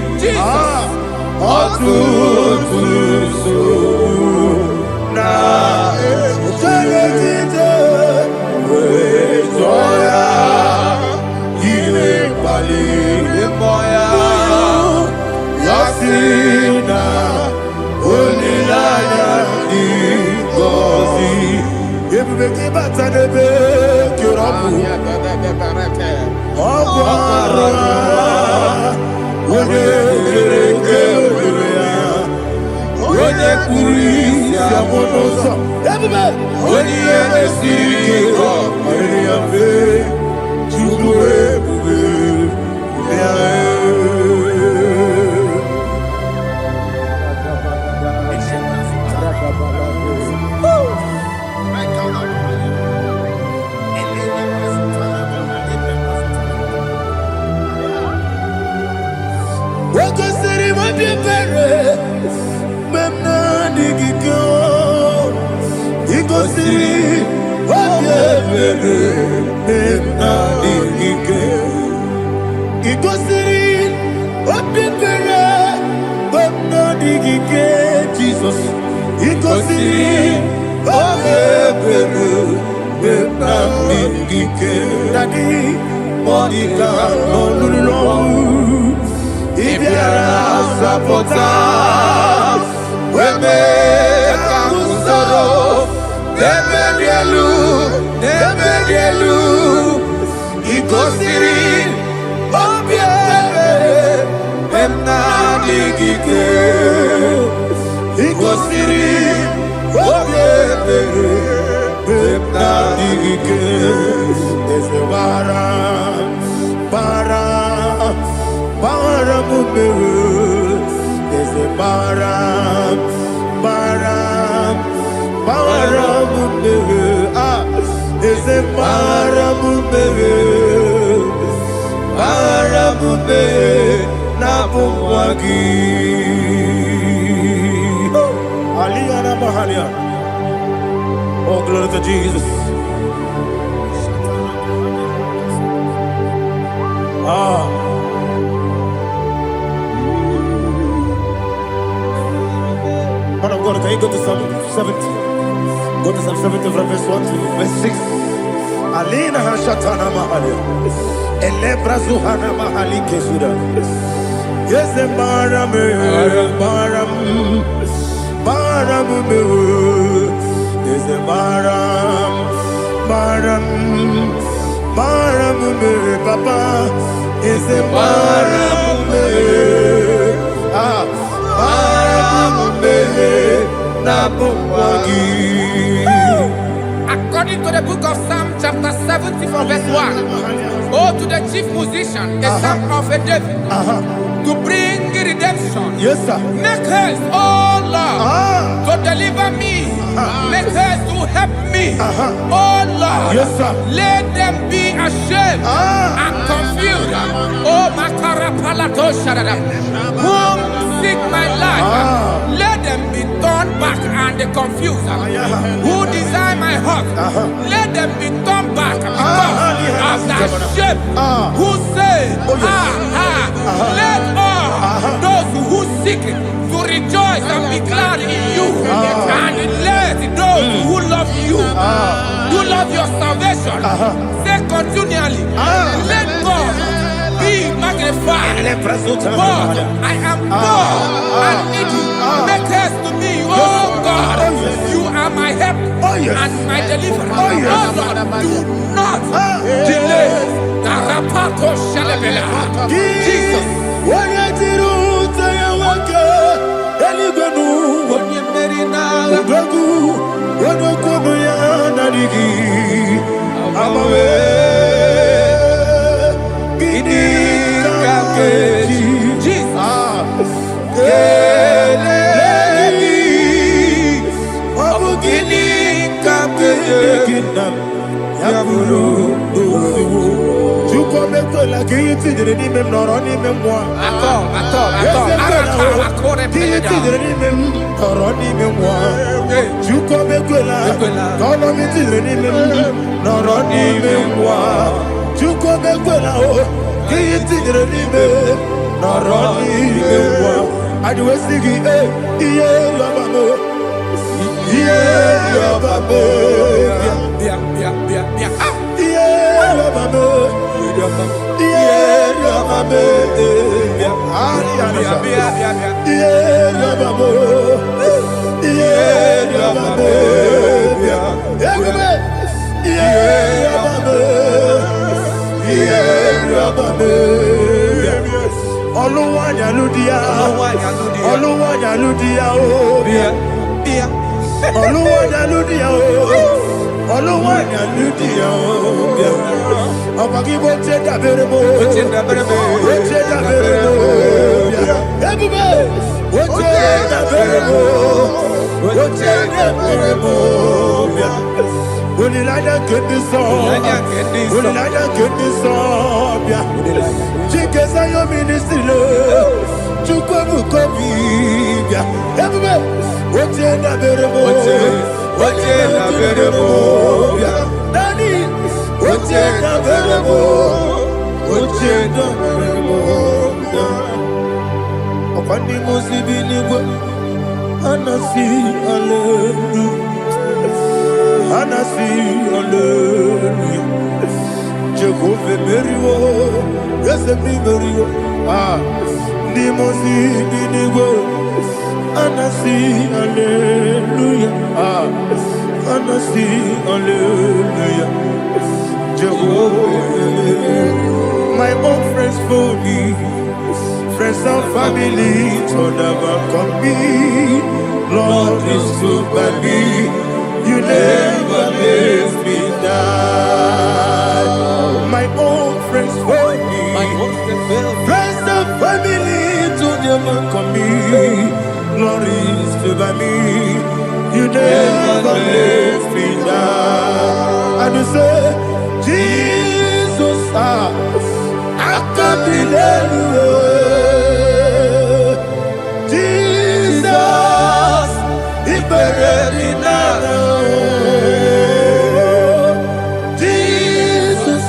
C: ọtụtụ nsogbu na ejije wee jụọ ya ihe kpaliri mmụọ ya, yọzi na olileanya dị ngọzi. Ebube gị bata n'ebe kere ọbụ ọgwụ arụ onye kere eke were ya, onye kpụrụ isi amụ n'ụzọ, onye ihe na-esiri ike ọrịrị ya mfe, Chukwu ebube ya. Wakosiri mabibere memna digiko, ikosiri mabibere memna digike, ikosiri mabibere memna digike, Jesus, ikosiri mabibere memna digike, Daddy, Monica, no Ibiara sapota weme kamusoro debedielu ikosiri obiere emna digike, ikosiri obiere emna digike, ese bara mumbewe, ese bara mumbewe, ese bara mumbewe na pumwagi. Aliyah na mahalia. Oh, glory to Jesus. Man of God, can you go to Psalm 70? Go to Psalm 70 from verse 1 to verse 6. Alina hashatana mahalia. Elebra zuhana mahali kesuda. Yes, baram me. Yes, baram me, papa. Yes, baram me.
B: According to the book of Psalm chapter 70 from verse 1, oh, to the chief musician, a psalm of a David, to bring redemption.
C: Yes, sir.
B: Make haste, oh Lord, to deliver me Make haste to help me. Oh Lord,
C: Yes, sir.
B: let them be ashamed and confused. Oh Makara Palato Shadada, whom seek my life, let them be turned back and confused. Who desire my heart, let them be turned back because of that shame. Who say, let all those who seek to rejoice and be glad in you, and let those who love you, who love your salvation, say continually, let God be magnified. God, I am poor and needy. Make haste to me, oh God. You are my help and my deliverer. Oh Lord, do not delay. Tarapato Shalabela. Jesus.
C: My own friends for me, friends and family, told never come me. Lord is stood by me, you never let me die. My own friends for me, friends and family, told never come me. Lord is stood by me, you never let me die. And you say, Jesus, I can't believe you. Jesus, He buried me now. Jesus,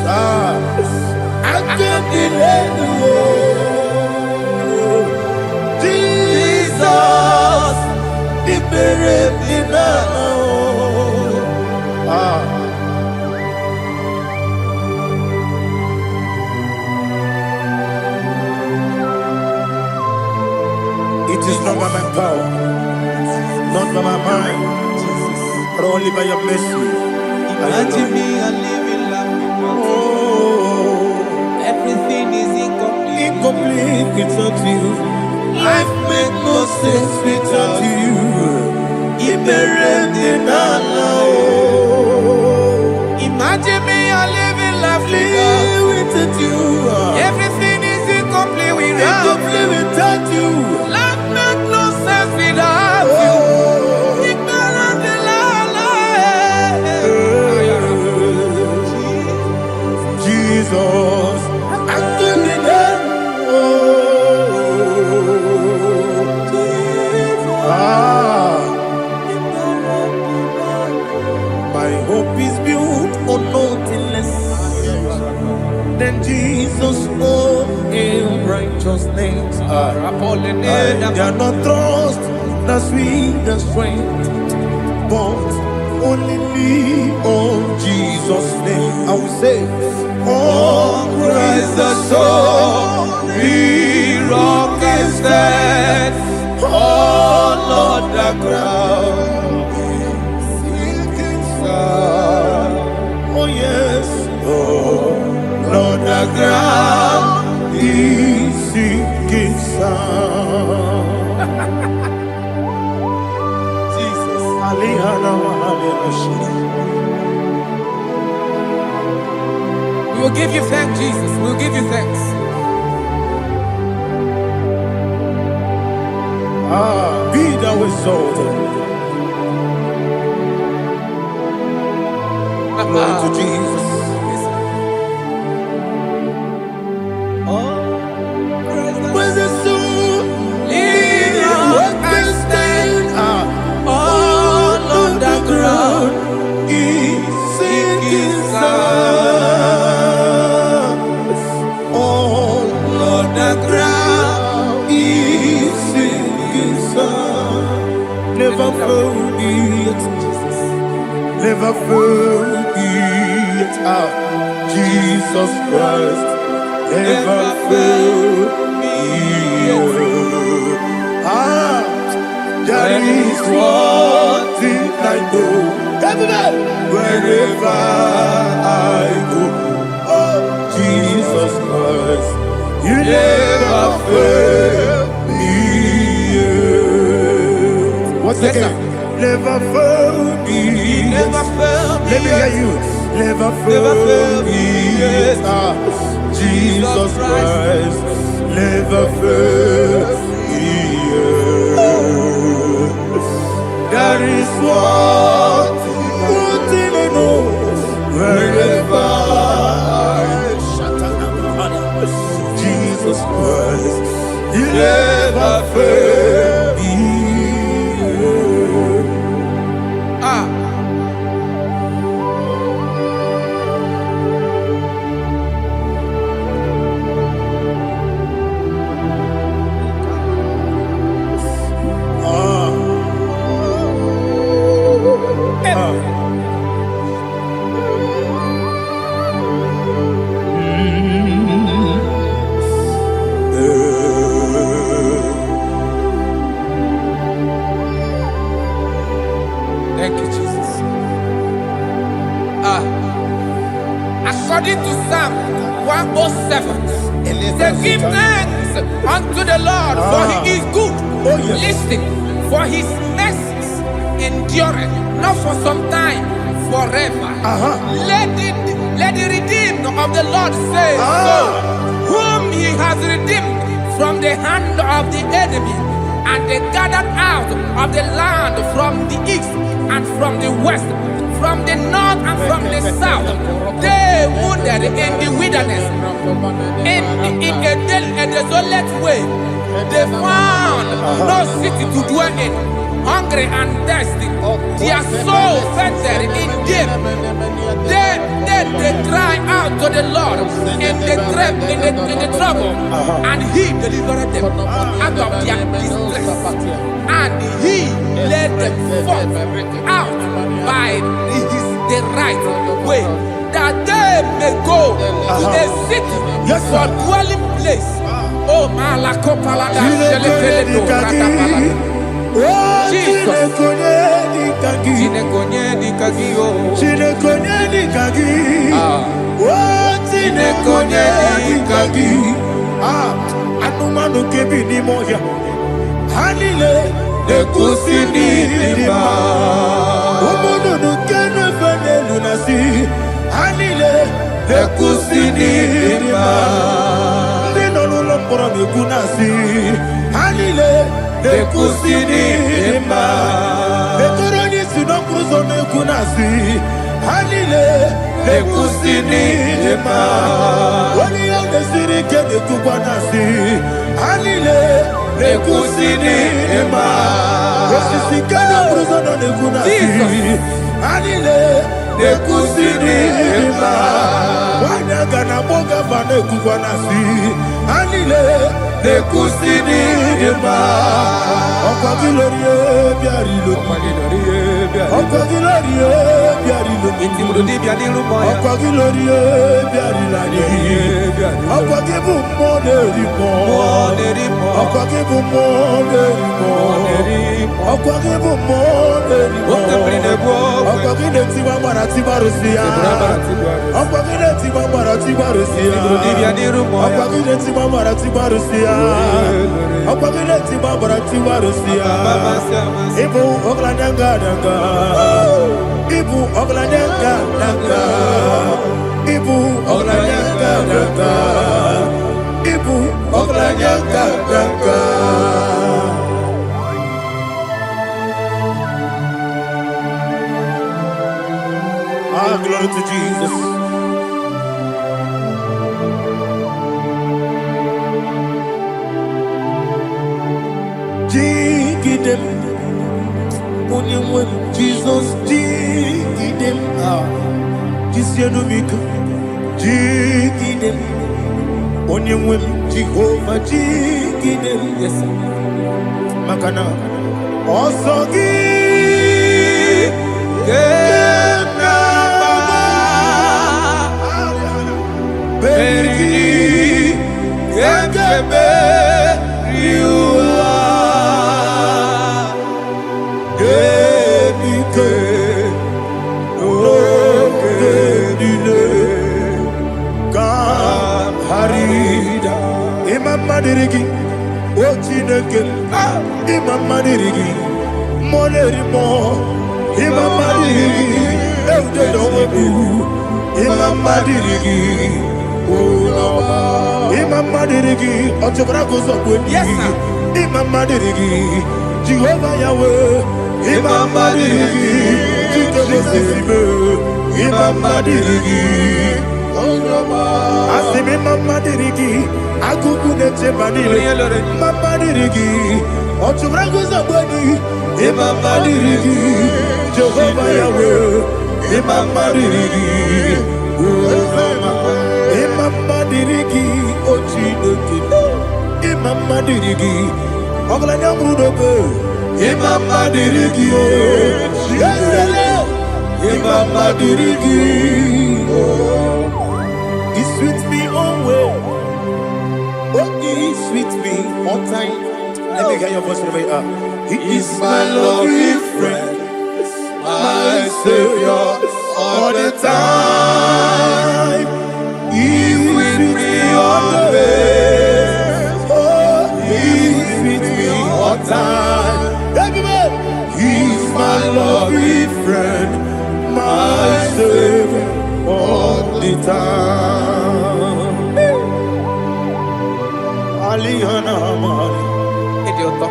C: I can't believe you. Jesus, He buried me now. It is not by my power, not by my mind, but only by your mercy.
D: Imagine me a living life.
C: Oh,
D: Everything is incomplete.
C: incomplete without you. Life makes no sense without you.
B: Imagine me a living life
C: Without you.
B: Everything is incomplete without
C: Incomplete without you.
B: Life makes no sense without you.
C: Oh,
B: Ignorant the
C: wings. They are not trust the sweetest strength, but only lean on Jesus' name. I will say, oh, Christ the soul, we rock and stand. Oh, Lord, the ground is sinking sun. Oh, yes, oh, Lord, the ground is sinking sun. Jesus,
B: We will give you thanks, Jesus. We will give you thanks.
C: Be thou exalted. Glory to Jesus. When the soul in your can stand, all on the ground is sinking sun. All on the ground is sinking sun. Never forget, never forget, Jesus Christ. Never fail me. There is one thing I know. Wherever I go, oh, Jesus Christ, you never fail me. Once again, never fail me.
B: Never fail me.
C: Let me hear you. Never fail me. Jesus Christ never fails me. There is one thing I know. Wherever Jesus Christ, He never fails me.
B: Thank you, Jesus. According to Psalm 107, say, give thanks unto the Lord, for He is good.
C: Oh, yes.
B: Listen, for His mercies endureth, not for some time, forever. Let the redeemed of the Lord say so, whom He has redeemed from the hand of the enemy, and they gathered out of the land from the east and from the west, from the north and from the south. They wandered in the wilderness, in a desolate way. They found no city to dwell in, hungry and thirsty. Their soul fettered in them. They cry out to the Lord in the trouble, and He delivered them out of their distress, and He led them forth out by the right way, that they may go to a city for dwelling place. Oh, Malakopalada, Jesus.
C: Anumanu kebi ni moja Hanile Nekusini lima Umudu nukene fene lunasi Hanile Nekusini lima Nino lulopora mikunasi Hanile Nekusini lima Nekoroni sinokruzo mekunasi Hanile Nekusini lima Wani yande sirike nekukwanasi Hanile Nekusini lima Wasisikana bruzono nekunasi Hanile Nekusini lima Wana aga na boga vane kugwana si anile ne kusini ma okwagilorie biarilo okwagilorie biarilo
D: Intimudi biadilu moya.
C: okwagilorie biarilani okwagibu moderimo okwagibu moderimo okwagibu moderimo okwagile tiwa maratiba rusia okwagile tiwa maratiba rusia okwagile tiwa maratiba rusia okwagile tiwa maratiba rusia ibu ogladanga danga ibu ogladanga danga ibu ogladanga danga ibu ogladanga danga. Ah, glory to Jesus. Jigidem, Jesus, jigidem. Ah, Jisianumika, jigidem. Onyemwem, Jehovah, jigidem. Yes, Makana, Osogi. Beri, Gekebe, Riua, Genike, Ogenile, Kam Harida, Imam Madirigi, Ochineke, Imam Madirigi, Molerimo, Imam Madirigi, Eudedowebu, Imam Madirigi. Imam Madirigi, Otobragozo, yes, Imam Madirigi, Jehovah Yahweh, Imam Madirigi, Imam Madirigi, Asim Imam Madirigi, Agubunete Manile, Imam Madirigi, Otobragozo, Imam Madirigi, Jehovah Yahweh, Imam Madirigi, Imam Madirigi, Ochineke, Imam Madirigi, Oglanya Mudobe, Imam Madirigi, Imam Madirigi, he sweet me always, oh he sweet me all time. Let me hear your voice wherever you are. He is my lovely friend, my Savior, all the time. He's with me always. Oh, he's with me all time. Everybody, he's my lovely friend, my Savior all the time. Alihana Mari.
D: Idioto.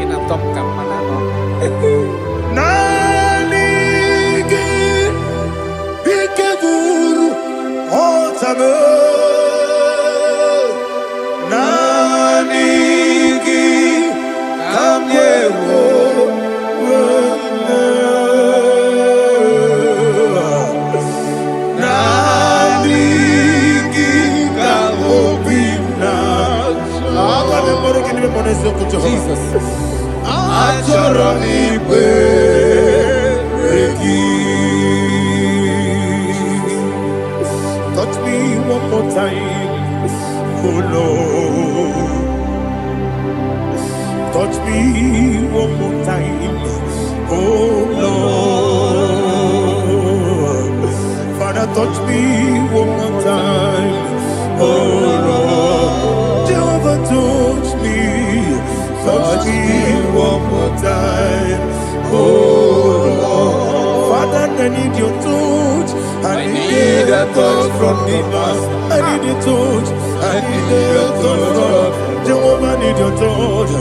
D: Inatom kamana no.
C: Nanigi Bikeguru Otame Nanigi Kamyewo Nanigi Kamobina Jesus Achoronipe touch me one more time, oh Lord. Touch me one more time, oh Lord. Father, touch me one more time, oh Lord. Jehovah, touch me one more time, oh Lord. Father, I need your touch. I need a touch from the Master. I need a touch. I need a touch from Jehovah. I need your touch.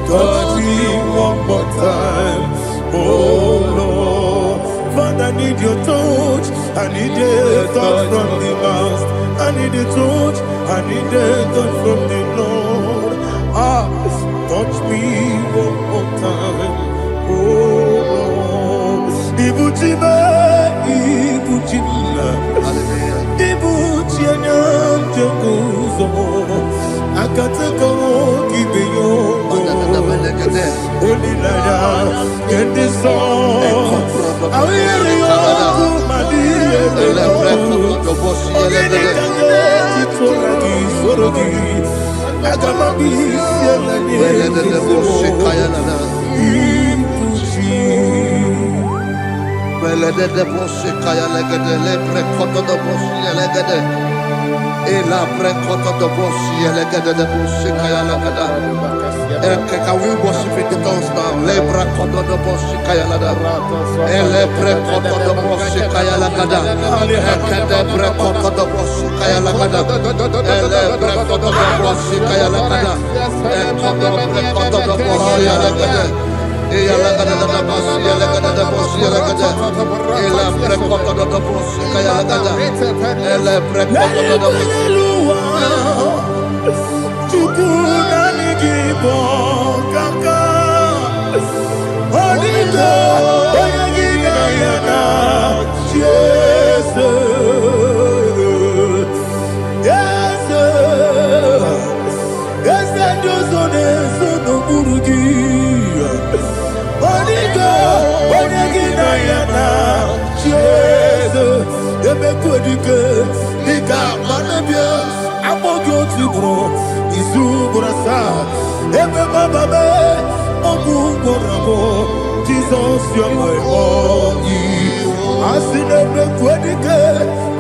C: Touch me one more time, oh Lord. Father, I need your touch. I need a touch from the Master. I need a touch. I need a touch from the Lord. Ah, touch me one more time, oh Lord. Ibuchima, Ibuchima, Ibu Akataka Kibiyo. Olilaya, get this song. I will hear you, my dear.
A: Ela prekoto do boshi elegede de boshi kaya lagada. Can we worship in the tongues now? Le prekoto do boshi kaya lagada. Ele prekoto do boshi kaya lagada. Ekede prekoto do boshi kaya lagada. Ele prekoto do boshi kaya lagada. Ekodo prekoto do boshi lagada. Ela lagada da boshi lagada da boshi lagada. Ela prekoto do boshi kaya lagada. Ele prekoto do boshi.
C: Chukuna nigibo kaka Onito oyagina yana Jesus Yes dozone sono burugi Onito oyagina yana Jesus Ebe kodike nika manabia Amogo tibro izu burasa ebe bababe ogu gorabo Jesus your boy asine be kwedike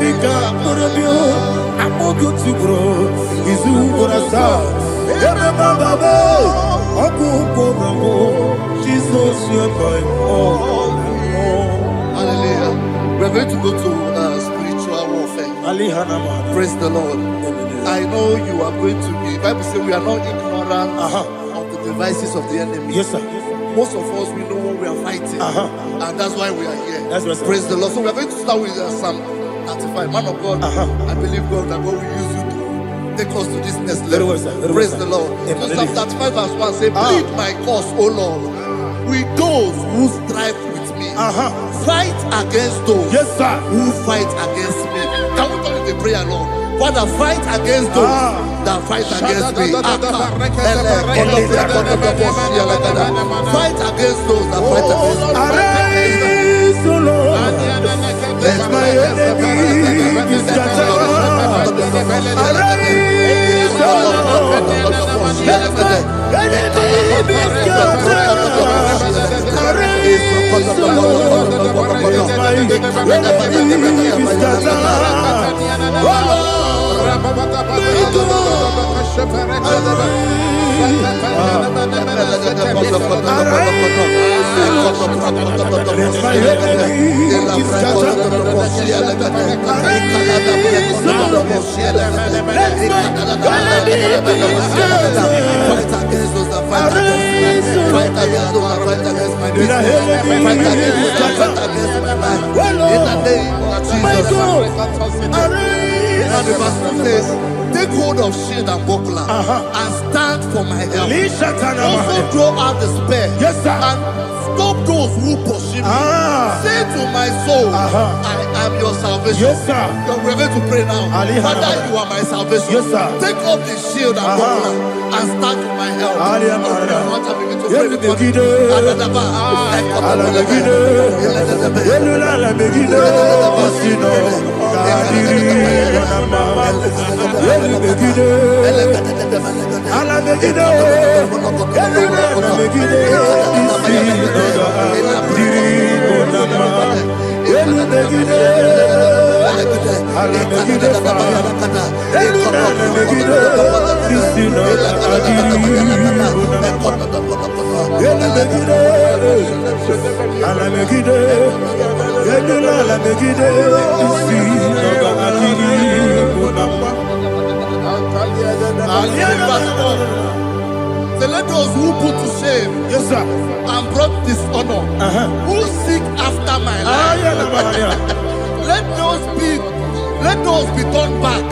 C: nika burabio amogo tibro izu burasa ebe bababe ogu gorabo Jesus your boy
A: Hallelujah. We're going to go to spiritual warfare. Praise the Lord. I know you are going to be. Bible says we are not ignorant of the devices of the enemy.
C: Yes, sir.
A: Most of us, we know what we are fighting. And that's why we are here.
C: That's right, sir.
A: Praise the Lord. So we are going to start with Psalm 35. Man of God, I believe God that God will use you to take us to this next level.
C: Well, sir.
A: Praise the Lord. So Psalm 35 verse 1 says, plead my cause, O Lord, with those who strive with me. Fight against those who fight against me. Can we turn the prayer, Lord? Father, fight against those that fight against me. Fight against those that fight against me.
C: Arise, O Lord. Let my enemy be scattered. Arise, O Lord. Let my enemy be scattered. Arise, O Lord. Let my enemy be scattered. Oh Lord.
A: Now the verse 2 says, take hold of shield and buckler and stand for my help. Also draw out the spear and stop those who pursue me. Say to my soul, I am your salvation. We're going to pray now. Father, you are my salvation. Take off the shield and buckler and stand for my help. So let those who put to shame and brought dishonor, who seek after my life, let those be turned back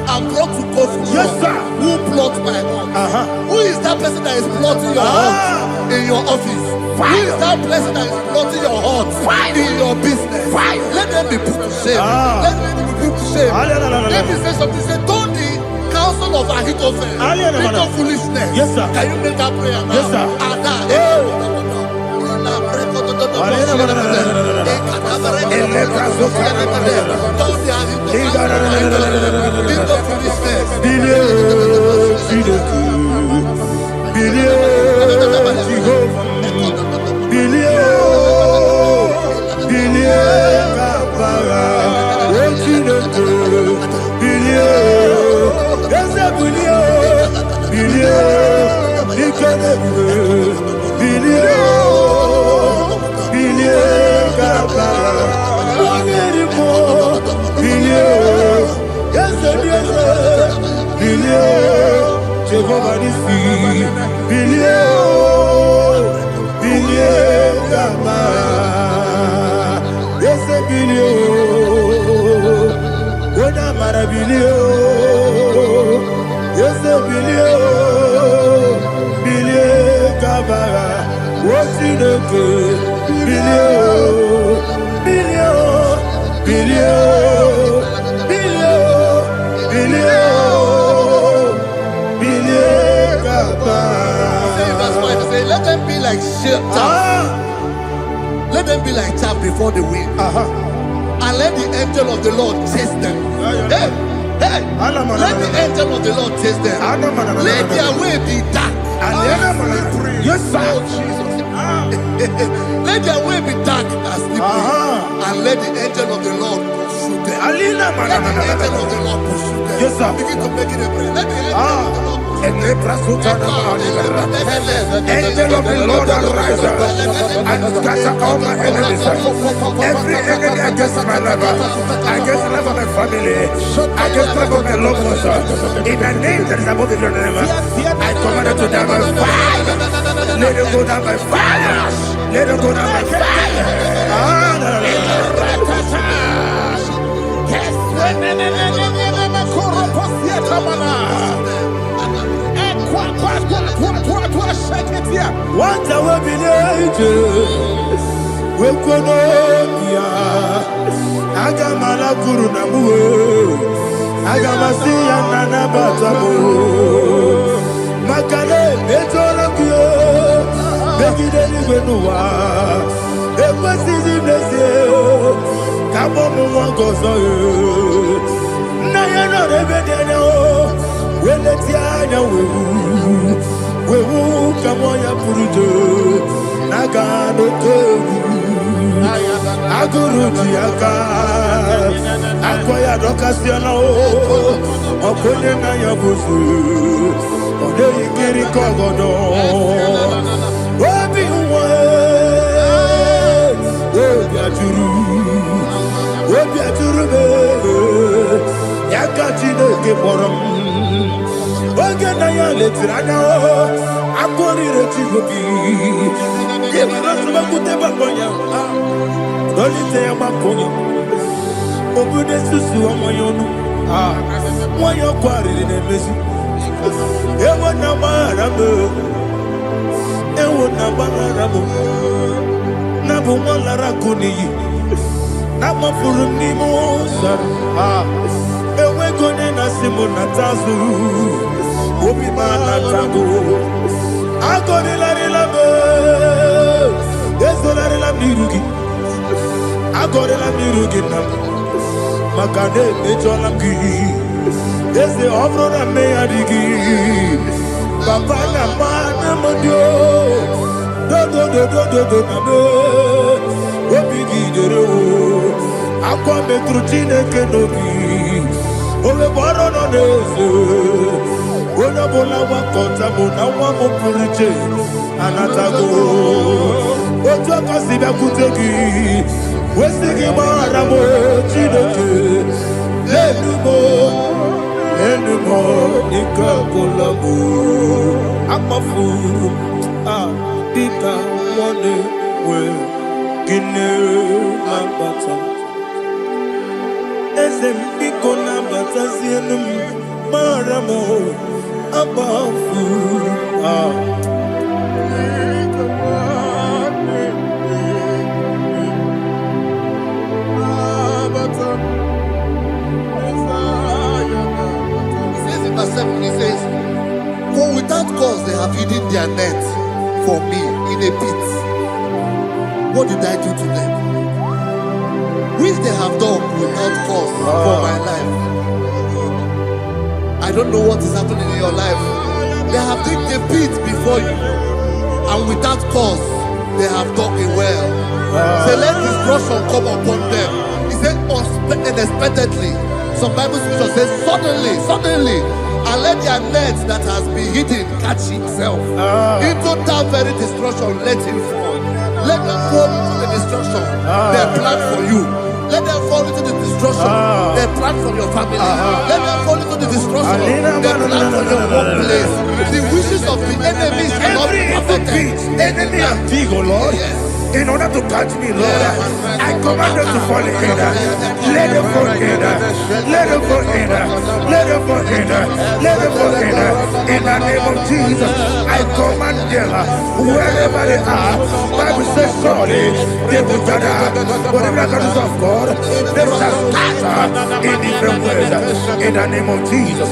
A: and brought to confusion. Who plot my heart? Who is that person that is plotting your heart in your office? Who is that person that is plotting your heart in your business? Let them be put to shame. Let them be put to shame. Let me say something. Say, don't the counsel counsel of Ahithophel, think of foolishness.
C: Yes, sir.
A: Can you make that prayer now?
C: Yes, sir. Jehovah Nissi, Gama, yes, Wona Marabilio, yes, Gama, what's in the good?
A: Let them be like chaff. Let them be like chaff before the wind. And let the angel of the Lord chase them. Hey, let the angel of the Lord chase them. Let their way be dark.
C: Yes, sir.
A: Let their way be dark as slippery. And let the angel of the Lord pursue them. Let the angel of the Lord pursue them.
C: Yes, sir.
A: Begin to make it a prayer. Let the angel of the Lord pursue them.
C: Angel of the Lord arise and scatter all my enemies. Every enemy against my life, against the life of my family, against the life of my loved ones. In the name that is above the name, I command it to down by fire. Let it go down by fire. Let it go down by fire. What I will be we could Agamala Guru Namu Agamasi and Nana Batamu Makale Betolakio Begideli Benua Equasi Blessio Kabomu Wangozo Nayana Rebedeno Weletiana Wewu Kamoya Purujo Nagano Kogu Aguru Diaka Akoya Dokasiano Okonye na Yabusu Ode Ikiri Kogodo Obi Uwe Obi Aturu Yakachino Keporom Oge na ya letirana Akori Rechigobi Kute babonya, doli te amakonya. Obude susu omoyonu, moyo kwari nemezi. Ewo na marabu, nabu molara kuni, namafuru ni mosar. Ewe gone na simu natazu, obi manatago. Akori larilabe. La mirugi, agora la mirugi nam, makade mejolam gi, ese ovro na me adigi, papa na mana modio, do na me, obigi dero, aqua metrutine kenobi, ove boro no nese, ona bola wa kota mona wa mo purije, anatago. Ojo kasi be kutegi wesigi maramo chidoke lenumo ikakolamu amafu dika one we gine ambata esempiko nambata sienum maramo amafu
A: Verse 7. have hidden their net for me in a pit. What did I do to them? Which they have done without cause for my life. I don't know what is happening in your life. They have digged a pit before you, and without cause, they have dug a well. Say, let destruction come upon them. He said, unexpectedly. Some Bible scripture says, suddenly, and let their net that has been hidden catch itself. Into that very destruction, let him fall. Let them fall into the destruction they plan for you. Let them fall into the destruction they plan for your family. Let them fall into the destruction they plan for your workplace. The wishes of the enemies cannot be perfected.
C: Enemy and dig, oh Lord.
A: Yes.
C: In order to catch me, Lord, I command them to fall in. Let them fall in. Let them fall in. Let them fall in. Let them fall in. In the name of Jesus, I command them wherever they are. Bible says surely they will gather. Whatever the is of God, they shall scatter in different ways. In the name of Jesus.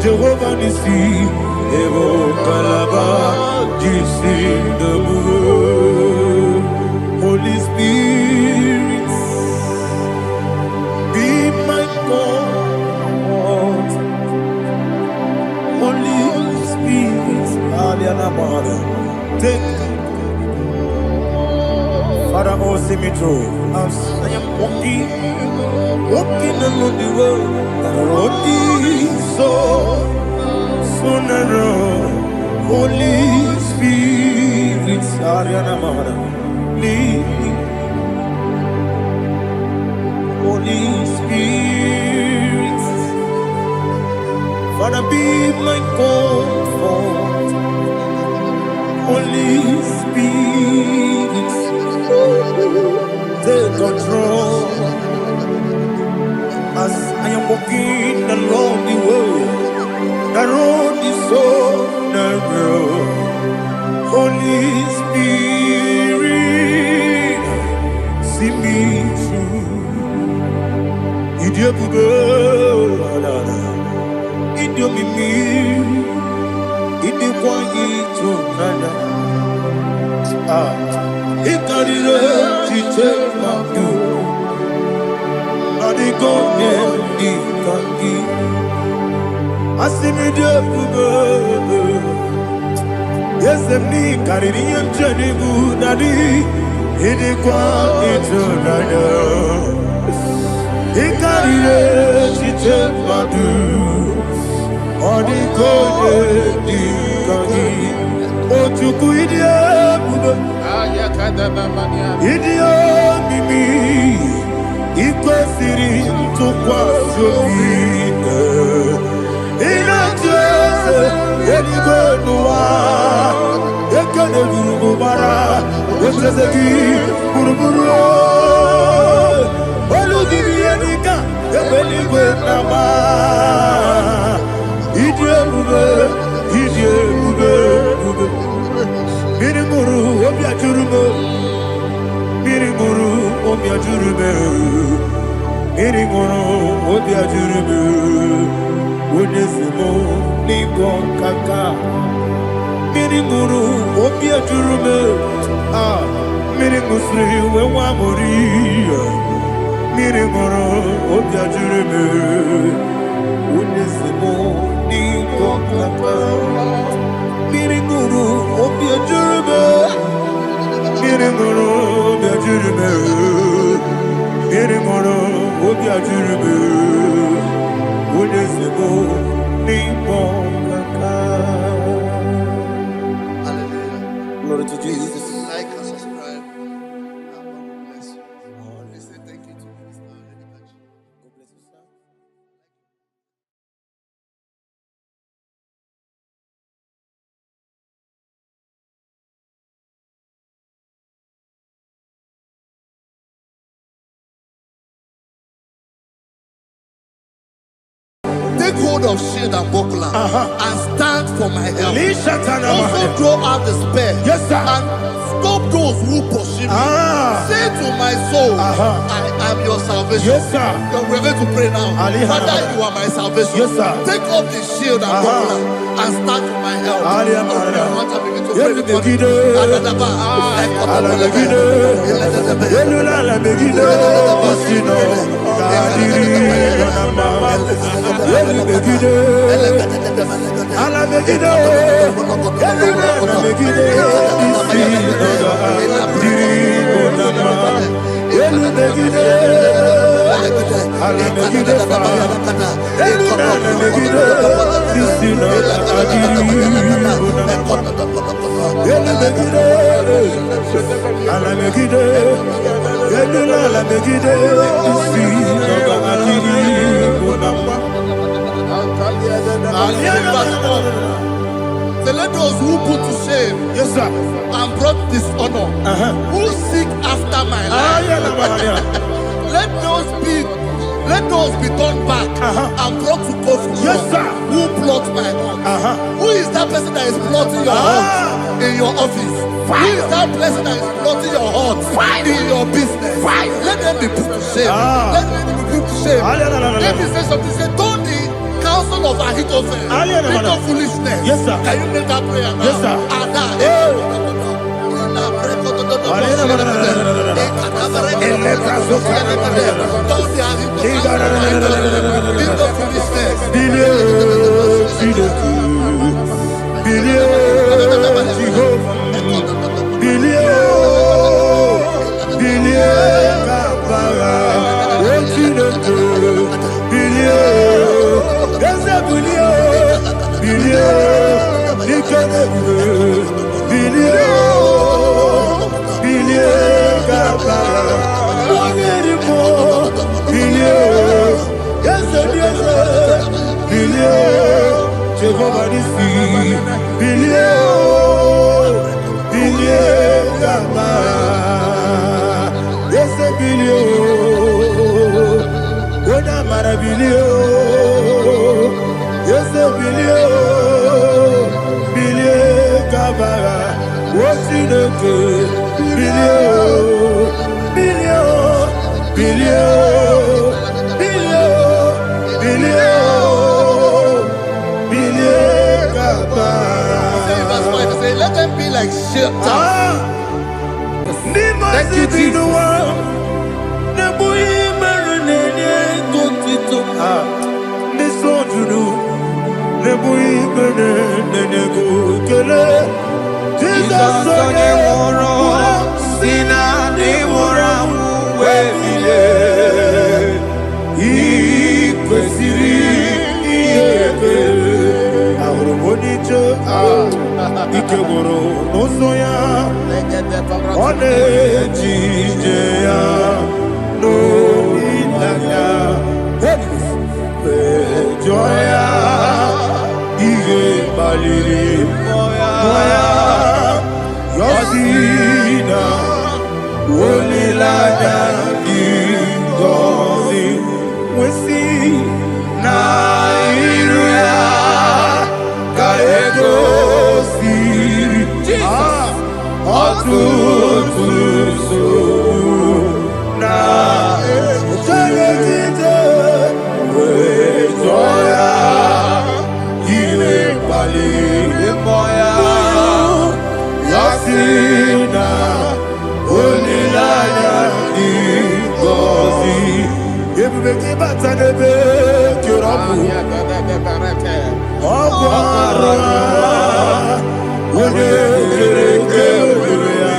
C: Jehovah Nissi, Evo Kalaba, Holy Spirit, be my God. Holy Spirit, take Father, oh, see me through. As I am walking along the road, so narrow. Holy Spirit, lead me. Holy Spirit, Father, be my comfort. Holy Spirit, take control. As I am walking along the way, the road is so narrow. Holy Spirit, see me through. Idiopube, Idiomimi, Idikwaito Nana. Ikarire Chichemadu. Yes, me Caribbean Janibu Nadi, Inequality to Nana. Icarire Chichemadu, or the Code Dikagi, or to Kuidia, Idio Mimi. Ikwesiri ntụkwasị obi Zezeki, Buruburu, Oludibianika, Ebeligwe Nama, Idiabube, Mirimuru, Obiajurume, Mirimuru, Obiajurume, Mirimuru, Obiajurume, Unesimo, Nigo Kaka, Mirimuru, Obiajurume, Mirimusri, Wewamuri, Mirimuru, Obiajurume, Unesimo, Nigo Kaka. Miringuru, Obia Jurube, Miringuru, Obia Jurube, Miringuru, Obia Jurube, Unesimo, Nipo Kaka.
A: Hallelujah.
C: Glory to Jesus.
A: Like and subscribe. God bless you. We say thank you to Mr. Edikachi.
C: God bless you, sir.
A: Take hold of shield and buckler and stand for my help. Also throw out despair.
C: Yes, sir.
A: And stop those who pursue me. Say to my soul, I am your salvation.
C: Yes, sir.
A: We're going to pray now. Father, you are my salvation.
C: Yes, sir.
A: Take up the shield and buckler and stand for my help. Begin to pray before me. So let those who put to shame,
C: yes, sir,
A: and brought dishonor, who seek after my life, let those be turned back and brought to confusion.
C: Yes, sir.
A: Who plot my heart? Who is that person that is plotting your heart in your office? Who is that person that is plotting your heart in your business? Let them be put to shame. Let them be put to shame. Let me say something. Say, don't the counsel of Ahithophel make no foolishness.
C: Yes, sir.
A: Can you make that prayer now?
C: Yes, sir.
A: Let them be like shelter.
C: Thank you, Jesus. Yosina olilanya ngozi wesi na iruya ka ego siri ọtụtụ na echere wee jụọ ya ile mkpali mmụọ ya si na olileanya dị ngọzi ebube gị bata n'ebe kere ọkụ ọkụ ara onye kere eke were ya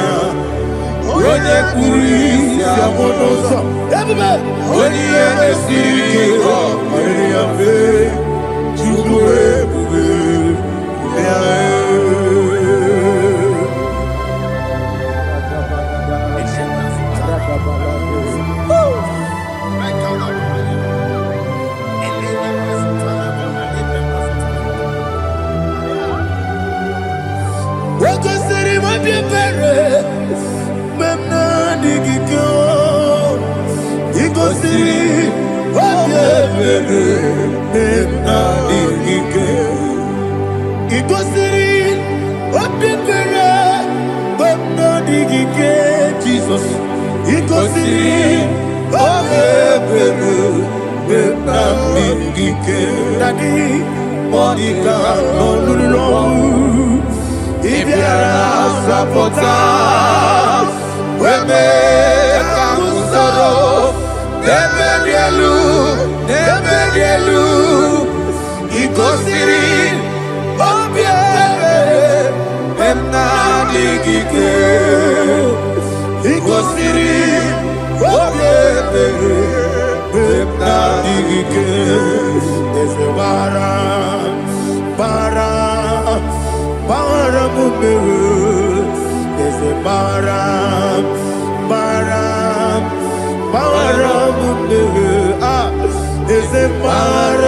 C: onye kpụrụ isi abụ n'ụzọ ebube onye ihe na-esiri ike ọ mere ya mfe chukwu ebube ya Wakosiri mabiyebere memna digiko ikosiri mabiyebere memna digike ikosiri mabiyebere memna digike Jesus ikosiri mabiyebere memna digike Daddy Monica Olulu Ibiara sapota weme kamusoro nebelielu ikosiri obiere memna digike ikosiri obiere memna digike ezebara Baram, there's a baram, there's a baram,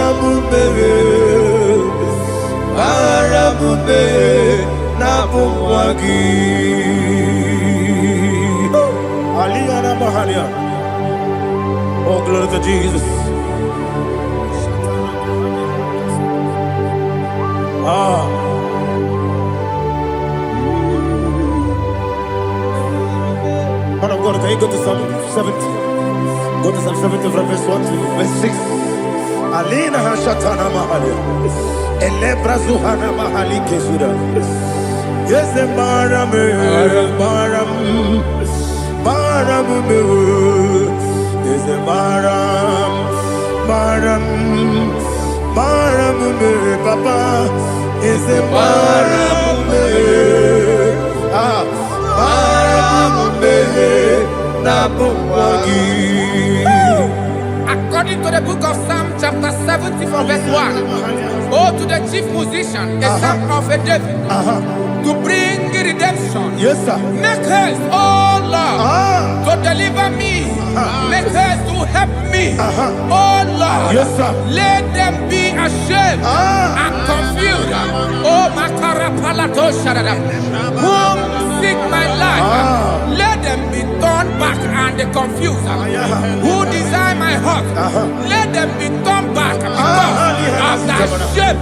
C: Nabuwagi. Aliyana Mahalia. Oh, glory to Jesus. Man of God, can you go to Psalm 70? Go to Psalm 70 from verse 1 to verse 6. Alina Hashatana Mahalia. Elebra Zuhana Mahali Kesuda. Yes, the Baram. Yes, the Baram. Papa. Yes, the Baram.
B: According to the book of Psalm chapter 70 from verse 1, oh, to the chief musician, a son of a David, to bring redemption.
C: Yes, sir.
B: Make haste, oh Lord, to deliver me. Make haste to help me. Oh Lord,
C: yes, sir.
B: Let them be ashamed and confused. Oh, Makara Palato Sharadam, whom seek my life. Let them be turned back and confused. Who desire my heart, let them be turned back because of that shame.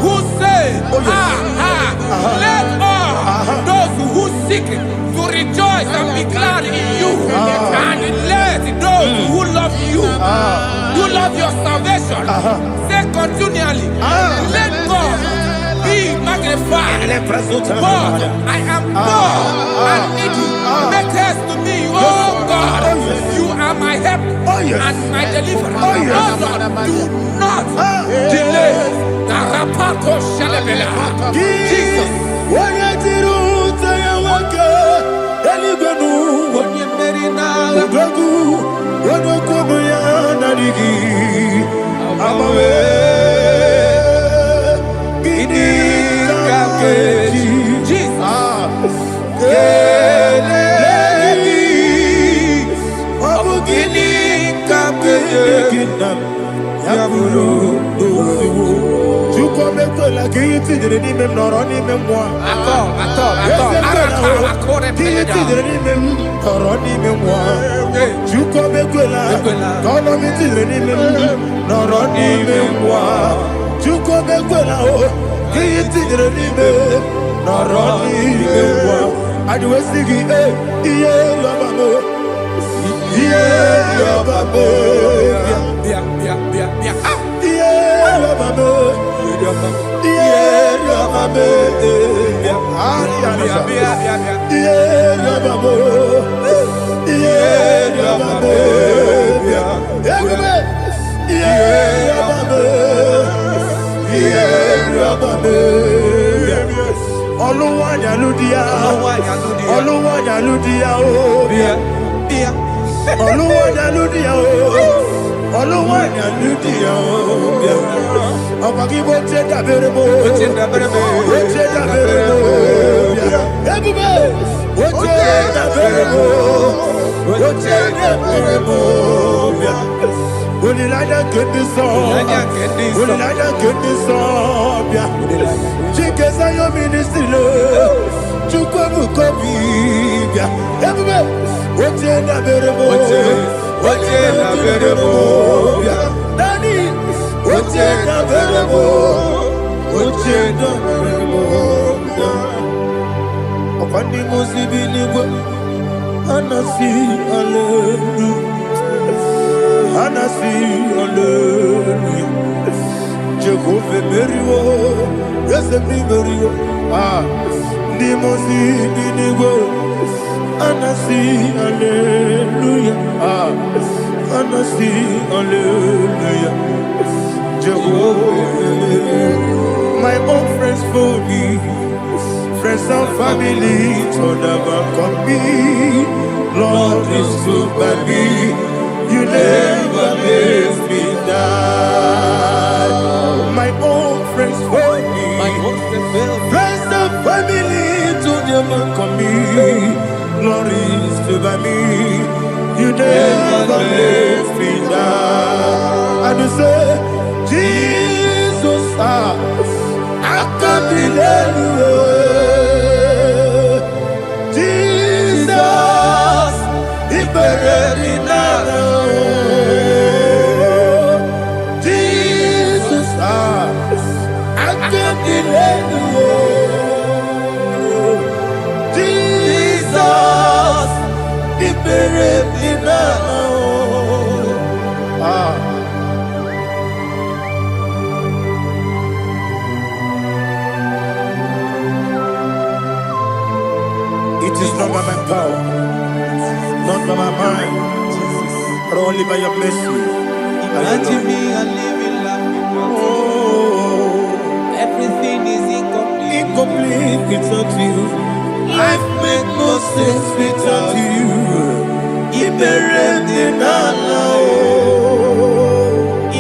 B: Who say, let all those who seek to rejoice and be glad in you, and let those who love you, who love your salvation, say continually, let God be magnified. God, I am poor and needy. Make haste to me, oh God. You are my help and my deliverer. Oh Lord, do not delay. Narapato Shalabela. Jesus.
C: bekola kiti dire ni mem noro ni mem moi. Kiti dire ni mem noro ni mem moi. Juko bekola kono mi dire ni mem noro ni mem moi. Juko bekola o kiti dire ni mem noro ni mem moi. Adi wesigi iye lobamo. Iye lobamo. My own friends for me, friends and family to never come me. Lord is good by me, you never let me die. My own friends for me, friends and family to never come me. Lord is good by me, you never let me die. And you say, Jesus, I can't believe you. Jesus, He buried in Jesus, I can't believe you. Jesus, He buried in It is not by my power, not by my mind, but only by your mercy.
D: Imagine me a living life.
C: Oh,
D: Everything is incomplete.
C: incomplete without you. Life makes no sense without you.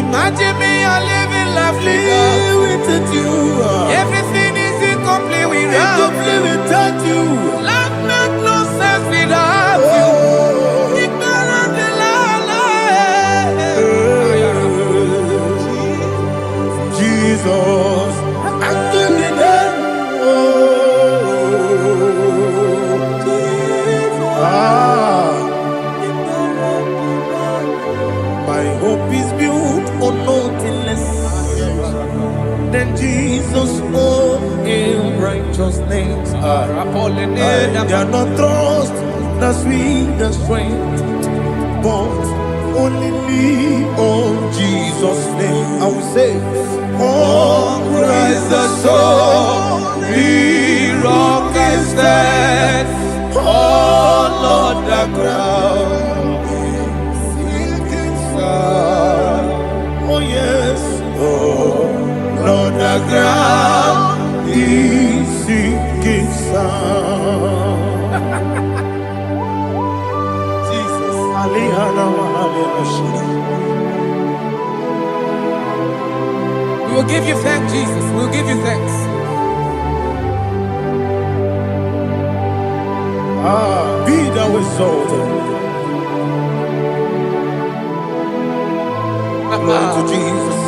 B: Imagine me a living life
C: without you.
B: Everything is incomplete
C: Incomplete without you.
B: Life makes no sense without you. Ignorant the
C: Jesus, I'm doing it. My hope is built on nothing less than Jesus' own righteousness. They are not trust the sweetest strength, but only me on Jesus' name. I will say, oh, Christ the soul, the rock is dead. Oh, Lord, the ground is sinking sun. Oh, yes, oh, Lord, the ground is sinking sun. Jesus,
B: We will give you thanks, Jesus. We will give you thanks.
C: Be thou exalted. Glory to Jesus.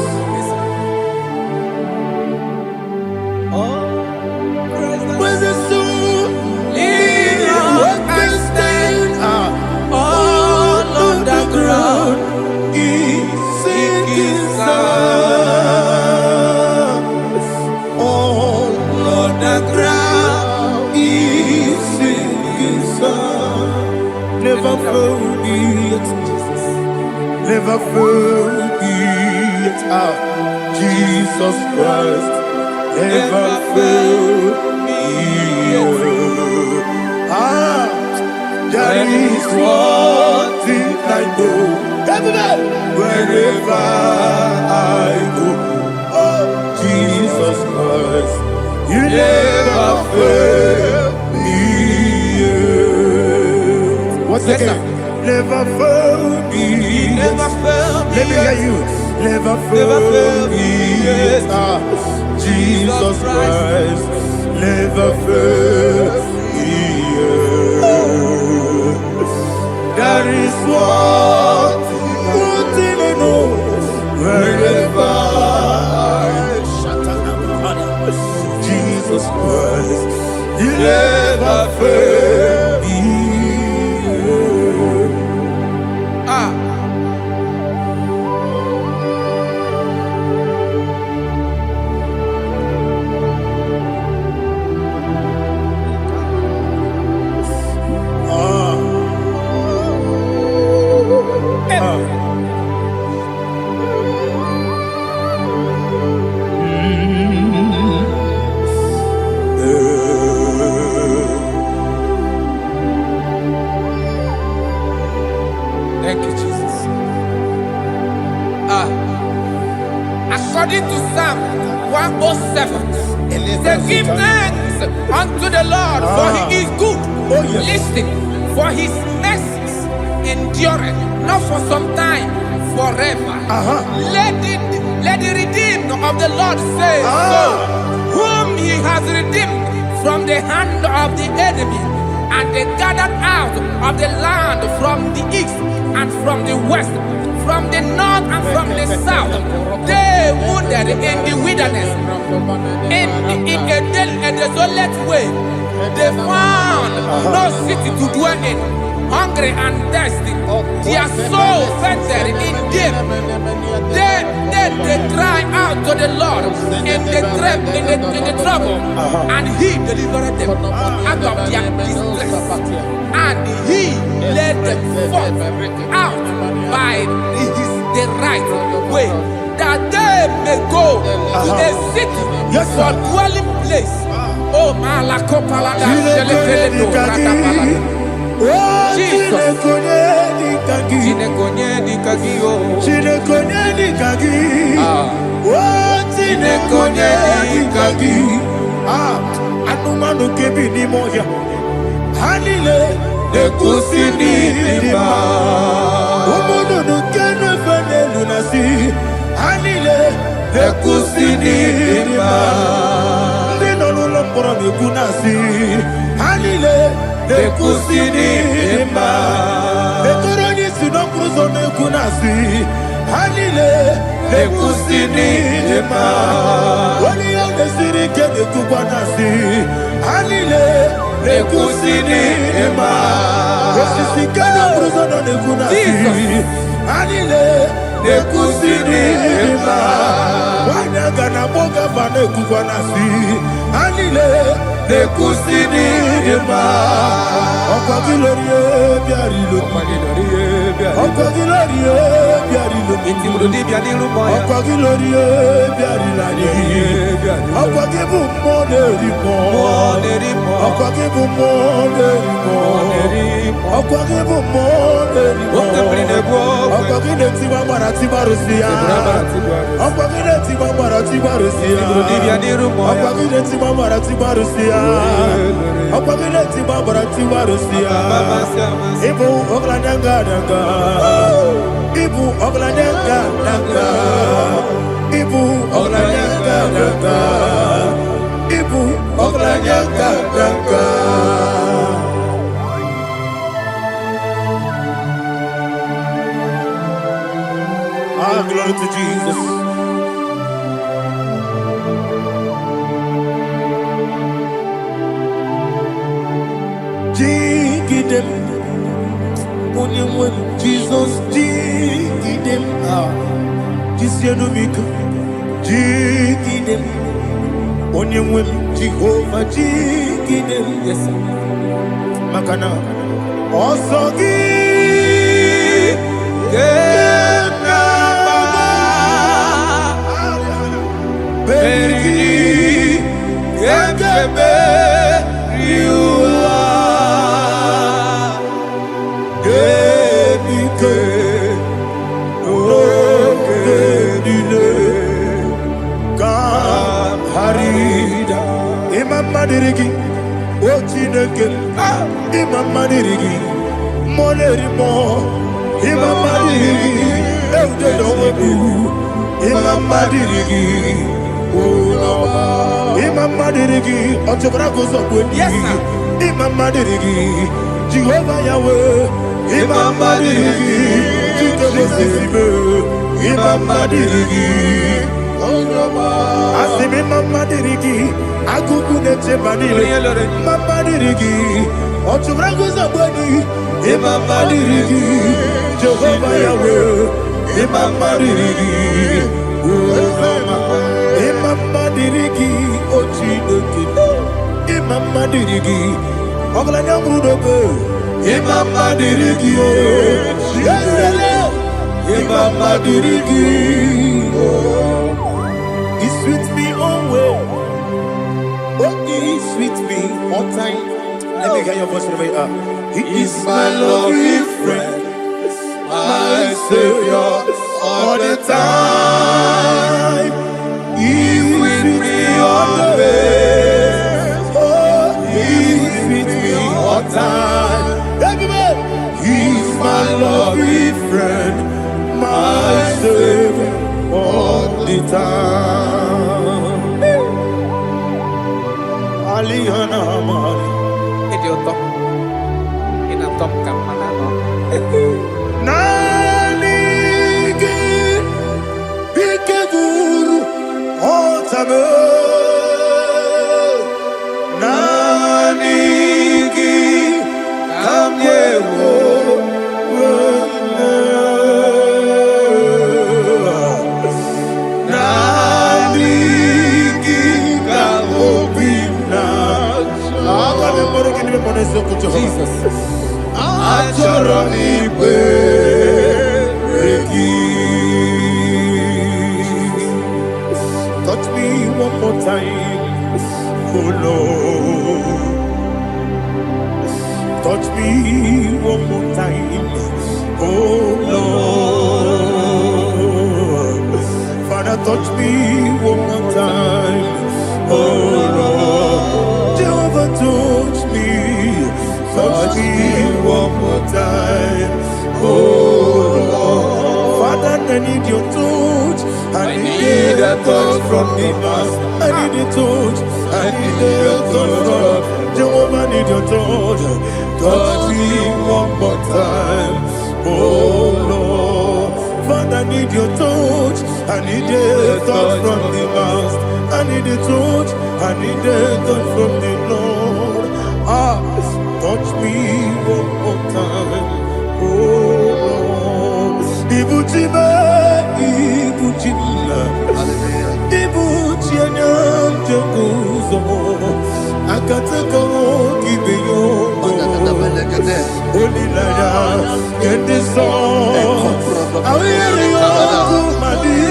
C: never fail me yet. Jesus Christ, never fail me yet. There is one thing I know, wherever I go, Jesus Christ, you never fail me yet. What's the name? Never fail me.
D: Never fail me.
C: Let me hear you. Never fail me yet. Jesus Christ, never fail me yet. There is one thing I know, wherever Jesus Christ, you never fail me.
B: Thank you, Jesus. According to Psalm 107, they give thanks unto the Lord, for he is good. Listen, for his mercies endureth, not for some time, forever. Let the redeemed of the Lord say so, whom he has redeemed from the hand of the enemy, and they gathered out of the land from the east and from the west, from the north and from the south. They wandered in the wilderness, in a desolate way. They found no city to dwell in, hungry and thirsty. Their soul fainted in death. They cry out to the Lord in the trouble, and he delivered them out of their distress. And he led them forth out by the right way, that they may go to a city for dwelling place. Oh, Malakopalada, Jesus.
C: Anumanu kebi ni moya Hanile Nekusini lima Umudu nukene fene lunasi Hanile Nekusini lima Ndino nulopora mikunasi Hanile Nekusini lima Netoroni sinokruzo nekunasi Hanile Nekusini lima Wali yande sirike nekukwanasi Hanile Nekusini lima Wesisikana bruzono nekunasi Hanile Nekusini lima Wanyaga na boga vane kukwanasi Hanile Nekusini lima Okwa gilorie biarilo Okwa gilorie biarilo Okwa gilorie biarilani Okwa gibu monerimo Okwa gibu monerimo Okwa gibu monerimo Okwa gileti mamara tibarusia Okwa gileti mamara tibarusia Okwa gileti mamara tibarusia Okwa gileti mamara tibarusia Ibu oglanyanga danga Ibu oglanyanga danga Ibu oglanyanga danga Ibu oglanyanga danga Glory to Jesus. Jigidem, Onyemwen, Jesus, Jigidem, Jisianomika, Jigidem, Onyemwen, Jehovah, Jigidem, yes, Makana, Osogi, yeah. Harida Imam Dirigi Ochineke Imam Dirigi Molerimo Imam Dirigi Eudedowebu Imam Dirigi Imam Dirigi Otobrago Zobweni Imam Dirigi Jehovah Yahweh Imam Dirigi Tutobosisibe Imam Dirigi Asimi Mama Dirigi, Akuku Neche Manile, Mama Dirigi, Otubrago Zaboni, Mama Dirigi, Jehovah Yahweh, Mama Dirigi, Mama Dirigi, Ochinoki, Mama Dirigi, Oglanya Mudobe, Mama Dirigi, Mama Dirigi. He sweet me always. Oh, he sweet me all time. Let me hear your voice from here. He is my loving friend, my Savior all the time. He sweet me always. Oh, he sweet me all time. He is my loving friend, my Savior all the time. Aliyana Mari.
B: Idioto. Inatom kamanano.
C: Nanigi Bikeguru Otame. Nanigi Kamyewo.
B: Jesus.
C: Touch me one more time, oh Lord. Touch me one more time, oh Lord. Father, touch me one more time, oh Lord. Jehovah, touch me. Touch me one more time, oh Lord. Father, I need your touch. I need a touch from the Master. I need a touch. I need a touch from Jehovah. I need your touch. Touch me one more time, oh Lord. Father, I need your touch. I need a touch from the Master. I need a touch. I need a touch from the Lord. Touch me one more time, oh Lord. Ibuchime, Ibuchina, Ibuchianya, Jaguzo, Akataka, Gibeyo, Olilaya, get this song. I hear you, Madia,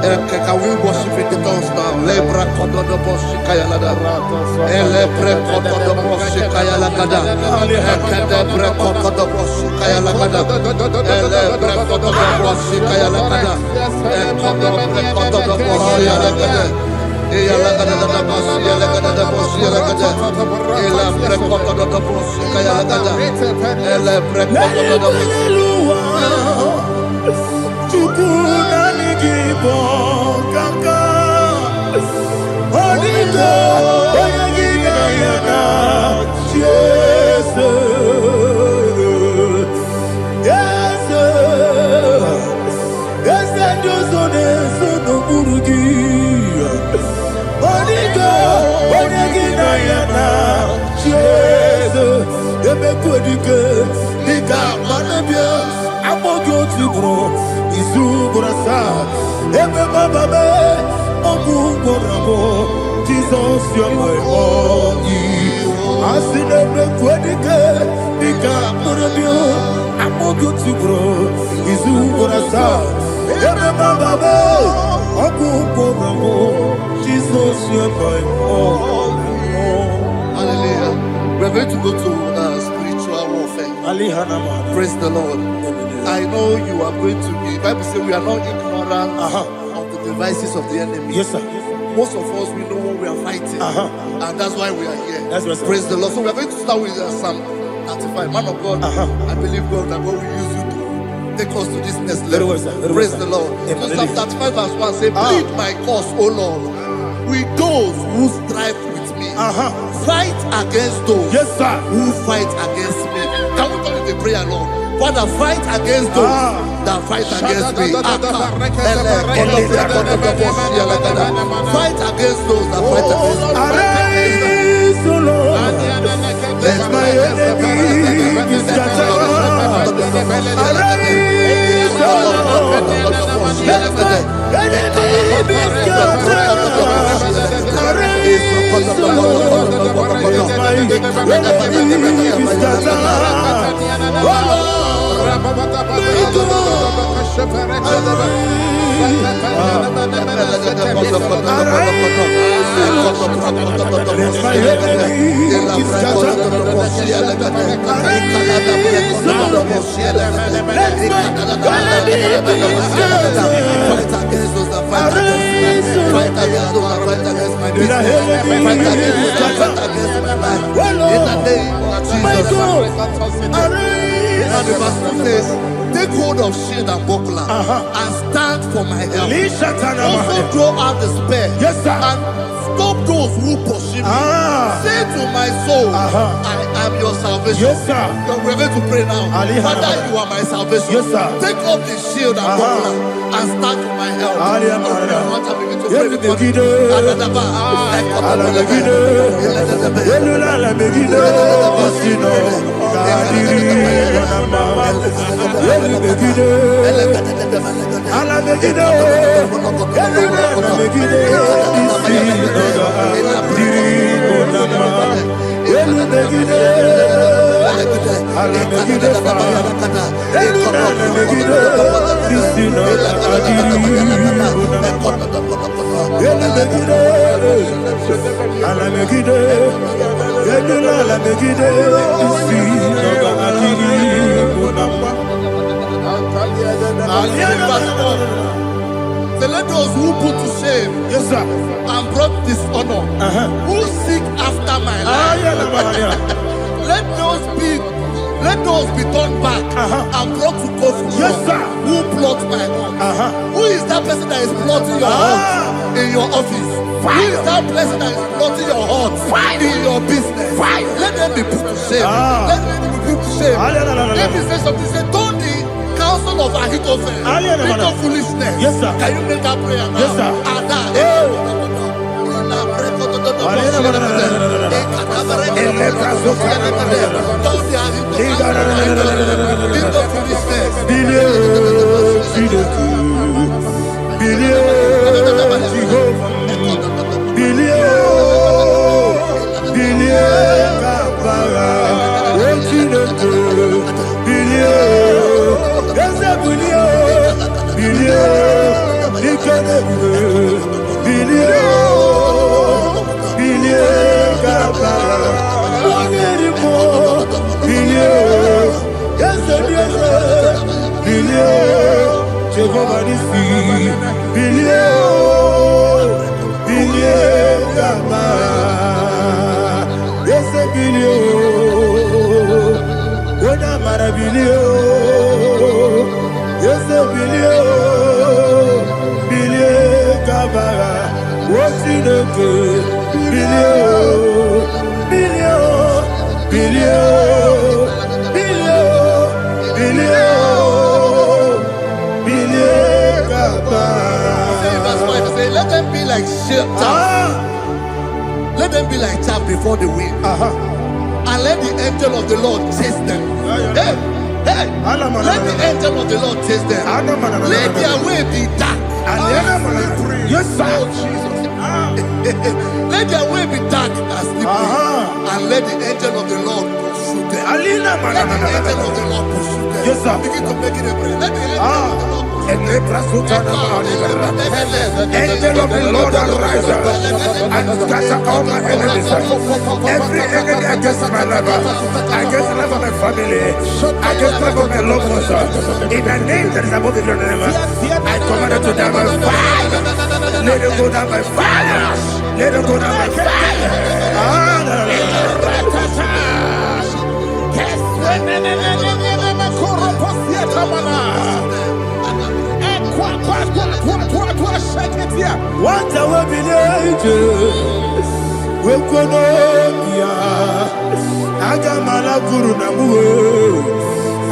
A: Can we worship in the tongues now? Lebra koto do bosi kaya lada. Ele pre koto do bosi kaya lada. Ekede pre koto do bosi kaya lada. Ele pre koto do bosi kaya lada. Ekodo pre koto do bosi lada. Eya lada da bosi lada da bosi lada. Ele pre koto do bosi kaya lada. Ele pre koto do bosi.
C: Igbo kaka Onigo Oyagina yana Jesus Yes Josone Sono Burugi Onigo Oyagina yana Jesus Ebekodike Nika manabia Amogo tibro Isu Burasa Ebe Baba Ogu Gorabo Jesus Jesus, you're my all. I see them look when they get, they got more of you. I'm more good to grow. Is who for us are. Jesus, you're my all.
A: Hallelujah. We're going to go to spiritual warfare. Praise the Lord. I know you are going to be. Bible says we are not ignorant of the devices of the enemy.
C: Yes, sir.
A: Most of us, we know what we are fighting, and that's why we are here.
C: That's right, sir.
A: Praise the Lord. So we are going to start with Psalm 35. Man of God, I believe God that God will use you to take us to this next level.
C: Very well, sir. Very
A: Praise
C: well,
A: the
C: sir.
A: Lord.
C: Amen.
A: So Psalm 35 verse 1 say, plead my cause, O Lord, with those who strive with me. Fight against those who fight against me. Can we turn it to prayer, Lord? Father, fight against those that fight against me. Fight against those that fight against me.
C: Arise, O Lord. Let my enemy be scattered. Arise, O Lord. Let my enemy be scattered. Arise, O Lord. Let my enemy be scattered. Oh Lord.
A: And the verse 2 says, take hold of shield and buckler and stand for my help. Also throw out the spear and stop those who pursue me. Say to my soul, I am your salvation. We're going to pray now. Father, you are my salvation. Take up the shield and buckler and stand for my help. So let those who put to shame and brought dishonor, who seek after my life, let those be turned back and brought to go from who plot my home. Who is that person that is plotting your home in your office? Who is that person that is plotting your heart in your business? Let them be put to shame. Let them be put to shame. Let me say something. Say, don't the counsel of Ahithophel think of foolishness. Can you make that prayer now?
C: Yes, sir. Let them be like chaff. Let them be like chaff before the wind. And let the angel of the Lord chase them. Hey, let the angel of the Lord chase them. Let their way be dark. Yes, sir.
A: Oh, Jesus. Let their way be dark as slippery, and let the angel of the Lord pursue them. Let the angel of the Lord pursue them.
C: Yes, sir.
A: Begin to make it a prayer. Let the angel of the Lord pursue them.
C: Angel of the Lord arise and scatter all my enemies. Every enemy against my life, against the life of my family, against the life of my loved ones. In the name that is above the name, I command it to die by fire. Let it go down by fire. Let it go down by fire. What I will be we kono ya aga mala guru na mu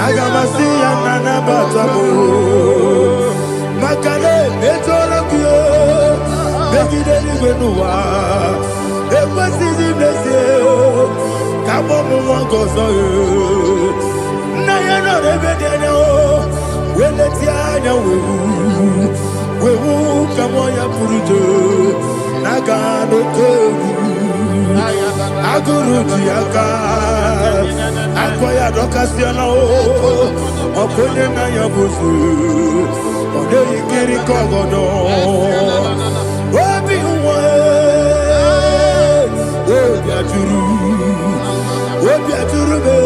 C: aga masiya na batamu makale etoro kyo begide ni gbenuwa e kwesiri blese kabo mu won gozo na ya no rebede no we leti anya wewu kamo ya purujo naga no tewu aguru jiaka akoya dokasiana okonye na ya bozu ode ikiri kogodo obi uwe obi aturu be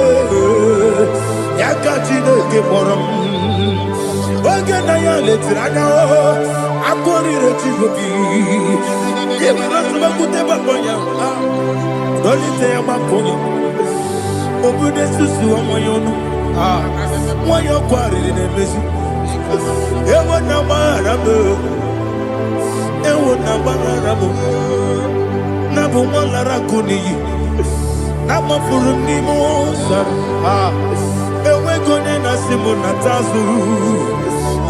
C: yakachi no ke borom oge na ya letiranya akori rechigobi yebara suba kute babonya dolite ya babonya obude susu omoyono moyo kwari ne mesu ewo na marabo na bu molara kuni na mafuru ni mosa ewe gone na simu na tazu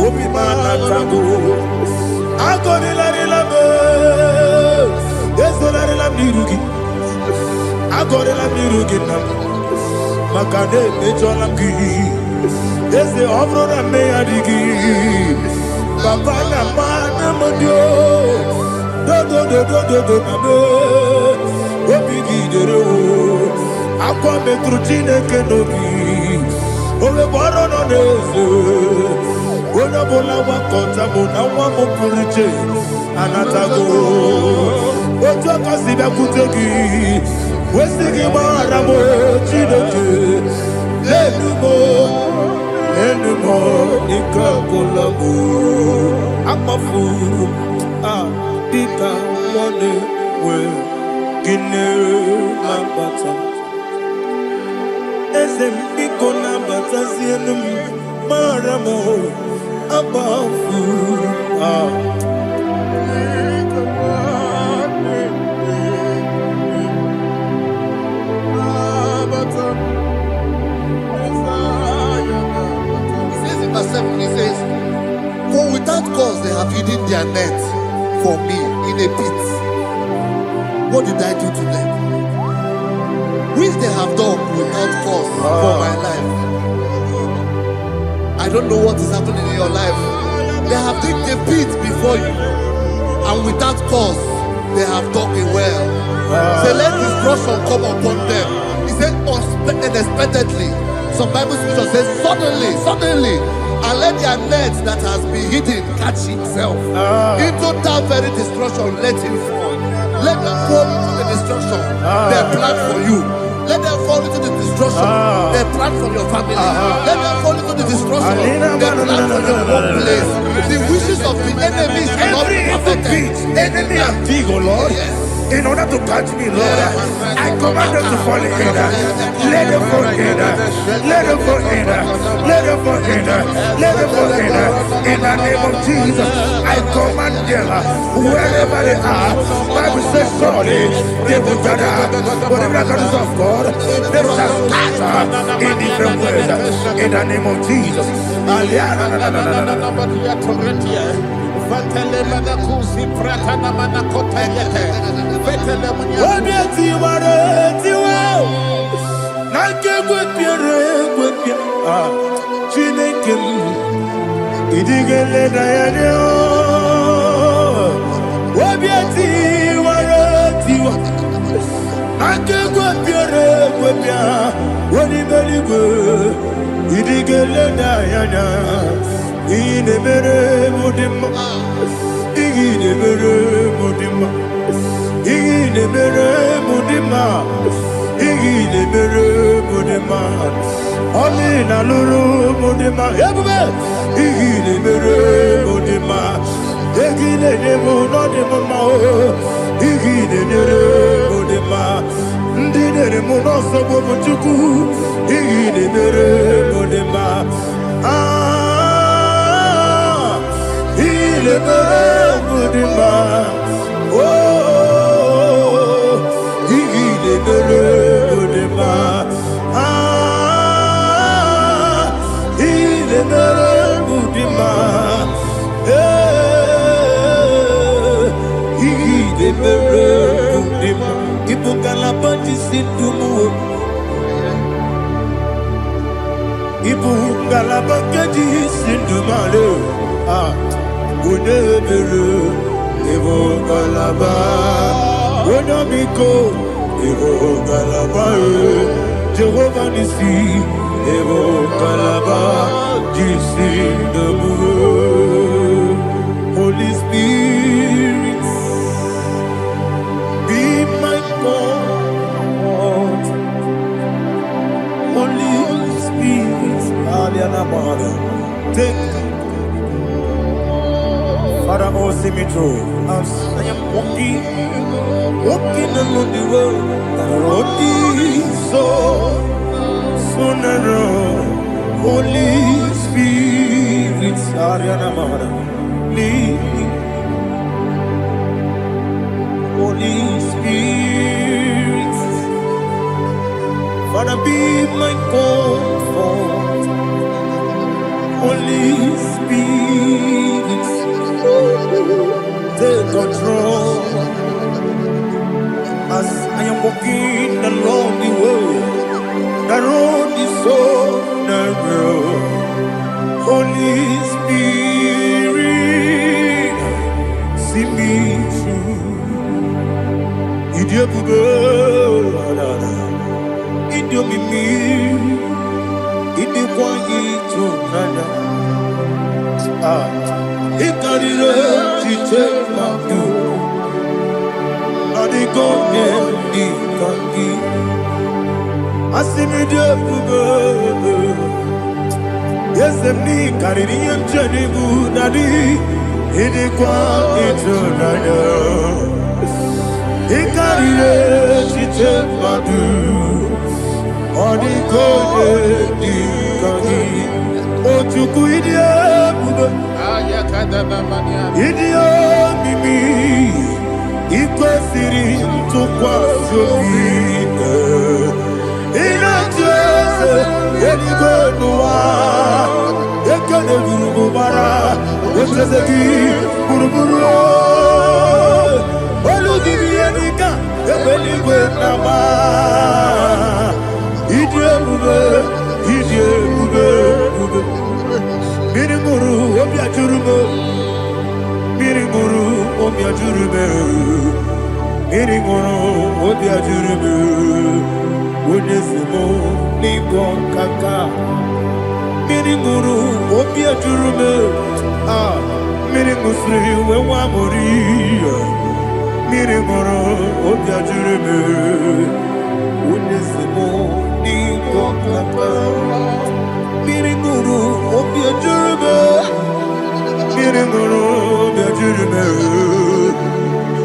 C: obi mana tango agore la relabe esolare la mirugi agore la mirugi na makade mejola ki ese obro na me adigi papa na mana modio do na me obi gidere o akwa metrutine kenobi ole boro no neze ona bola wa kota mona wa mo puriche anatago ojo akasiba kutegi wesigi mara mo chideke enumo ikakolamu amafu dita one we kine mabata esempiko na batasi enum maramo abafu
A: He says, for without cause they have hidden their net for me in a pit. What did I do to them? Which they have done without cause for my life. I don't know what is happening in your life. They have digged a pit before you, and without cause they have dug a well. Say, let destruction come upon them. He said, unexpectedly. Some Bible scripture says, suddenly, and let their net that has been hidden catch itself. Into that very destruction, let him fall. Let them fall into the destruction they plan for you. Let them fall into the destruction they plan for your family. Let them fall into the destruction they plan for your workplace. The wishes of the enemies are not perfected.
C: Enemy and big, oh Lord. Yes. In order to catch me, Lord, I command them to fall in. Let them fall in. Let them fall in. Let them fall in. Let them fall in. In the name of Jesus, I command them wherever they are. Bible says surely they will gather. But the miracles of God, they shall scatter in different ways. In the name of Jesus. Chineke Ake gwepiere gwepia, wani beligwe, idigele da yana, ine mere mudima, ine mere mudima, ine mere mudima, ine mere mudima, oli na luru mudima, ebube, ine mere mudima, egile nemo no demo mao, ine mere mudima. Ndinere munoso bobuchuku igidere modema ilebere modema oh igidere modema ilebere modema igidere modema Ibugalabati sindumu Ibugalabati sindumale Unebere Ibugalaba Unamiko Ibugalaba Jehovah Nisi Ibugalaba Jisindumu Holy Spirit Be my God, Holy Spirit, take Father, oh, see me through. As I am walking along the road, the road is so narrow. Holy Spirit, lead me. Holy Spirit, Father, be my comfort. Holy Spirit, take control as I am walking along the road. The road is so narrow. Holy Spirit, see me through. Idiobube, Idiomimi, Idikwanyi Tunanya. Ikarire Chite Mabu, Adigonye Ikangi. Asimidiobu, yes, me, Karinian Jenibu, Nadi, Idikwanyi Tunanya. Ikarire chite madu Odikone dikani Ochuku idie bube Idie mimi Ikwe siri mtukwa sopine Inatese Edigwe nuwa Ekene gurugu bara Wetezeki buruburu Olugibiyenika, ebeligwe nama. Idiebube. Miringuru obiajurube. Miringuru obiajurube. Miringuru obiajurube. Wodesimo nigo kaka. Miringuru obiajurube. Miringusri wewamori. Mirimoro obiajurebe Unesimo nigo kaka Mirimoro obiajurebe Mirimoro obiajurebe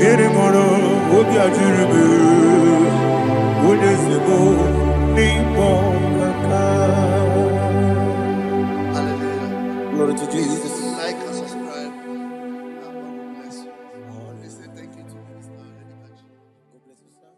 C: Mirimoro obiajurebe Unesimo nigo kaka.
A: Hallelujah.
C: Glory to Jesus.
A: Like and subscribe. God bless you. Let's say thank you to Minister Lady Kachi.
C: God bless you, sir.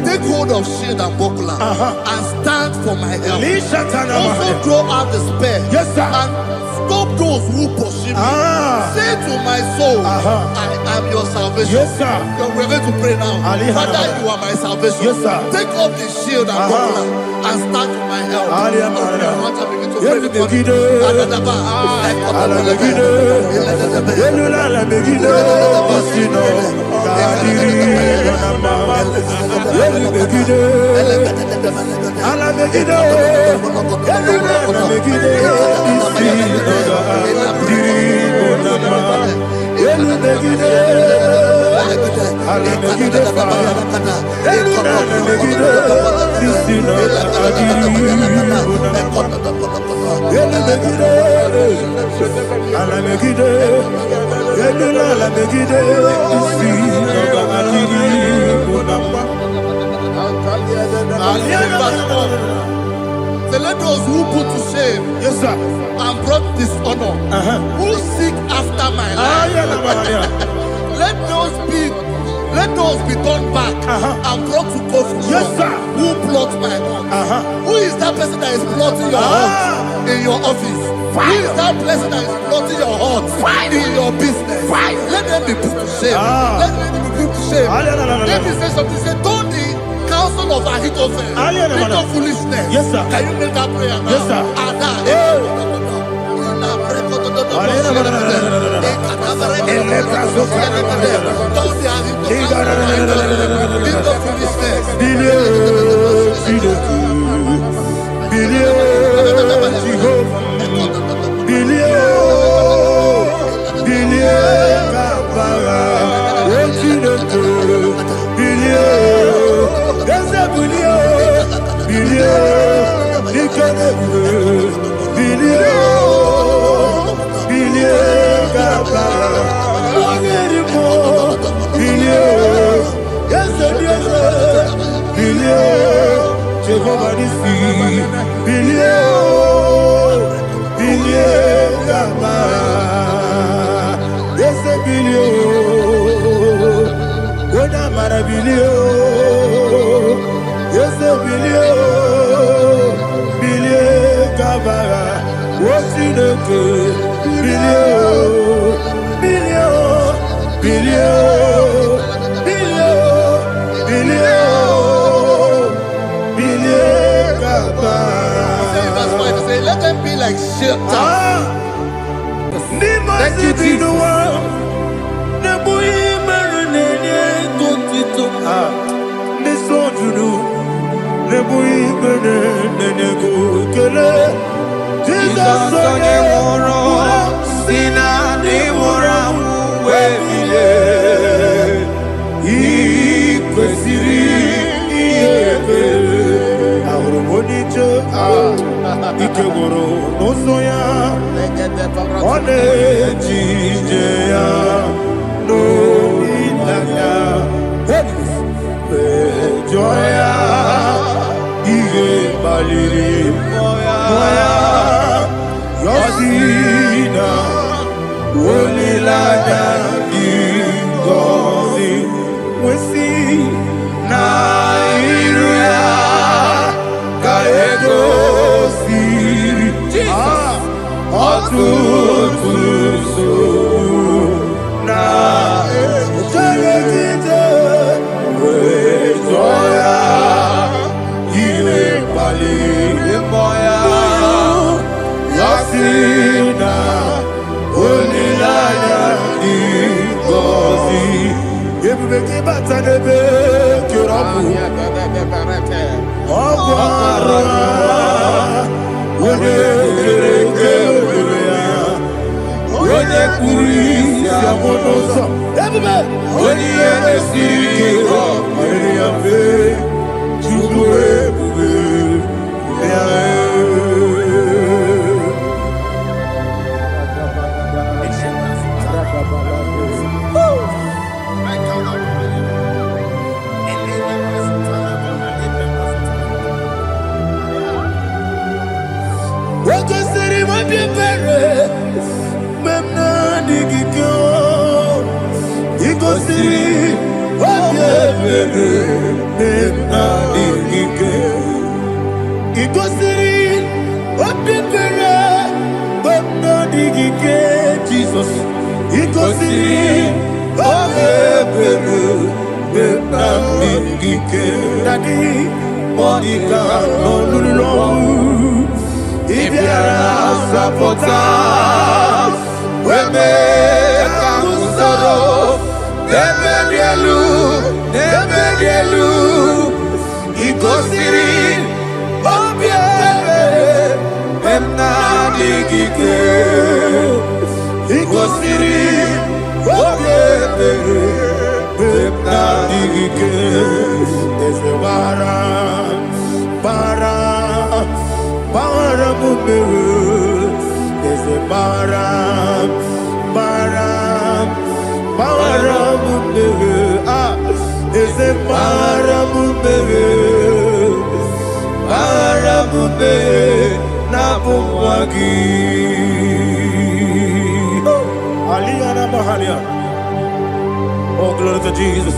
A: Take hold of shield and buckler and stand for my help.
C: Lishatana
A: Also
C: Mahaya.
A: throw out the spear
C: Yes, sir.
A: and stop those who pursue me. Say to my soul, I am your salvation.
C: Yes, sir.
A: We're going to pray now. Father, you are my salvation.
C: Yes, sir.
A: Take off the shield and buckler and stand to my help. Begin to pray before me. Let those who put to shame,
C: yes, sir,
A: and brought dishonor, who seek after my life, let those be turned back and brought to confusion.
C: Yes, sir.
A: Who plot my heart? Who is that person that is plotting your heart in your office? Who is that person that is plotting your heart in your business? Let them be put to shame. Let them be put to shame. Let me say something. Say, don't the counsel of Ahithophel into foolishness.
C: Yes, sir.
A: Can you make that prayer now?
C: Yes, sir. Let them be like shelter.
B: Thank you, Jesus.
C: Jesus. Ikosiri obebere bena mingike dadi monika nolulu ibiara sapota weme kamusoro Nebedielu Ikosiri obebere bena mingike Ikosiri obebere bena mingike eze bara mumere eze bara mumere eze bara mumere na bumwagi Aliyah na Mahalia. Oh, glory to Jesus.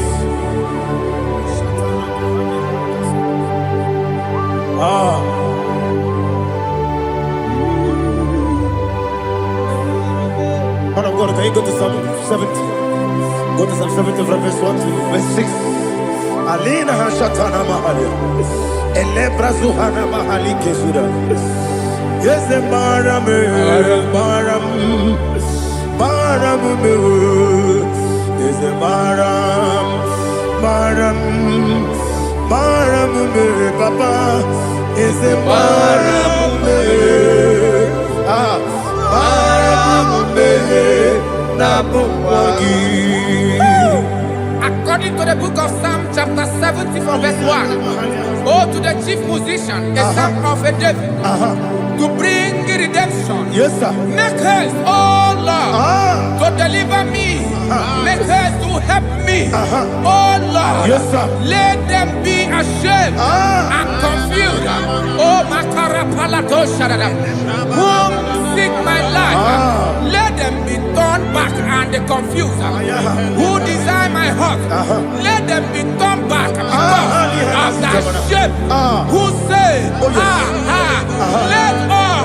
C: Man of God, can you go to Psalm 70? Go to Psalm 70 from verse 1 to verse 6. Alina Hashatana Mahalia. Elebra Zuhana Mahali Kesuda. Yes, the Baram. Is a Baram, Papa. Is a Baram, Nabuwagi.
B: According to the book of Psalm chapter 70 from verse 1, oh, to the chief musician, a son of a David, to bring redemption.
C: Yes, sir.
B: Make haste, oh Lord, to deliver me. Make haste to help me. Oh Lord,
C: Yes, sir.
B: let them be ashamed and confused. Oh Makarapalato whom seek my life, let them be turned back and confused. Who desire my heart, let them be turned back because of that shame. Who say, let all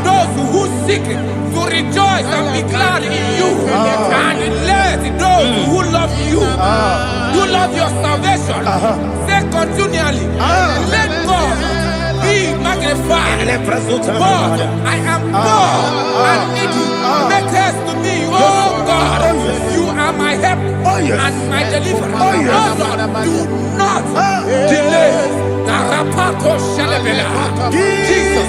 B: those who seek to rejoice and be glad in you, and let those who love you, who love your salvation, say continually, let God be magnified. God, I am poor and needy. Make haste to me, oh God. You are my help and my deliverer. Oh Lord, do not delay. Jesus.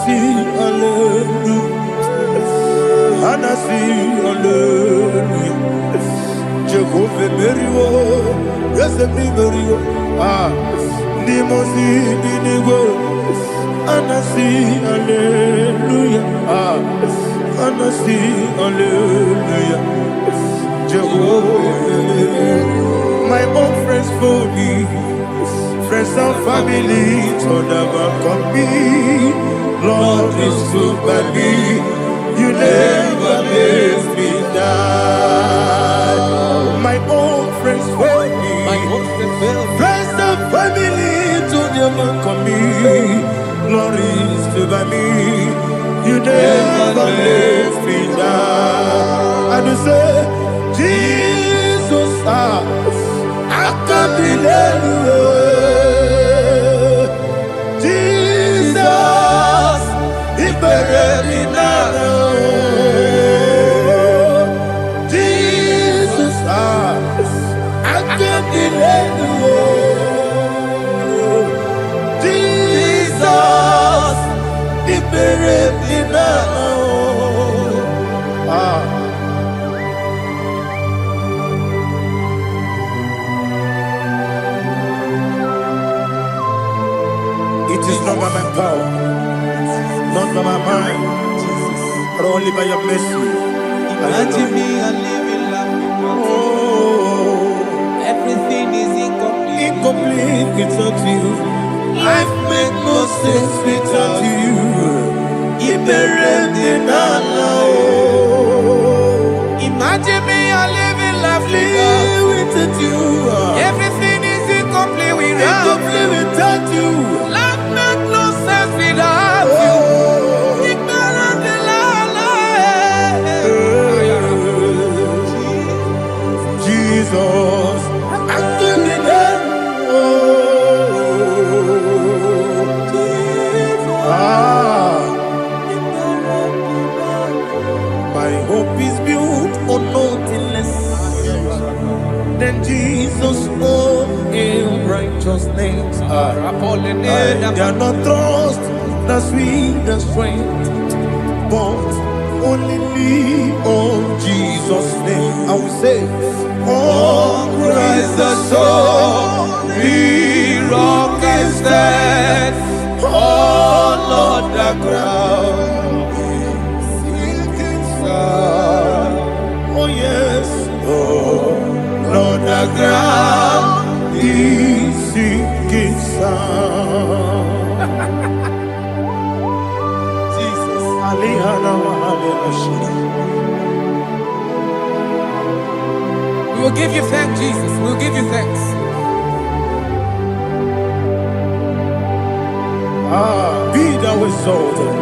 C: hallelujah. Anasi, hallelujah. Jehovah Merio, yes, Merio. Ah, Nimosi, Dinigo. Anasi, hallelujah. Ah, Anasi, hallelujah. Jehovah, my own friends for me, friends and family, told never come me. Lord is stood by me, you never let me die. My own friends for me, friends and family, told never come me. Lord is stood by me, you never let me die. And you say, Jesus, I can't believe you. Jesus, He buried me now. Jesus, I can't believe you. Jesus, He buried me now. It is not by my power, not by my mind, but only by your mercy.
D: Imagine me a living life without you.
C: Oh,
D: Everything is incomplete.
C: incomplete without you. Life makes no sense without you.
B: Imagine me a living life
C: Without you.
B: everything is incomplete without
C: Incomplete without you.
B: life make no sense without you.
C: Jesus, I give you that. My hope is built on nothing less than Jesus' own righteousness. I cannot trust the sweetest strength, but only lean on Jesus' name. I will say, on Christ the solid rock is dead, all on the ground is sinking sand. Oh yes, all on the ground is sinking sand. Jesus,
B: We will give you thanks, Jesus. We will give you thanks.
C: Be thou exalted.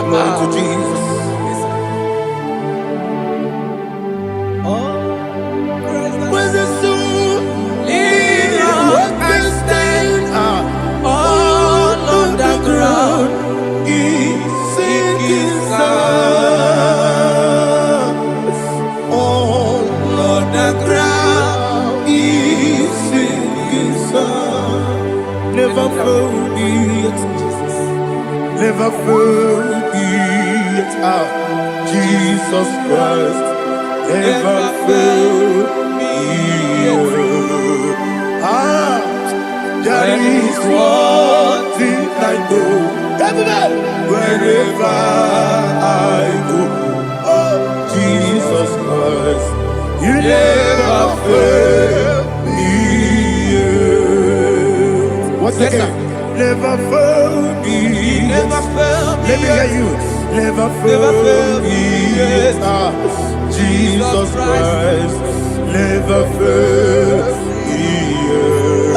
C: Glory to Jesus. When the soul what can stand all on the ground is sinking sand. All on the ground is sinking sand. Never found me yet, Jesus. Never found me yet. Jesus Christ never failed me yet. There is one thing I know. Everybody, wherever I go, oh Jesus Christ, you never fail me yet. What's
B: Yes,
C: again? Never fail me.
B: Never failed me
C: Let me hear you. Never fail me yet. Jesus Christ never fail me yet.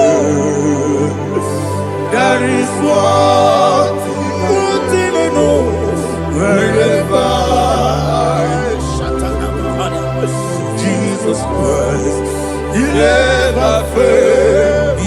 C: There is one thing I know. Wherever I Jesus Christ, you never fail me.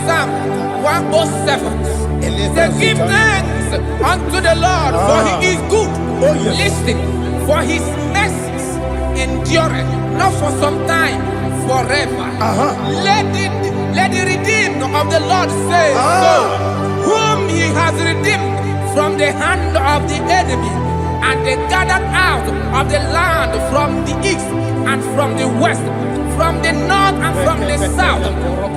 B: Psalm 107. Say, give thanks unto the Lord, for he is good.
C: Oh, yes.
B: Listen, for his mercies endureth, not for some time, forever. Let the redeemed of the Lord say so, whom he has redeemed from the hand of the enemy, and they gathered out of the land from the east and from the west, from the north and from the south.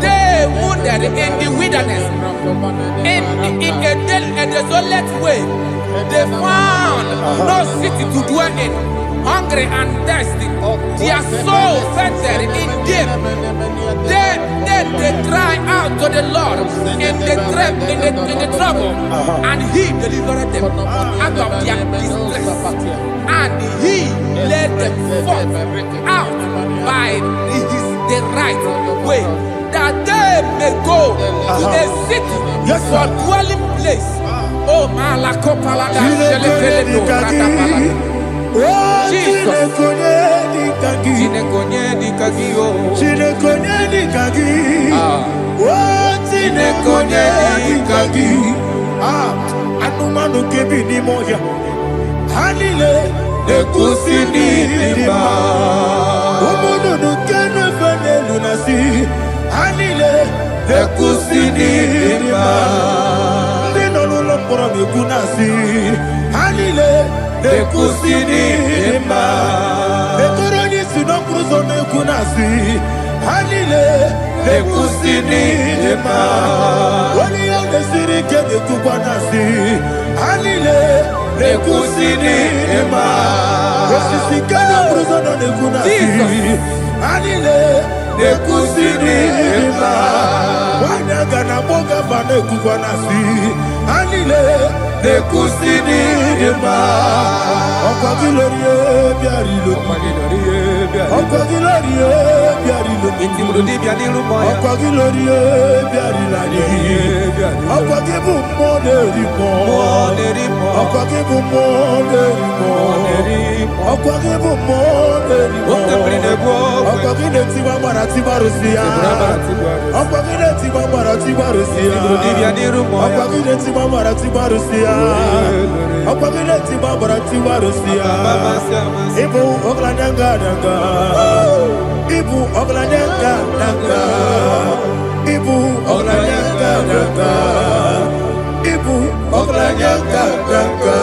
B: They wandered in the wilderness, in a desolate way. They found no city to dwell in, hungry and thirsty. Their soul fainted in deep. They cry out to the Lord in the trouble, and he delivered them out of their distress, and he led them forth out by the right way, that they may go to a city for dwelling place. Oh, Malakopalada, Jesus.
C: Anumanu kebi ni moja Halile Ekusini lima Umudu nukene fene lunasi Halile Ekusini lima Nino lulambura mikunasi Halile Ekusini lima Ekoroni sinokruzo mekunasi Halile Ekusini lima Wali yane sirike mekukwanasi Halile Ekusini lima Wasisikana bruzo no nekunasi Halile Ekusini lima Wanyaga na boga vane kukwanasi Halile Ekusini lima Okwa gilorie biarilo Okwa gilorie biarilo Okwa gilorie biarilani Okwa gibu monerimo Okwa gibu monerimo Okwa gibu monerimo Okwa gileti wa marati barusia Okwa gileti wa marati barusia Okwa gileti wa marati barusia Okwa gileti wa marati barusia Ibu oglanyanga danga Ibu oglanyanga danga Ibu oglanyanga danga Ibu oglanyanga danga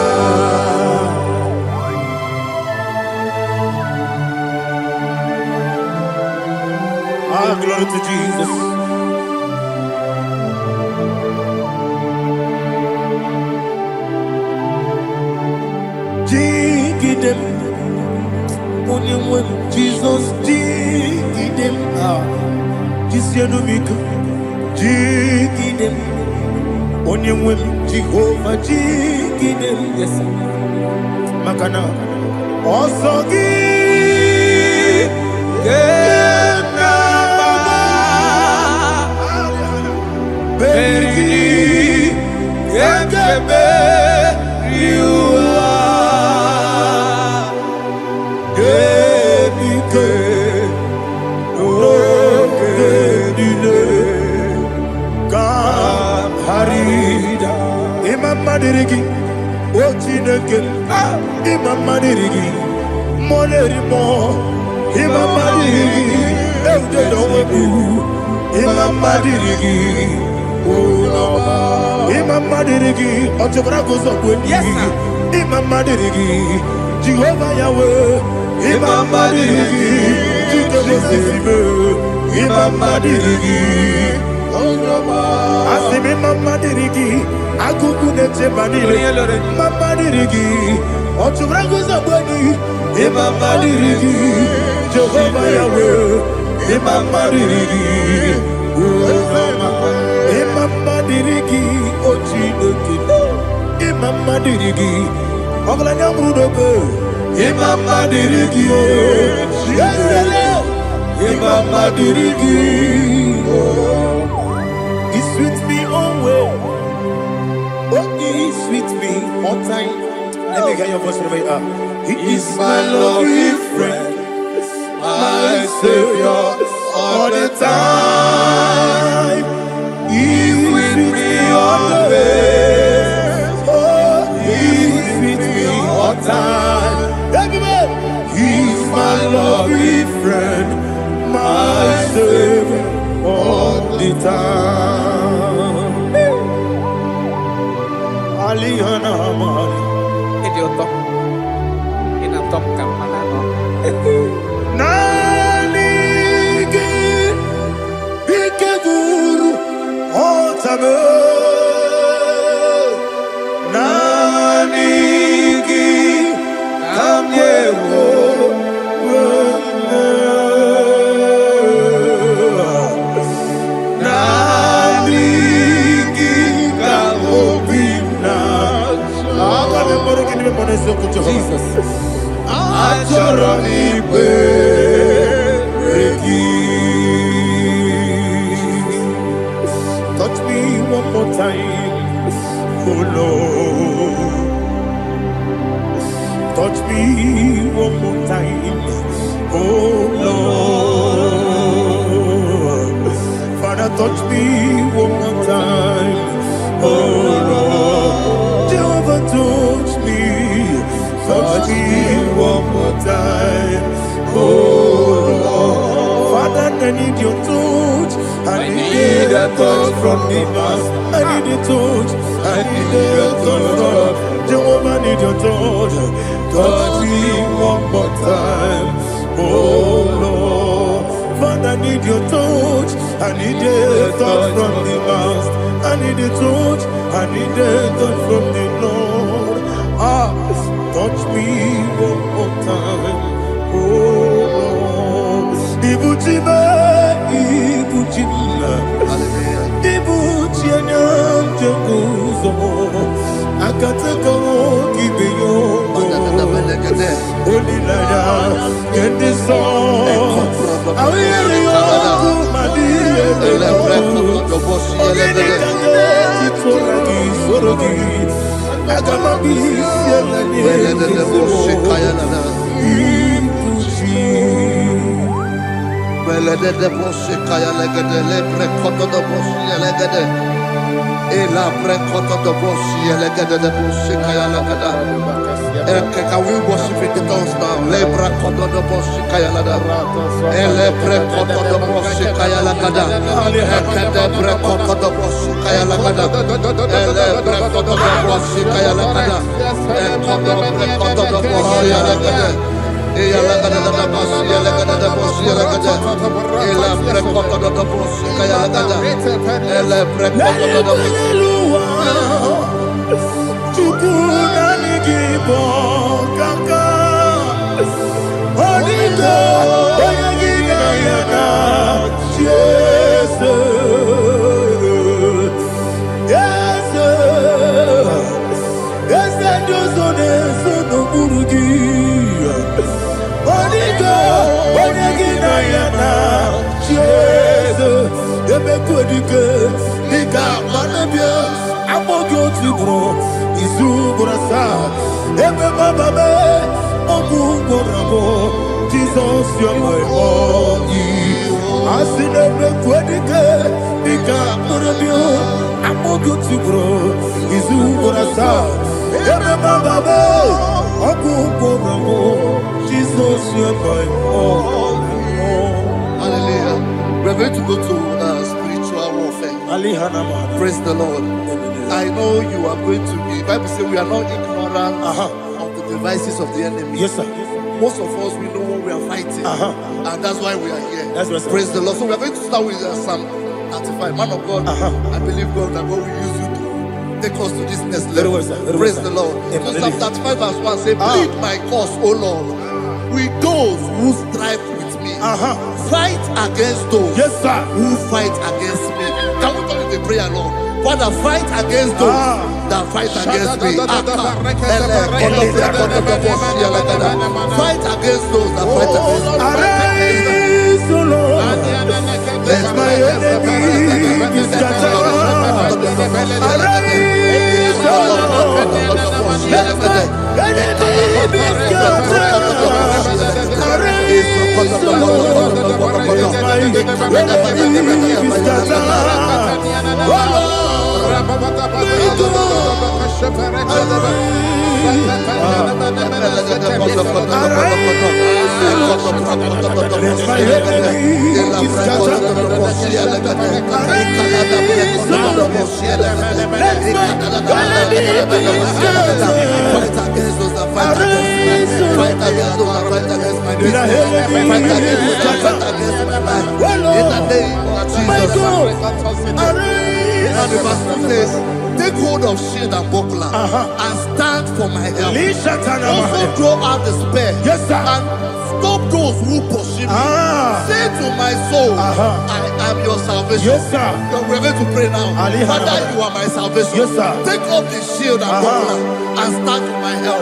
C: Ah, glory to Jesus. Jigidem, only Jesus jigidem. Jisianumika, jigidem. Only Jehovah jigidem. Yes, Makana. Osogi, Berigi, Yakebe, Riua, Gebike, Ogedile, Kamharida, Imam Madirigi, Ochineke, Imam Madirigi, Molerimo, Imam Madirigi, Eudedowebu, Imam Madirigi, Imam Madirigi, Otobrago Zobweni,
B: Yes, sir.
C: Imam Madirigi, Jehovah Yahweh, Imam Madirigi, Jitobosime, Imam Madirigi, Asim Imam Madirigi, Akuku Neche Manile, Imam Madirigi, Otobrago Zobweni, Imam Madirigi, Jehovah Yahweh, Imam Madirigi, Imam Madirigi, Ochineke, Imam Madirigi, Oglanya Brudobe, Imam Madirigi, Imam Madirigi, He's with me always. Oh, He's with me all time. Let me hear your voice wherever you are. He is my loving friend, my Savior all the time. He Alihana Mari.
B: Idiota. Inatom kampanano.
C: Nanigi Bikeguru Otame. Nanigi Kamyewo.
B: Jesus.
C: Touch me one more time, oh Lord. Touch me one more time, oh Lord. Father, touch me one more time, oh Lord. Jehovah, touch me. Touch me one more time, oh Lord. Father, I need your touch. I need a touch from the Master. I need a touch. I need a touch from Jehovah. I need your touch. Touch me one more time, oh Lord. Father, I need your touch. I need a touch from the Master. I need a touch. I need a touch from the Lord. Touch me one more time, oh Lord. Ibuchima, Ibuchima, Ibuchina, Jeguzo. Akateko kibeyo, Holy Lada, get this song. I hear you, Madi,
A: Can we worship in the tongues now? Lebra koto do boshi kaya lada. Elebre koto do boshi kaya lada. Elebre koto do boshi kaya lada. Elebre koto do boshi kaya lada. Elebre koto do boshi lada. Eya lada da boshi lada da boshi lada. Elebre koto do boshi kaya lada. Elebre koto do boshi.
C: Igbo kaka Onigo Oyagina yana Jesus Yes Josone Sono Burugi Onigo Oyagina yana Jesus Ebekodike Nika Manabia Amogo Tibro Izubrasa Ebe Bababe Ogungorabo Jesus you're my all Asinebe Kwedike Nika Murabio Amogo Tibro Izubrasa Ebe Bababe Ogungorabo Jesus you're my all.
A: Hallelujah. We're going to go to spiritual warfare. Praise the Lord. I know you are going to be. The Bible says we are not ignorant of the devices of the enemy.
C: Yes, sir.
A: Most of us, we know what we are fighting. And that's why we are here.
C: That's right, sir.
A: Praise the Lord. So we are going to start with Psalm 35. Man of God, I believe God that God will use you to take us to this next level.
C: Very well, sir. Very
A: Praise
C: well,
A: the
C: sir.
A: Lord.
C: Amen.
A: So Psalm 35 verse 1 says, plead my cause, O Lord, with those who strive with me. Fight against those who fight against me. Can we turn to the prayer, Lord? Father, fight against those that fight against me. Fight against those that fight against me.
C: Arise, O Lord. Let my enemy be scattered. Arise, O Lord. Let my enemy be scattered. Arise, O Lord. Let my enemy be scattered. Oh Lord.
A: Take hold of shield and buckler and stand for my help. Also draw out the spear and stop those who pursue me. Say to my soul, I am your salvation. We're going to pray now. Father, you are my salvation. Take off the shield and buckler and stand for my help.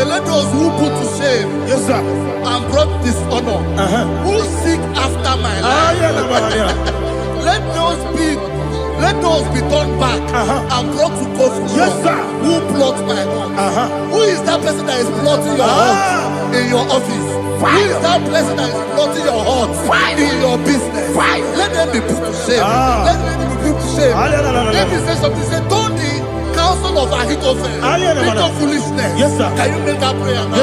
A: Let those who put to shame and brought dishonor, who seek after my life, let those be turned back and brought to confusion. Who plot my heart? Who is that person that is plotting your heart in your office? Who is that person that is plotting your heart in your business? Let them be put to shame. Let them be put to shame. Let me say something. Say, don't the counsel of Ahithophel make of foolishness. Can you make that prayer now?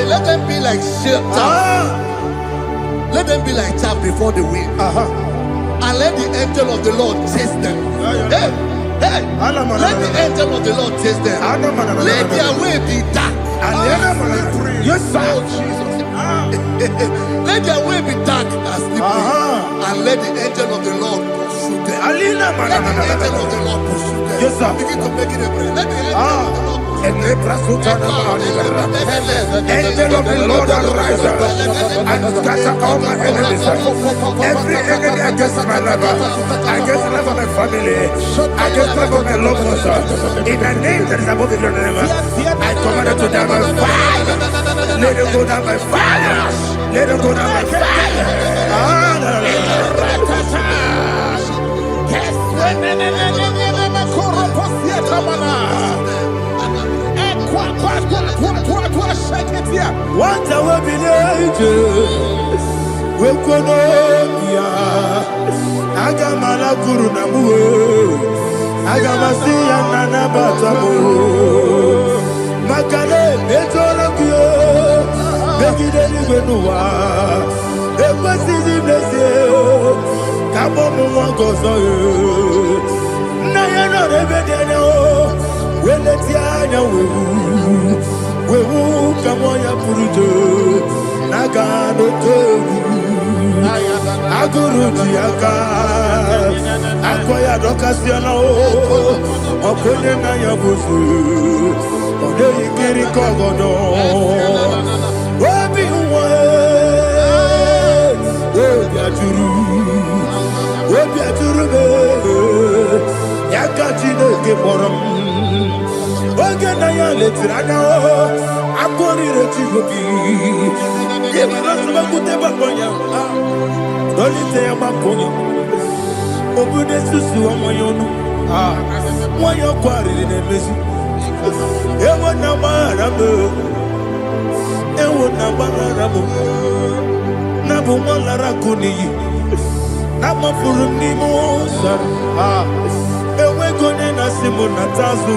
A: Let them be like chaff. Let them be like chaff before the wind. And let the angel of the Lord chase them. Hey, let the angel of the Lord chase them. Let their way be dark. Yes, sir. Let their way be dark and slippery. And let the angel of the Lord pursue them. Let the angel of the Lord pursue them. Yes, sir. Begin to make it a prayer. Let the angel of the Lord. Angel
C: of the Lord arise and scatter all my enemies. Every enemy against my life, against the life of my family, against the life of my loved ones. In the name that is above the name, I command it to die by fire. Let it go down by fire. Let it go down by fire. What I will be angels, we could Agamala Guru Namu, Agamasi and Nana Batamu, Makane, Betorabio, Begideli Benua, Equasi Blessio, Kabomu Gozo, Nayana Rebedeno, Weletiana. Wewu kamoya purujo nagano togu aguru diaka akoya dokasiana o okonye na yabuzu Ode ikiri kogodo. Obi uwe. Obi aturu. Obi aturu be. Yaka Chineke kpọrọ m. Oge na ya letiri anya akụrịrị Chigobi. Ibe na sọgbakute gbakọ ya. Dolite ya gbakọ ya. Obodo susu ọmọ ya ọnụ. Nwa ya kwarịrị na-emezi. Ewo na gbara m. Ewo na gbara m. Na bụ nwa lara akụ n'iyi. Na mafuru m n'ime ụzọ. Enwego onye na-asị m nata azụ.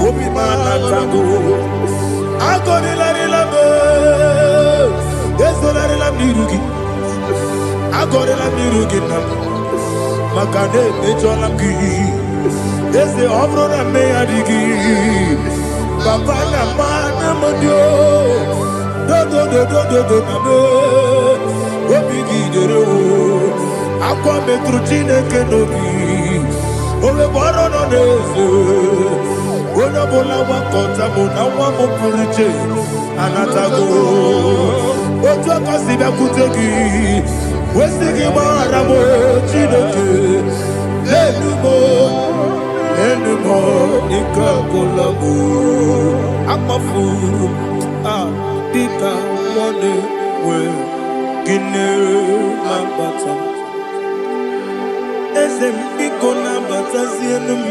C: Obi m anatago. Agọrịlarịla m. Ezolarịla m n'iru gị. Agọrịla m n'iru gị na m. Maka na emejọla m gị. Eze ọ bụrụ na mmehie dị gị. Papa na mma na m dị o. Dodododododo na m. Obi gị dere o. Akwa metụrụ Chineke n'obi. Owe bọrọ nọ n'eze. Onye ọbụla gbakọta mụ na nwa m pụrụ iche anatago. Otu aka si bịakwute gị. Wesị gị gbaghara m Chineke. Elu m ike agwụla m. Akpafuru dịka nwa na-enwe gịnị na-agbata m. Eze m biko na-abatazienu m.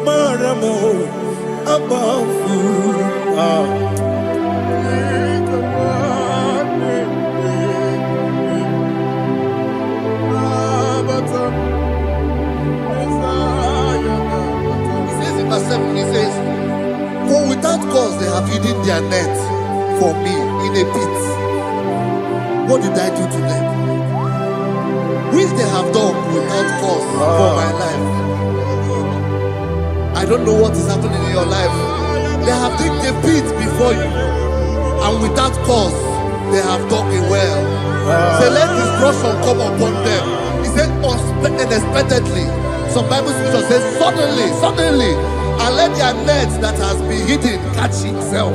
C: Mara m akpafuru
A: He says, for without cause they have hidden their net for me in a pit. What did I do to them? Which they have done without cause for my life. I don't know what is happening in your life. They have digged a pit before you, and without cause they have dug a well. Say, let destruction come upon them. He said, unexpectedly. Some Bible scripture says, suddenly, and let their net that has been hidden catch itself.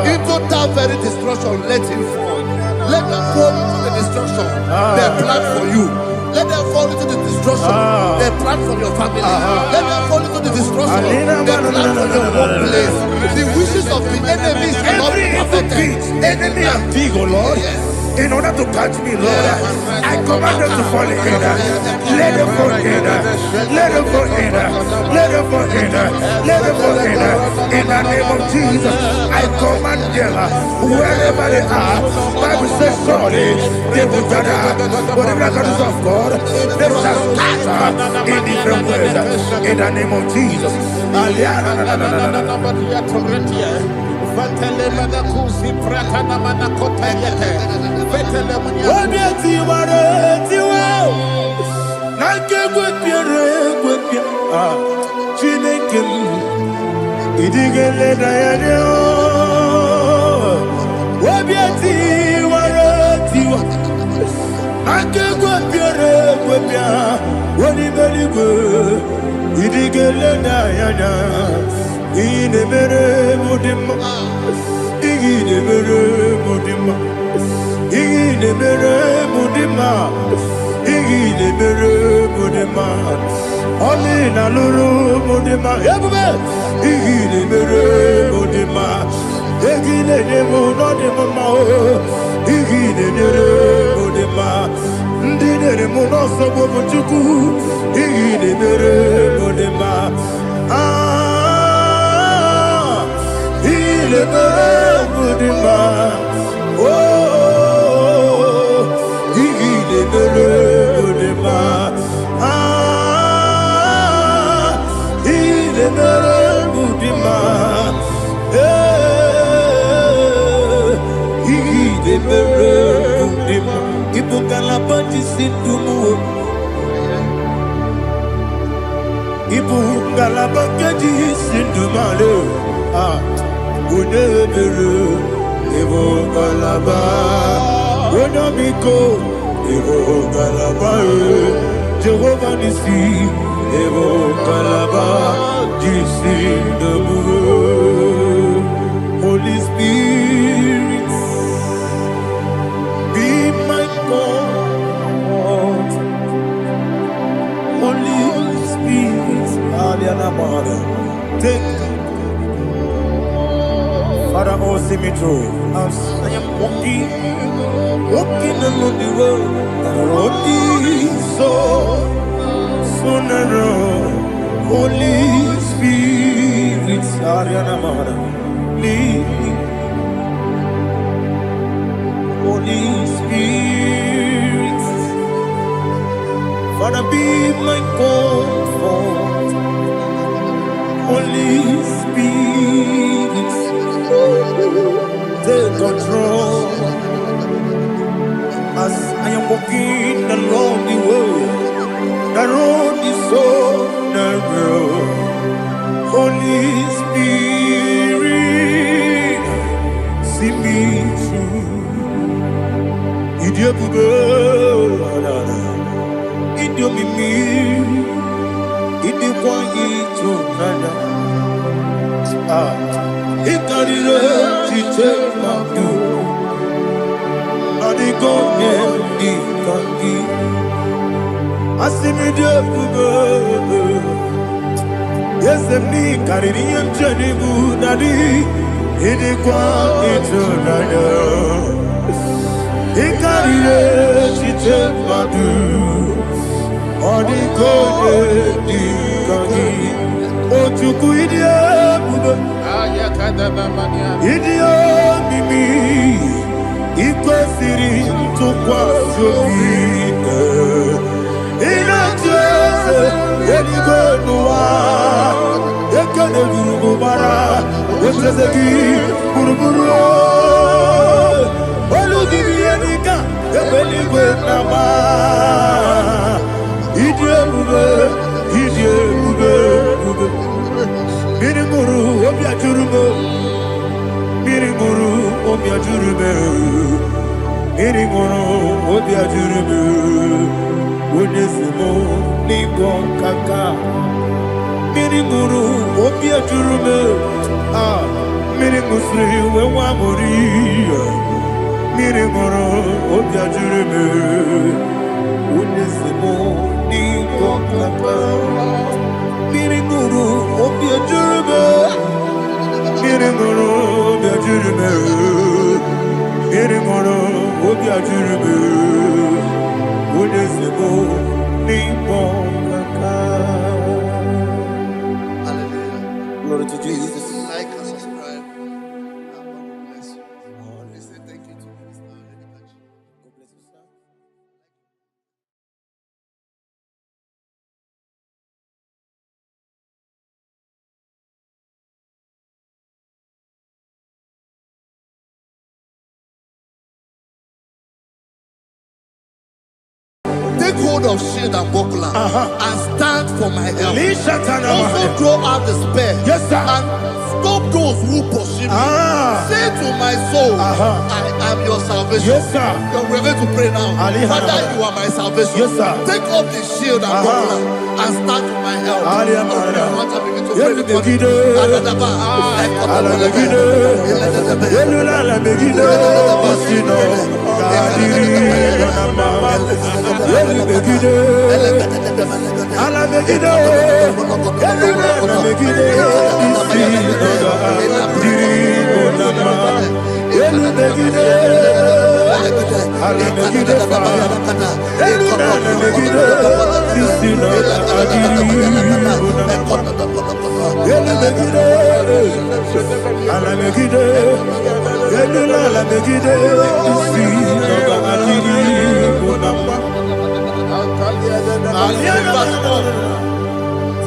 A: Into that very destruction, let it fall. Let them fall into the destruction they plan for you. Let them fall into the destruction they plan for your family. Let them fall into the destruction they plan for your workplace. The wishes of the enemies are not perfected.
C: Enemy and big, oh Lord. In order to catch me, Lord, I command them to fall in. Let them fall in. Let them fall in. Let them fall in. Let them fall in. In the name of Jesus, I command them wherever they are. Bible says, surely they will gather. Whatever that is of God, they shall scatter in different ways. In the name of Jesus. Chineke idigele dayane obiati waratiwa akegwe piere gwepia woni beligwe idigele dayana ine mere mudima ine mere mudima ine mere mudima ine mere mudima Oli na luru mudima ebube ine mere mudima egine nemu no de mama o igine nere mudima ndine mu no so bo chuku igine mere mudima ile mere mudima oh igine mere mudima ile mere mudima igine mere mudima ibukala banji sindumu ibukala banji sindumale unebere ibukala ba unamiko ibukala ba Jehovah Nisi ibukala ba jisindumu Take Father, oh, see me through. As I am walking along the road. The road is so narrow. Holy Spirit, Ariana Mara, lead me. Holy Spirit, Father, be my comfort. Holy Spirit, take control. As I am walking along the way, the road is so narrow. Holy Spirit, see me through. Idiobube, Idiomimi, Idikwanyitu nana. Ikarire chitema du. Adigonye ikangi. Asimidiyobube. Yes, me carrying Jenny Budadi. Idikwanyitu nana. Ikarire chitema du. Adigonye ikangi. Otuku idiyobube. Idio mimi ikwesiri tukwasobi inatese eligwenuwa ekene gurugubara etesegi guruguru olugiri enika ebeligwenama idiebube Miringuru obia jurume Miringuru obia jurume Miringuru obia jurume Onesimo ningo kaka Miringuru obia jurume Miringusri wewa mori Miringuru obia jurume Onesimo ningo kaka Miringuru obia jurume Miringuru obia jurume Miringuru obia jurume Onesimo ningo kaka.
A: Hallelujah.
C: Glory to Jesus.
A: Like and subscribe. And God will bless you. Please say thank you to Minister Edikachi.
C: God bless you, sir.
A: Take hold of shield and buckler and stand for my help. Also throw out despair.
C: Yes, sir.
A: And stop those who pursue me. Say to my soul, I am your salvation.
C: Yes, sir.
A: We're going to pray now. Father, you are my salvation.
C: Yes, sir.
A: Take off the shield and buckler and stand for my help. Open your heart and begin to pray before me.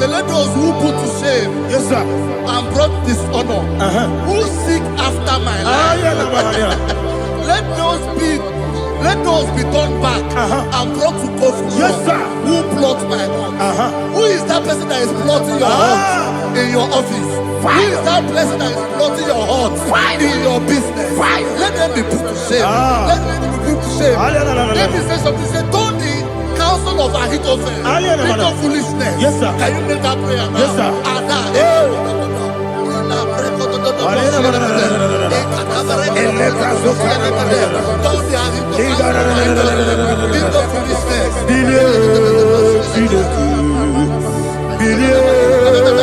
A: So let those who put to shame,
C: Yes, sir.
A: and brought dishonor, who seek after my life, let those be turned back and brought to confusion.
C: Yes, sir.
A: Who plot my heart? Who is that person that is plotting your heart in your office? Who is that person that is plotting your heart in your business? Let them be put to shame. Let them be put to shame. Let me say something. Say, don't the counsel of Ahithophel think of foolishness.
C: Yes, sir.
A: Can you make that prayer now?
C: Yes, sir.
A: Don't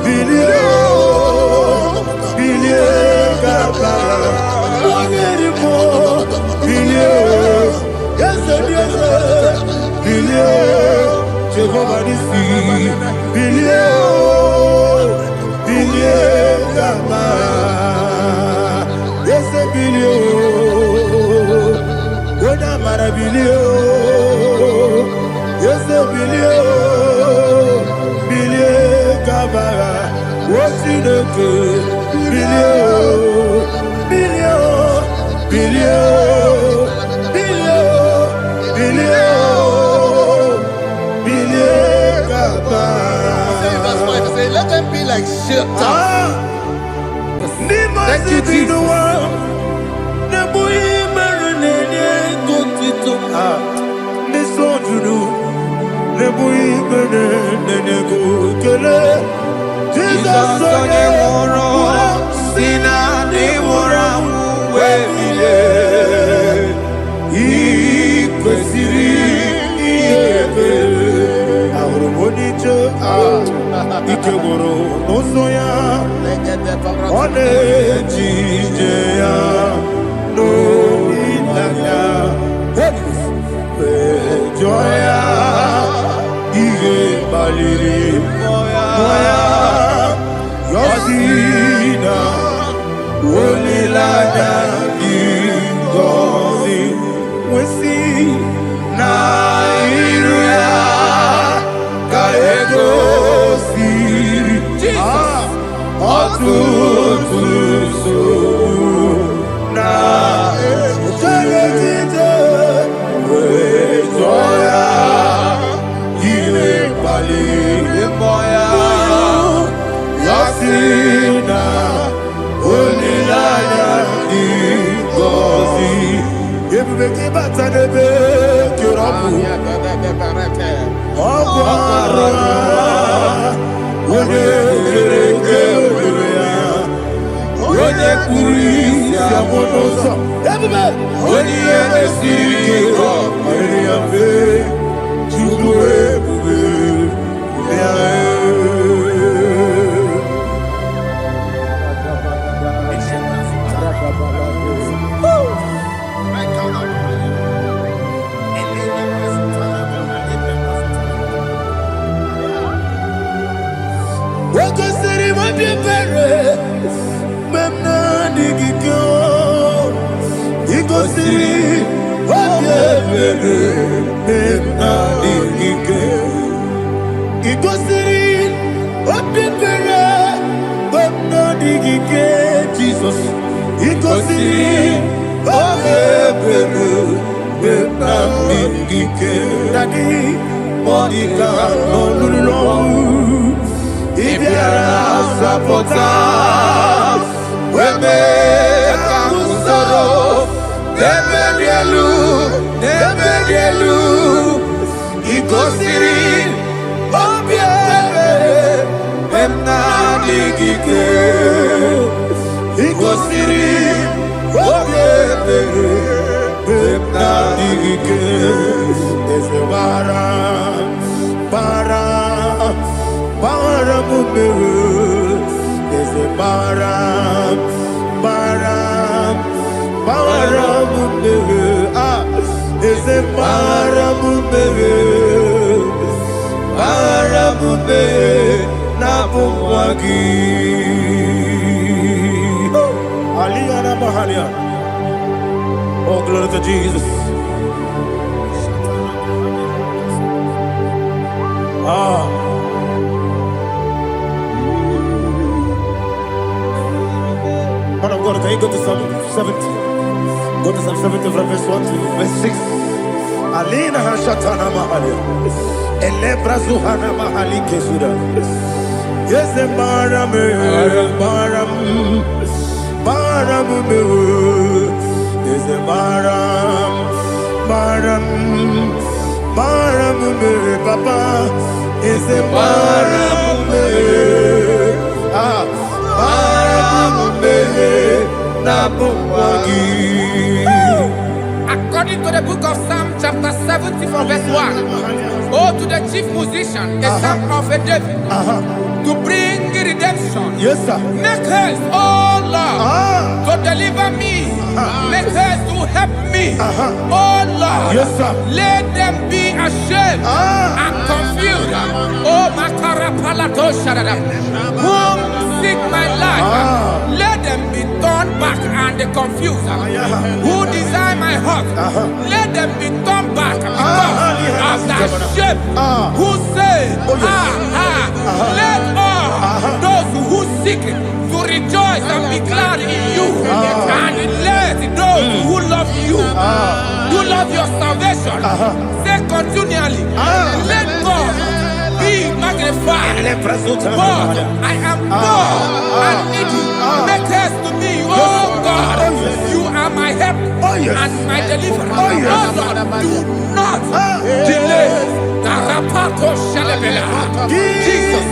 C: bilie, bilie, gaba, wangerimo, bilie, yese, bilie, Jehovah Nissi, bilie, bilie, gaba, yese, bilie, wona mara bilie, yese, bilie, bilie, gaba, wosineke, bilie, bilie, bilie, bilie, bilie, bilie, gaba.
A: Say in verse 5, say, let them be like shelter.
C: Thank you, Jesus.
D: Jesus onye nwụrụ si na ndị nwụrụ anwụ wee bilie.
C: Ị kwesịrị ihe ebere. Ahụrụ m onye ije ike gwụrụ n'ụzọ ya, ọ na-eji ije ya n'olileanya, wee jụọ ya ihe kpaliri mmụọ ya, yọzi na olileanya dị ngọzi nwesị na iru ya ka egosiri ọtụtụ nsogbu na ejegide, wee jụọ ya ihe kpaliri mmụọ ya, yọzi na olileanya dị ngọzi. Ebube gị bata n'ebe kere ọkụ, ọgwụ arụ onye kere eke were ya, onye kpụrụ isi amụ n'ụzọ, ebube onye ihe na-esiri ike ọ mere ya mfe, Chukwu ebube ya. Wakosiri mabibere, memna digiko. Ikosiri mabibere, memna digike. Ikosiri mabibere, memna digike. Jesus. Ikosiri mabibere, memna digike. Daddy, Monica, no lulu. Ibiara sapota, weme kamusoro, nebelielu, ikosiri, obiere, emna digike, ikosiri, obiere, emna digike, ese bara. There's a baram, there's a baramube, napumwagi. Aliyana Mahalia. Oh, glory to Jesus. Man of God, can you go to Psalm 70? Go to Psalm 70 from verse 1 to verse 6. Alina Hashatana Mahalia. Elebra Zuhana Mahali Kesuda. Yes, the Baram. Yes, the Baram. Papa. Yes, the Baram.
B: According to the book of Psalm chapter 70 from verse 1, Oh, to the chief musician, the son of a David, to bring redemption.
C: Yes, sir.
B: Make haste, oh Lord, to deliver me. Make haste to help me. Oh Lord,
C: Yes, sir.
B: let them be ashamed and confused. Oh, Makara Palato Shadada, whom seek my life, let them be turned back and confused. Who desire my heart, let them be turned back because of that shame. Who say, let all those who seek to rejoice and be glad in you, and let those who love you, who love your salvation, say continually, let God be magnified. God, I am poor and needy. Make haste to me, oh God. You are my help and my deliverer. Oh Lord, do not delay. Tarapato Shalabela. Jesus.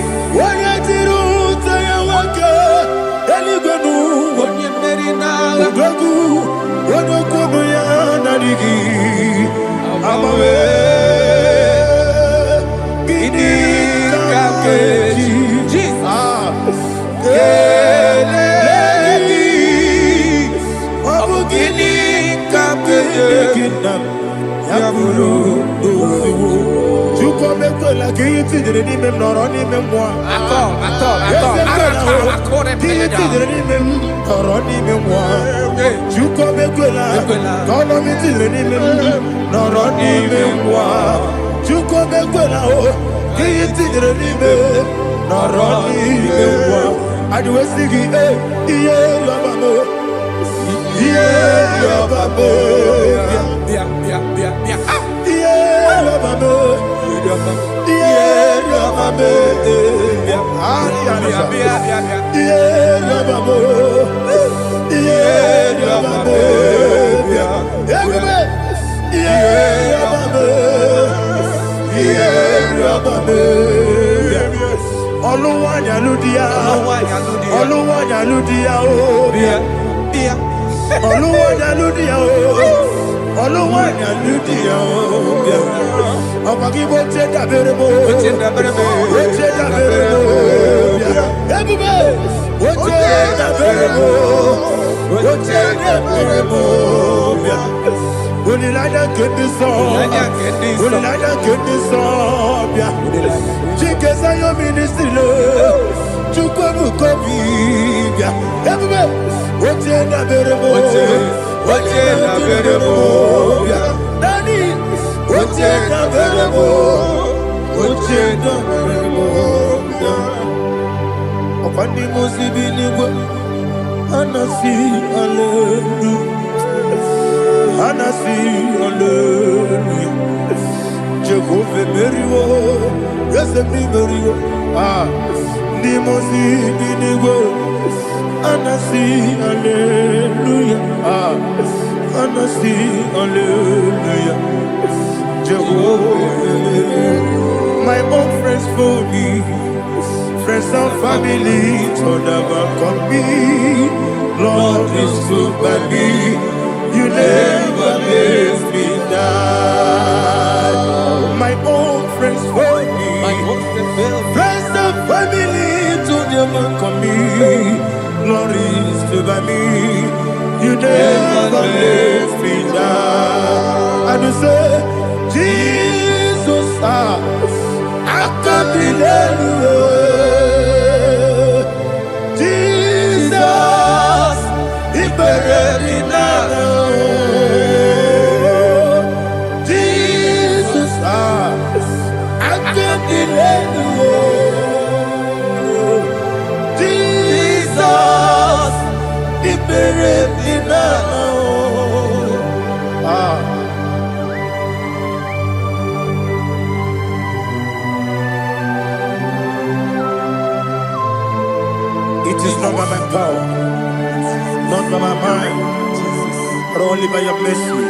C: My own friends for me, friends and family, told never come me. Lord is stood by me, you never let me die. My own friends for me, friends and family, told never come me. Lord is stood by me, you never let me die. And you say, Jesus, I can't believe you. Jesus, He buried me now. Jesus, I can't believe you. Jesus, He buried me now. It is not by my power, not by my mind, but only by your mercy.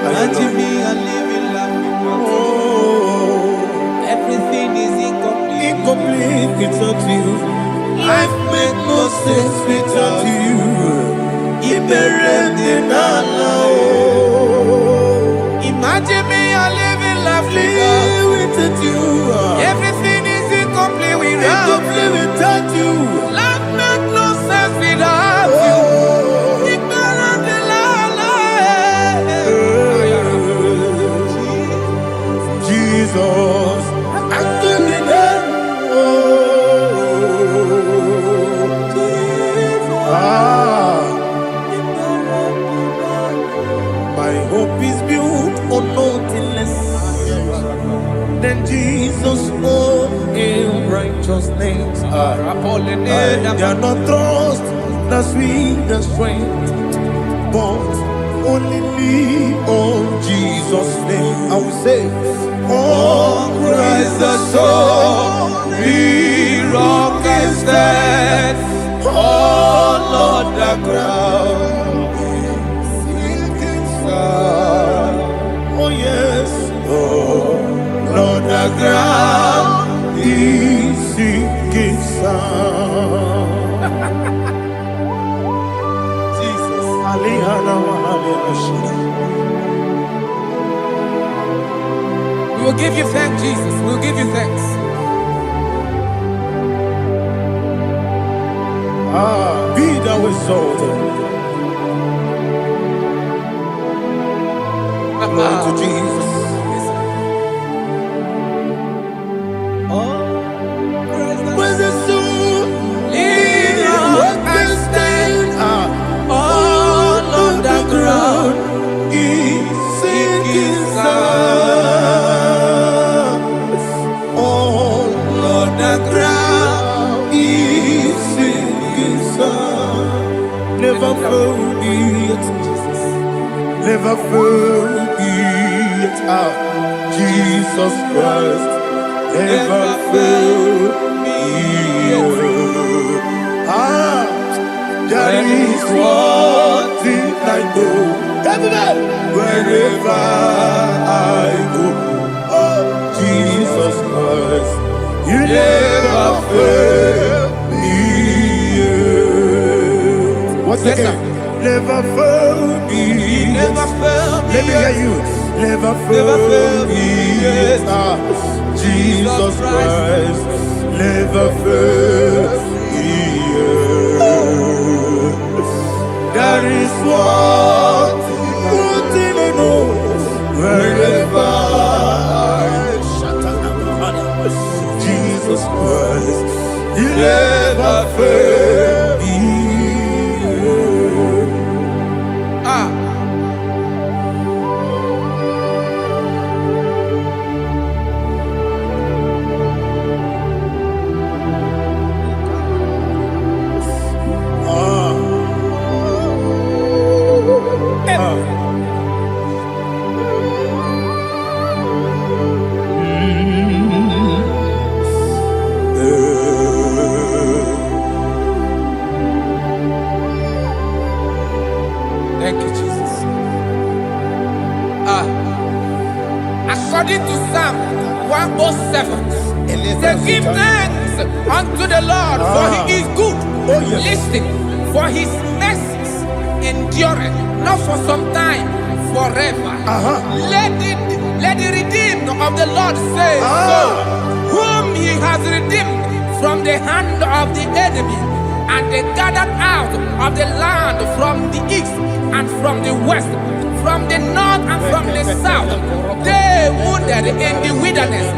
D: Imagine me a living life.
C: Oh,
D: Everything is incomplete.
C: incomplete without you. Life makes no sense without you.
B: Imagine me a living life without
C: without you.
B: Everything is incomplete without
C: Incomplete without you.
B: Life makes no sense without you. Ignorant the
C: Jesus, I'm giving them. My hope is built on nothing less than Jesus' own righteousness. I cannot trust the sweetest strength, but only lean on Jesus' name. I will say, oh, Christ the only rock is dead. Oh, Lord, the ground is sinking sun. Oh, yes, oh, Lord, the ground is sinking sun. Jesus,
B: We will give you thanks, Jesus. We will give you thanks.
C: Be thou exalted. Glory to Jesus. When the soul what can stand all on the ground is sinking sun. All on the ground is sinking sun. Never forget Jesus. Never forget Jesus Christ. Never fail me. That is one thing I know. Wherever I go, oh, Jesus Christ, you never fail me. Once again, never fail me.
B: Never fail me.
C: Let me hear you. Never fail me. Jesus Christ, never fail me. That is one thing I know. Wherever Jesus Christ, you never fail me.
B: Thank you, Jesus. According to Psalm 107, say, give thanks unto the Lord, for he is good.
C: Oh, yes.
B: Listen, for his mercies endureth, not for some time, forever. Let the redeemed of the Lord say so, whom he has redeemed from the hand of the enemy, and they gathered out of the land from the east and from the west, from the north and from the south. They wandered in the wilderness,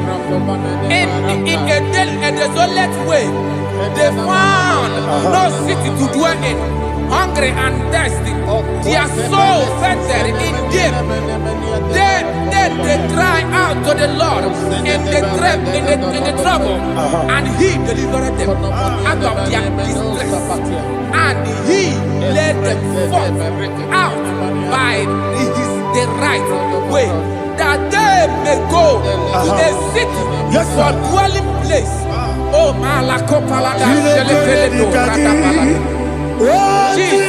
B: in a desolate way. They found no city to dwell in, hungry and thirsty. Their soul fettered in them. They cry out to the Lord in the trouble, and he delivered them out of their distress. And he led them forth out by the right way, that they may go to a city for dwelling place. Oh, Malakopalada, Jesus.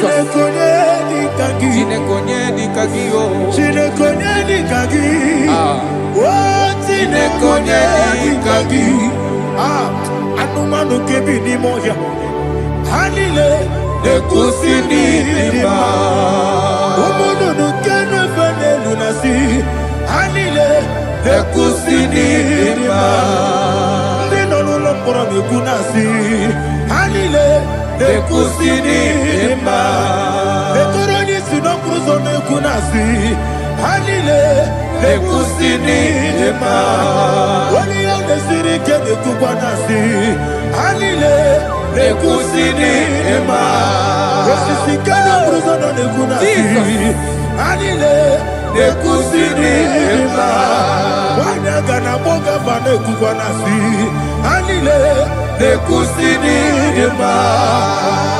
C: Anumanu kebi ni moya Hanile Nekusini nima Umudu nukenu fene lunasi Hanile ekusini dima. Ndị nọ n'ụlọ mkpọrọ na-ekwu na-asị ha niile ekusini dima. Ekoro onye isi n'okporo ụzọ na-ekwu na-asị ha niile ekusini dima. Onye ya na-esiri ike na-ekwukwa na-asị ha niile ekusini dima. Osisi nke n'okporo ụzọ nọ na-ekwu na-asị ha niile ekusini dima. Nwanyị aga na agbọ gava na-ekwukwa na-asị ha niile ekusini dima.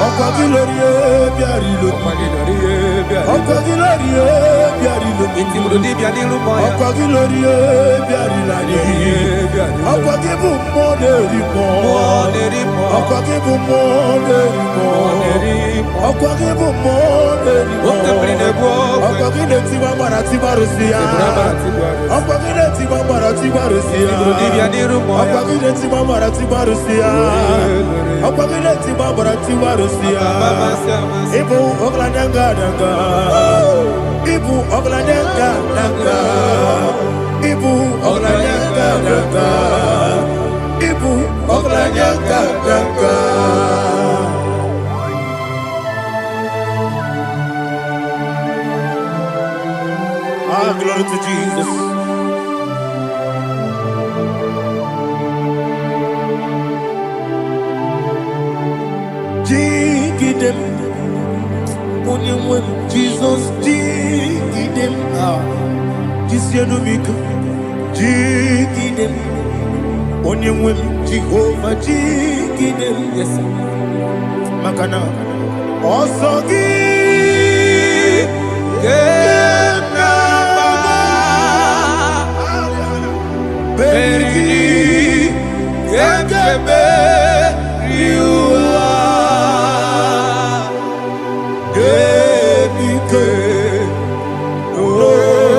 C: Ọkwa gị lorie bịara ilo, ọkwa gị lorie bịara ilo, ọkwa gị lorie bịara ilo, ọkwa gị bụ mmụọ na-eri mmụọ, ọkwa gị bụ mmụọ na-eri mmụọ, ọkwa gị bụ mmụọ na-eri mmụọ, ọkwa gị na-etiwa gbara tibarụsi ya, ọkwa gị na-etiwa gbara tibarụsi ya, ọkwa gị na-etiwa gbara tibarụsi ya, ọkwa gị na-etiwa gbara tibarụsi ya. Ibu ọgladanga danga, ibu ọgladanga danga, ibu ọgladanga danga, ibu ọgladanga danga. Ah, glory to Jesus. Jigidem, onye nwe m Jizọs, jigidem, jisienumike, jigidem, onye nwe m Jehova, jigidem, yes, maka na ọsọ gị Beri Gekebe Riua Genike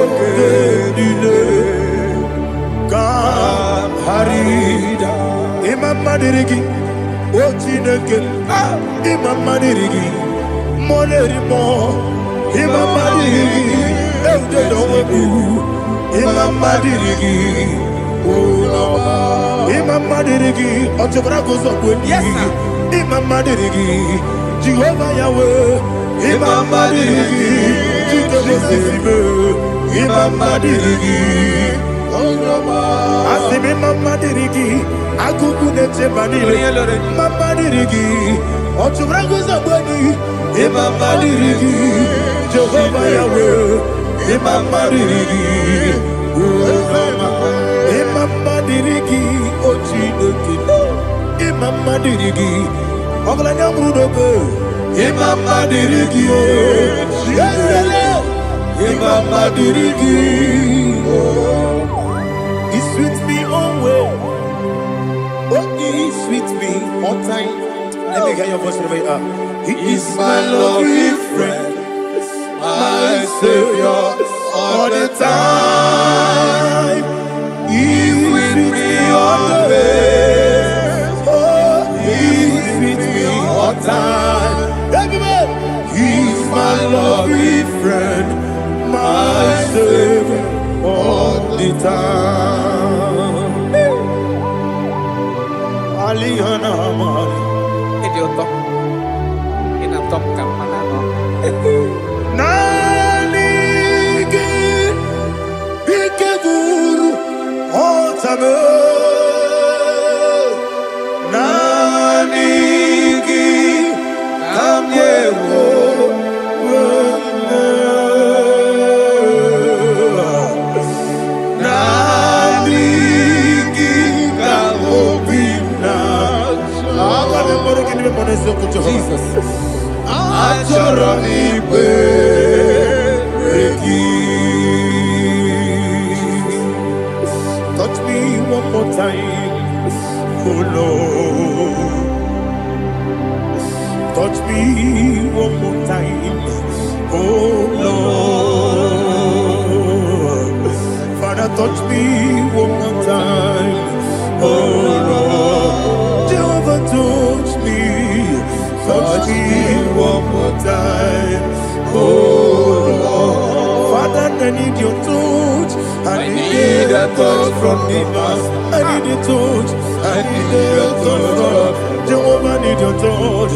C: Ogenile Kam Harida Imam Madirigi O Chineke Imam Madirigi Moleri Mo Imam Madirigi Eude Dowebu Imam Madirigi Imam Madirigi, Otobra goes up with Imam Madirigi, Jehovah Yahweh, Imam Madirigi, Imam Madirigi, Asim Imam Madirigi, Akukunete Manile, Imam Madirigi, Otobra goes up with Imam Madirigi, Jehovah Yahweh, Imam Madirigi, Imam Madirigi, Ochineke, Imam Madirigi, Oglanya Mudobe, Imam Madirigi, Imam Madirigi, he sweet me always, oh he sweet me all time. Let me hear your voice wherever you are. He is my lovely friend, my Savior all the time. He's with me always. Oh, he's with me all time. Everybody, he's my lovely friend, my Savior all the time. Alihana Mari.
B: Idioto. Inatom kamanano.
C: Nanigi Bikeguru Otame Nanigi Kamyewo Nanigi Kamobina Jesus Achoronipe touch me one more time, oh Lord. Touch me one more time, oh Lord. Father, touch me one more time, oh Lord. Jehovah, touch me one more time, oh Lord. Father, I need your touch. I need a touch from the past. I need a touch. I need a touch from Jehovah. Need your touch.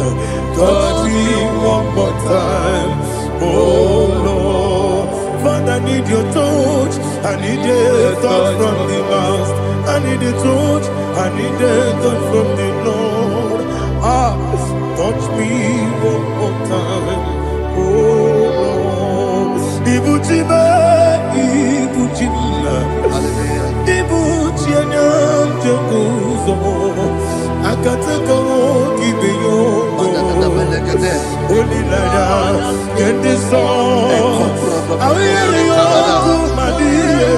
C: Touch me one more time. Oh Lord, Father, I need your touch. I need a touch from the past. I need a touch. I need a touch from the Lord. Touch me one more time. Oh Lord, Ibuchima, Ibuchima, Ibuchina, Jaguzo, Akataka, Gibeyo, Olilaya, get this song. I will hear my dear,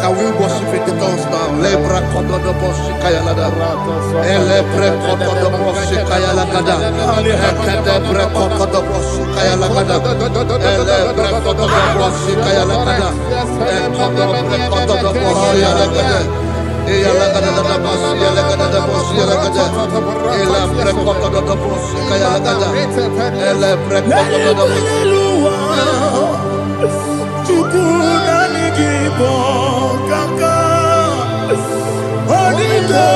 A: Can we worship in the tongues now? Lebra kodo do boshi kaya lada. Elebre kodo do boshi kaya lada. Ekede bre kodo do boshi kaya lada. Elebre kodo do boshi kaya lada. Ekodo bre kodo do boshi lada. Eya lada da boshi lada da boshi lada. Elebre kodo do boshi kaya lada. Elebre kodo do boshi.
C: Igbo kaka Odito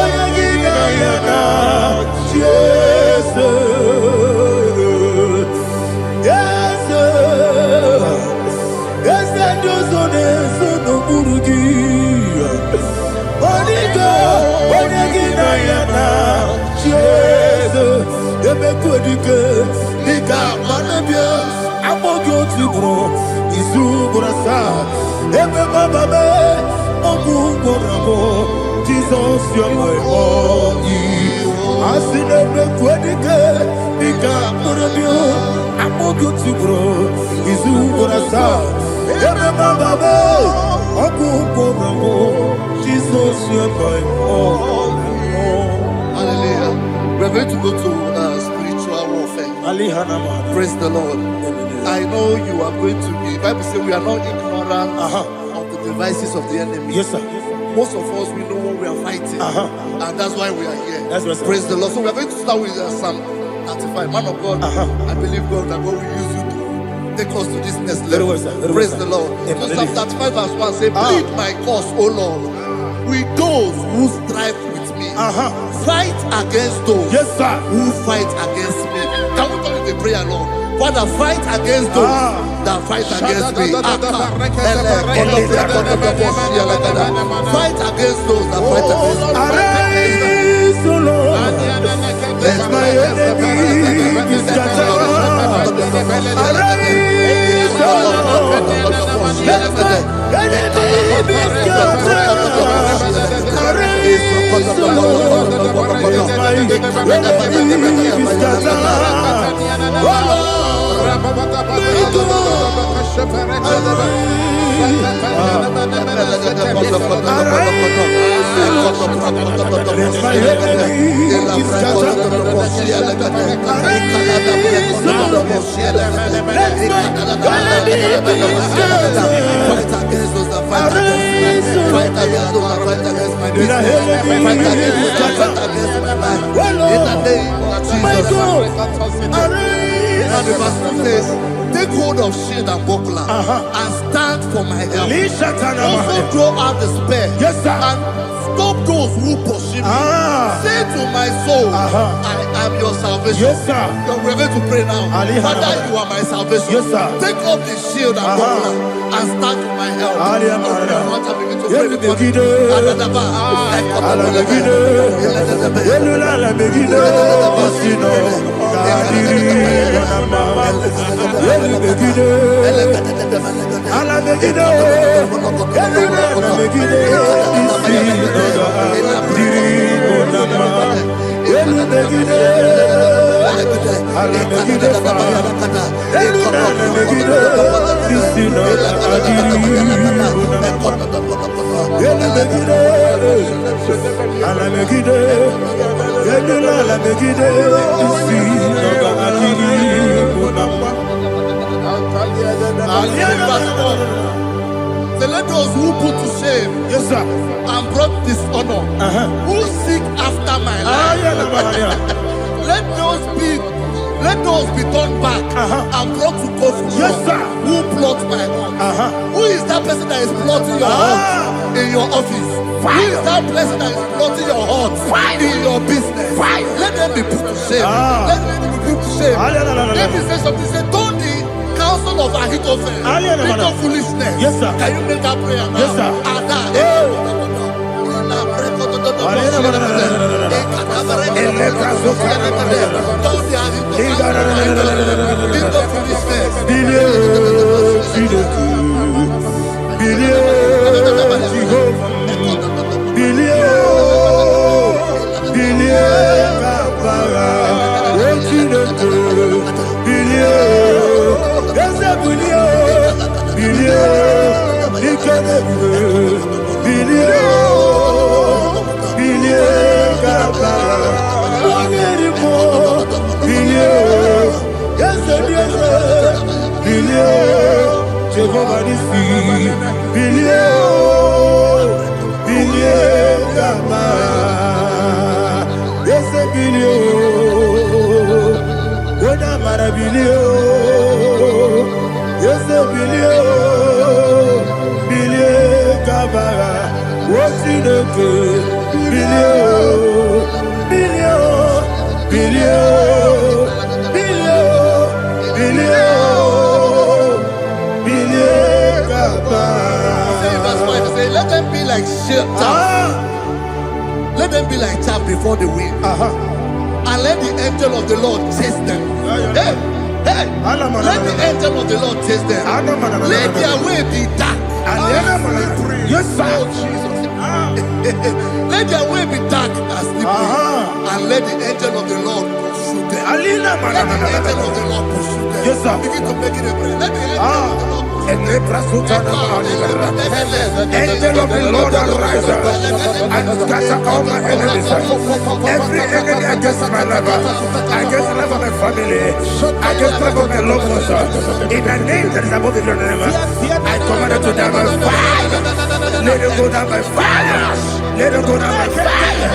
C: Oyagina yana Jesus Yes Dozone Sono Burugi Odito Oyagina yana Jesus Ebekodike Nika Manabia Amogyo Tibro Izuburasa, Ebe Bababe, Oguborabo, Jesus, you're my body. I see the Quedica, Nika Murabio, Amogutibro, Izuburasa, Ebe Bababe, Oguborabo, Jesus, you're my body.
A: Hallelujah. We're going to go to spiritual warfare. Praise the Lord. I know you are going to be. Bible says we are not ignorant of the devices of the enemy.
C: Yes, sir.
A: Most of us, we know what we are fighting, and that's why we are here.
C: That's right, sir.
A: Praise the Lord. So we are going to start with Psalm 35. Man of God, I believe God that God will use you to take us to this next level.
C: Well, sir.
A: Praise the Lord. So Psalm 35 verse 1 says, plead my cause, O Lord, with those who strive with me. Fight against those who fight against me. Can we call it a prayer, Lord? Father, fight against those that fight against me. Fight against those that fight against me.
C: Arise, O Lord, let my enemy be scattered. Arise, O Lord, let my enemy be scattered. Arise, O Lord, let my enemy be scattered. Oh Lord,
A: and the verse 2 says, take hold of shield and buckler and stand for my help. Also draw out the spear and stop those who pursue me. Say to my soul, I am your salvation. We're going to pray now. Father, you are my salvation. Take off the shield and buckler and stand for my help.
C: Alamegide,
A: verse 4. Say, let those who put to shame,
C: Yes, sir.
A: and brought dishonor, who seek after my life, let those be turned back and brought to confusion.
C: Yes, sir.
A: Who plot my hurt? Who is that person that is plotting your hurt in your office? Who is that person that is plotting your hurt in your business? Let them be put to shame. Let them be put to shame. Let me say something. Say, don't the counsel of Ahithophel think of foolishness.
C: Yes, sir.
A: Can you make that prayer now?
C: Yes, sir.
A: Let them be like chaff. Let them be like chaff before the wind. And let the angel of the Lord chase them. Hey, hey. Let the angel of the Lord chase them. Let their way be dark.
C: Yes, sir.
A: Oh, Jesus. Let their way be dark and slippery. And let the angel of the Lord pursue them. Let the angel of the Lord pursue them.
C: Yes, sir.
A: Begin to make it a prayer. Let the angel of the Lord
C: Angel of the Lord arise and scatter all my enemies. Every enemy against my life, against the life of my family, against the life of my loved ones. In the name that is above the name, I command it to down by fire. Let it go down by fire. Let it go down by fire.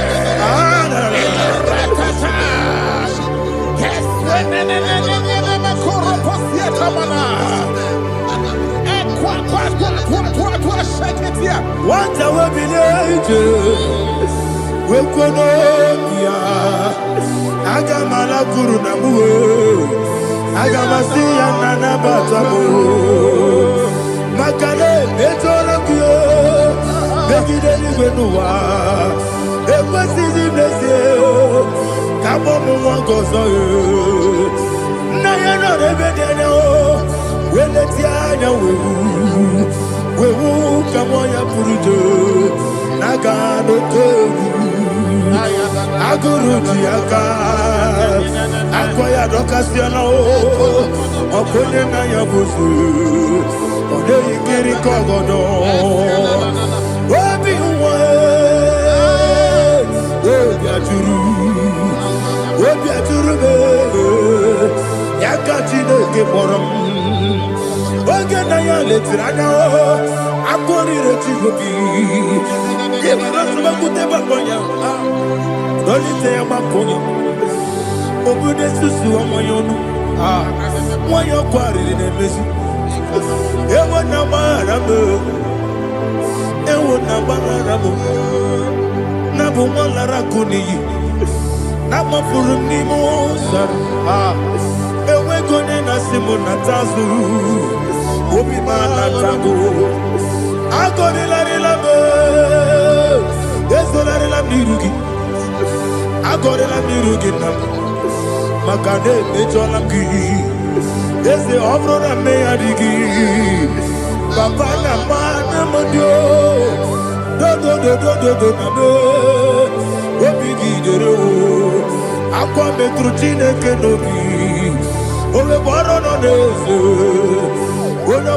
C: What I will be nature, we could not Agamala Guru Namu, Agamasi and Nanabatamu, Makale, Betolakio, Begideli Benua, Equasi Blessio, Kabomu Gozo, Nayana Rebedeno, Weletiana, we will come on your Purujo, Nagano Togu, Aguru Diaka, Aquaya Docasiano, Okonena Yabusu, Ode Kiri Kogodo, Obi Obiaturu, Yakatino Gemorum. Oganaya letrana, Akori Retigobi, Yemasubakute Baboya, Dolite Makono, Obude Susu Moyono, Moyo Quarry in a messy. Ewa Nabarabo, Ewa Nabarabo, Nabu Malaracuni, Namafurunimo, Ewe Gonena Simonatazu. Obi mana tago, agore la relabo, ezola la mirugi, agore la mirugi nam, makane mejola ki, eze obro na me adigi, papa na mana modio, do na me, obi gidero, akwa metrutine kenobi, obe boro no nezo.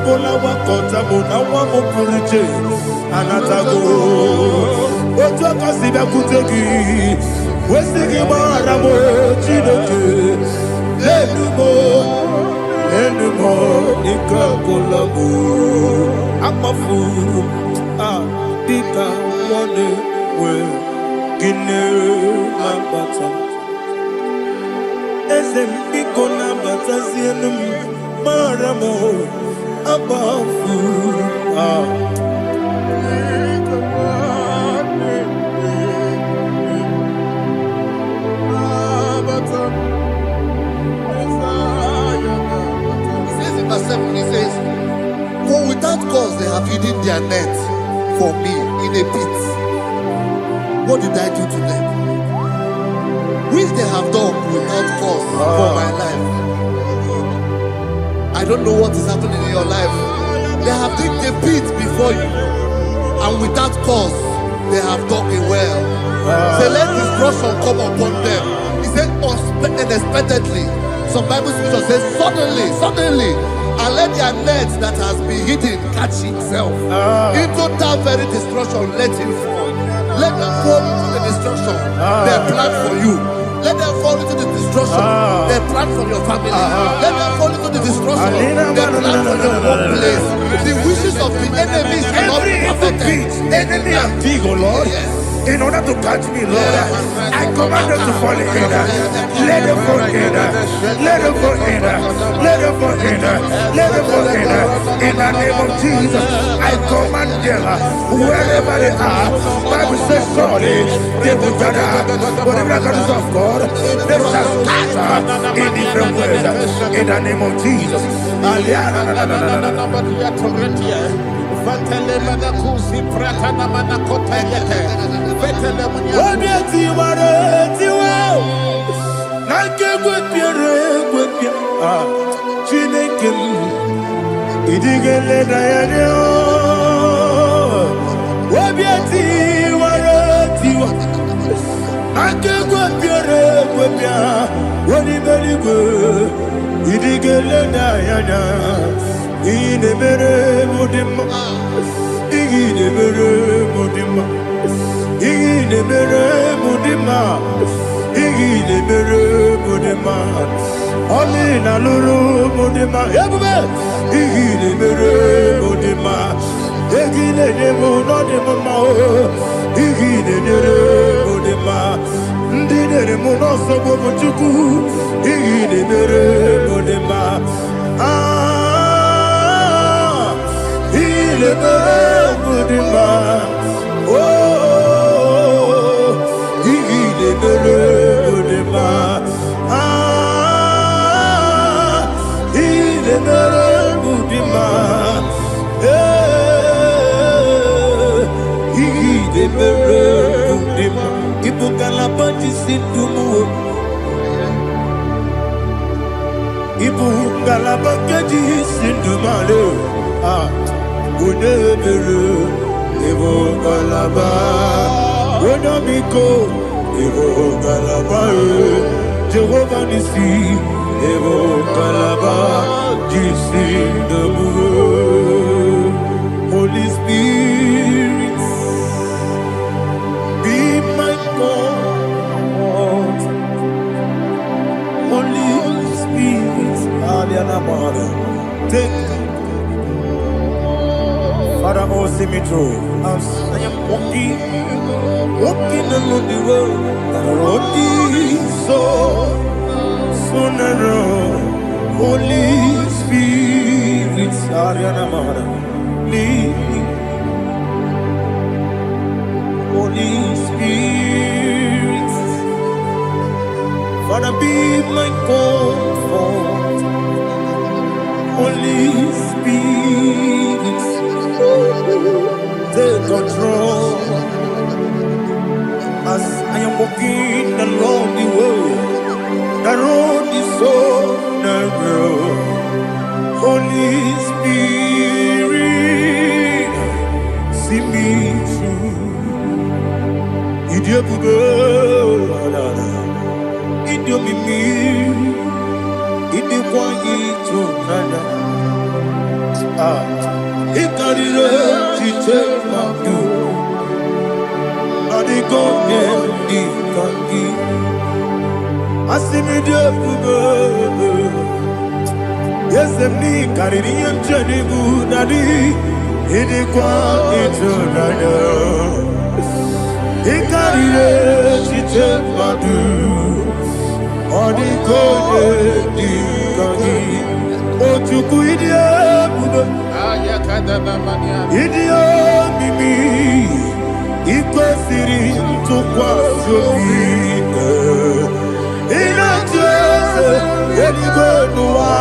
C: Bola wakota bona wamo purije anatago ojo kasiba kutegi wesigi maramo chidoke lelumo anymore. Ikakolabu, Amafu, Dika, one way, Guinea, Lambata. Ese Mikona Batasianum, Maramo, Abafu,
A: He says, for without cause they have hidden their net for me in a pit. What did I do to them? Which they have done without cause for my life. I don't know what is happening in your life. They have digged a pit before you, and without cause they have dug a well. Say, let destruction come upon them. He said, unexpectedly. Some Bible scripture says, suddenly, and let their net that has been hidden catch himself. Into that very destruction, let him fall. Let them fall into the destruction they plan for you. Let them fall into the destruction they plan for your family. Let them fall into the destruction they plan for your workplace. The wishes of the enemies cannot be perfected.
C: Enemy and dig, oh Lord.
A: Yes.
C: In order to catch me, Lord, I command them to fall in. Let them fall in. Let them fall in. Let them fall in. Let them fall in. In the name of Jesus, I command them wherever they are. Bible says surely they will gather. Whatever that is of God, they shall scatter in different ways. In the name of Jesus. Olina lulu mudima, igile mere mudima, igile nemo no dema mao, igile nere mudima, ndine nemo no sobo muchuku, igile mere mudima, igile mere mudima, oh, igile mere mudima. Ibu kalabati sindumu, Ibu kalabati sindumale, Udebere, Ibu kalaba, Udabiko, Ibu kalaba, Jehovah Nisi, Ibu kalaba, Jisindumu, Holy Spirit. Holy Spirit, take Father, oh, see me through. As I am walking along the road, the road is so narrow. Holy Spirit, lead me. Holy Spirit, Father, be my comfort. Holy Spirit, take control. As I am walking along the road is so narrow. Holy Spirit, see me through. Yes, me carry him journey good daddy. In the quality he carry the chit madu. On the code di kagi. O chuku idia budo. Idia mimi. Iko siri tukwa sobi. Ina jese yenigo nuwa.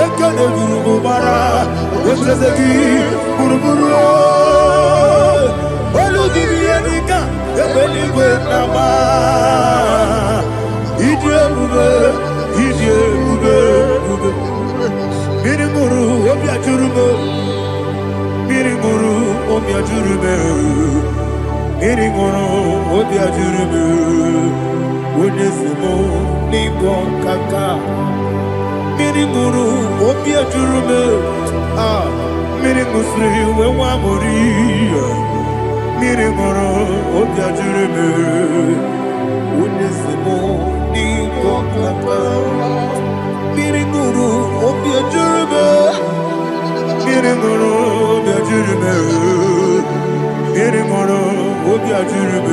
C: Ekane guru bara. Ojezegi buru buru. Olu gibi yenika. Ebeli gwe nama. Idie bube. Mirimuru obi ajurume. Mirimuru obi ajurume. Mirimuru obi ajurume. Onesimo nibo kaka. Mirimuru obi ajurume. Mirimusri wewa mori. Mirimuru obi ajurume. Onesimo nibo kaka. Mirimuru obi ajurume. Mirimuru obi ajurume. Mirimuru obi ajurume.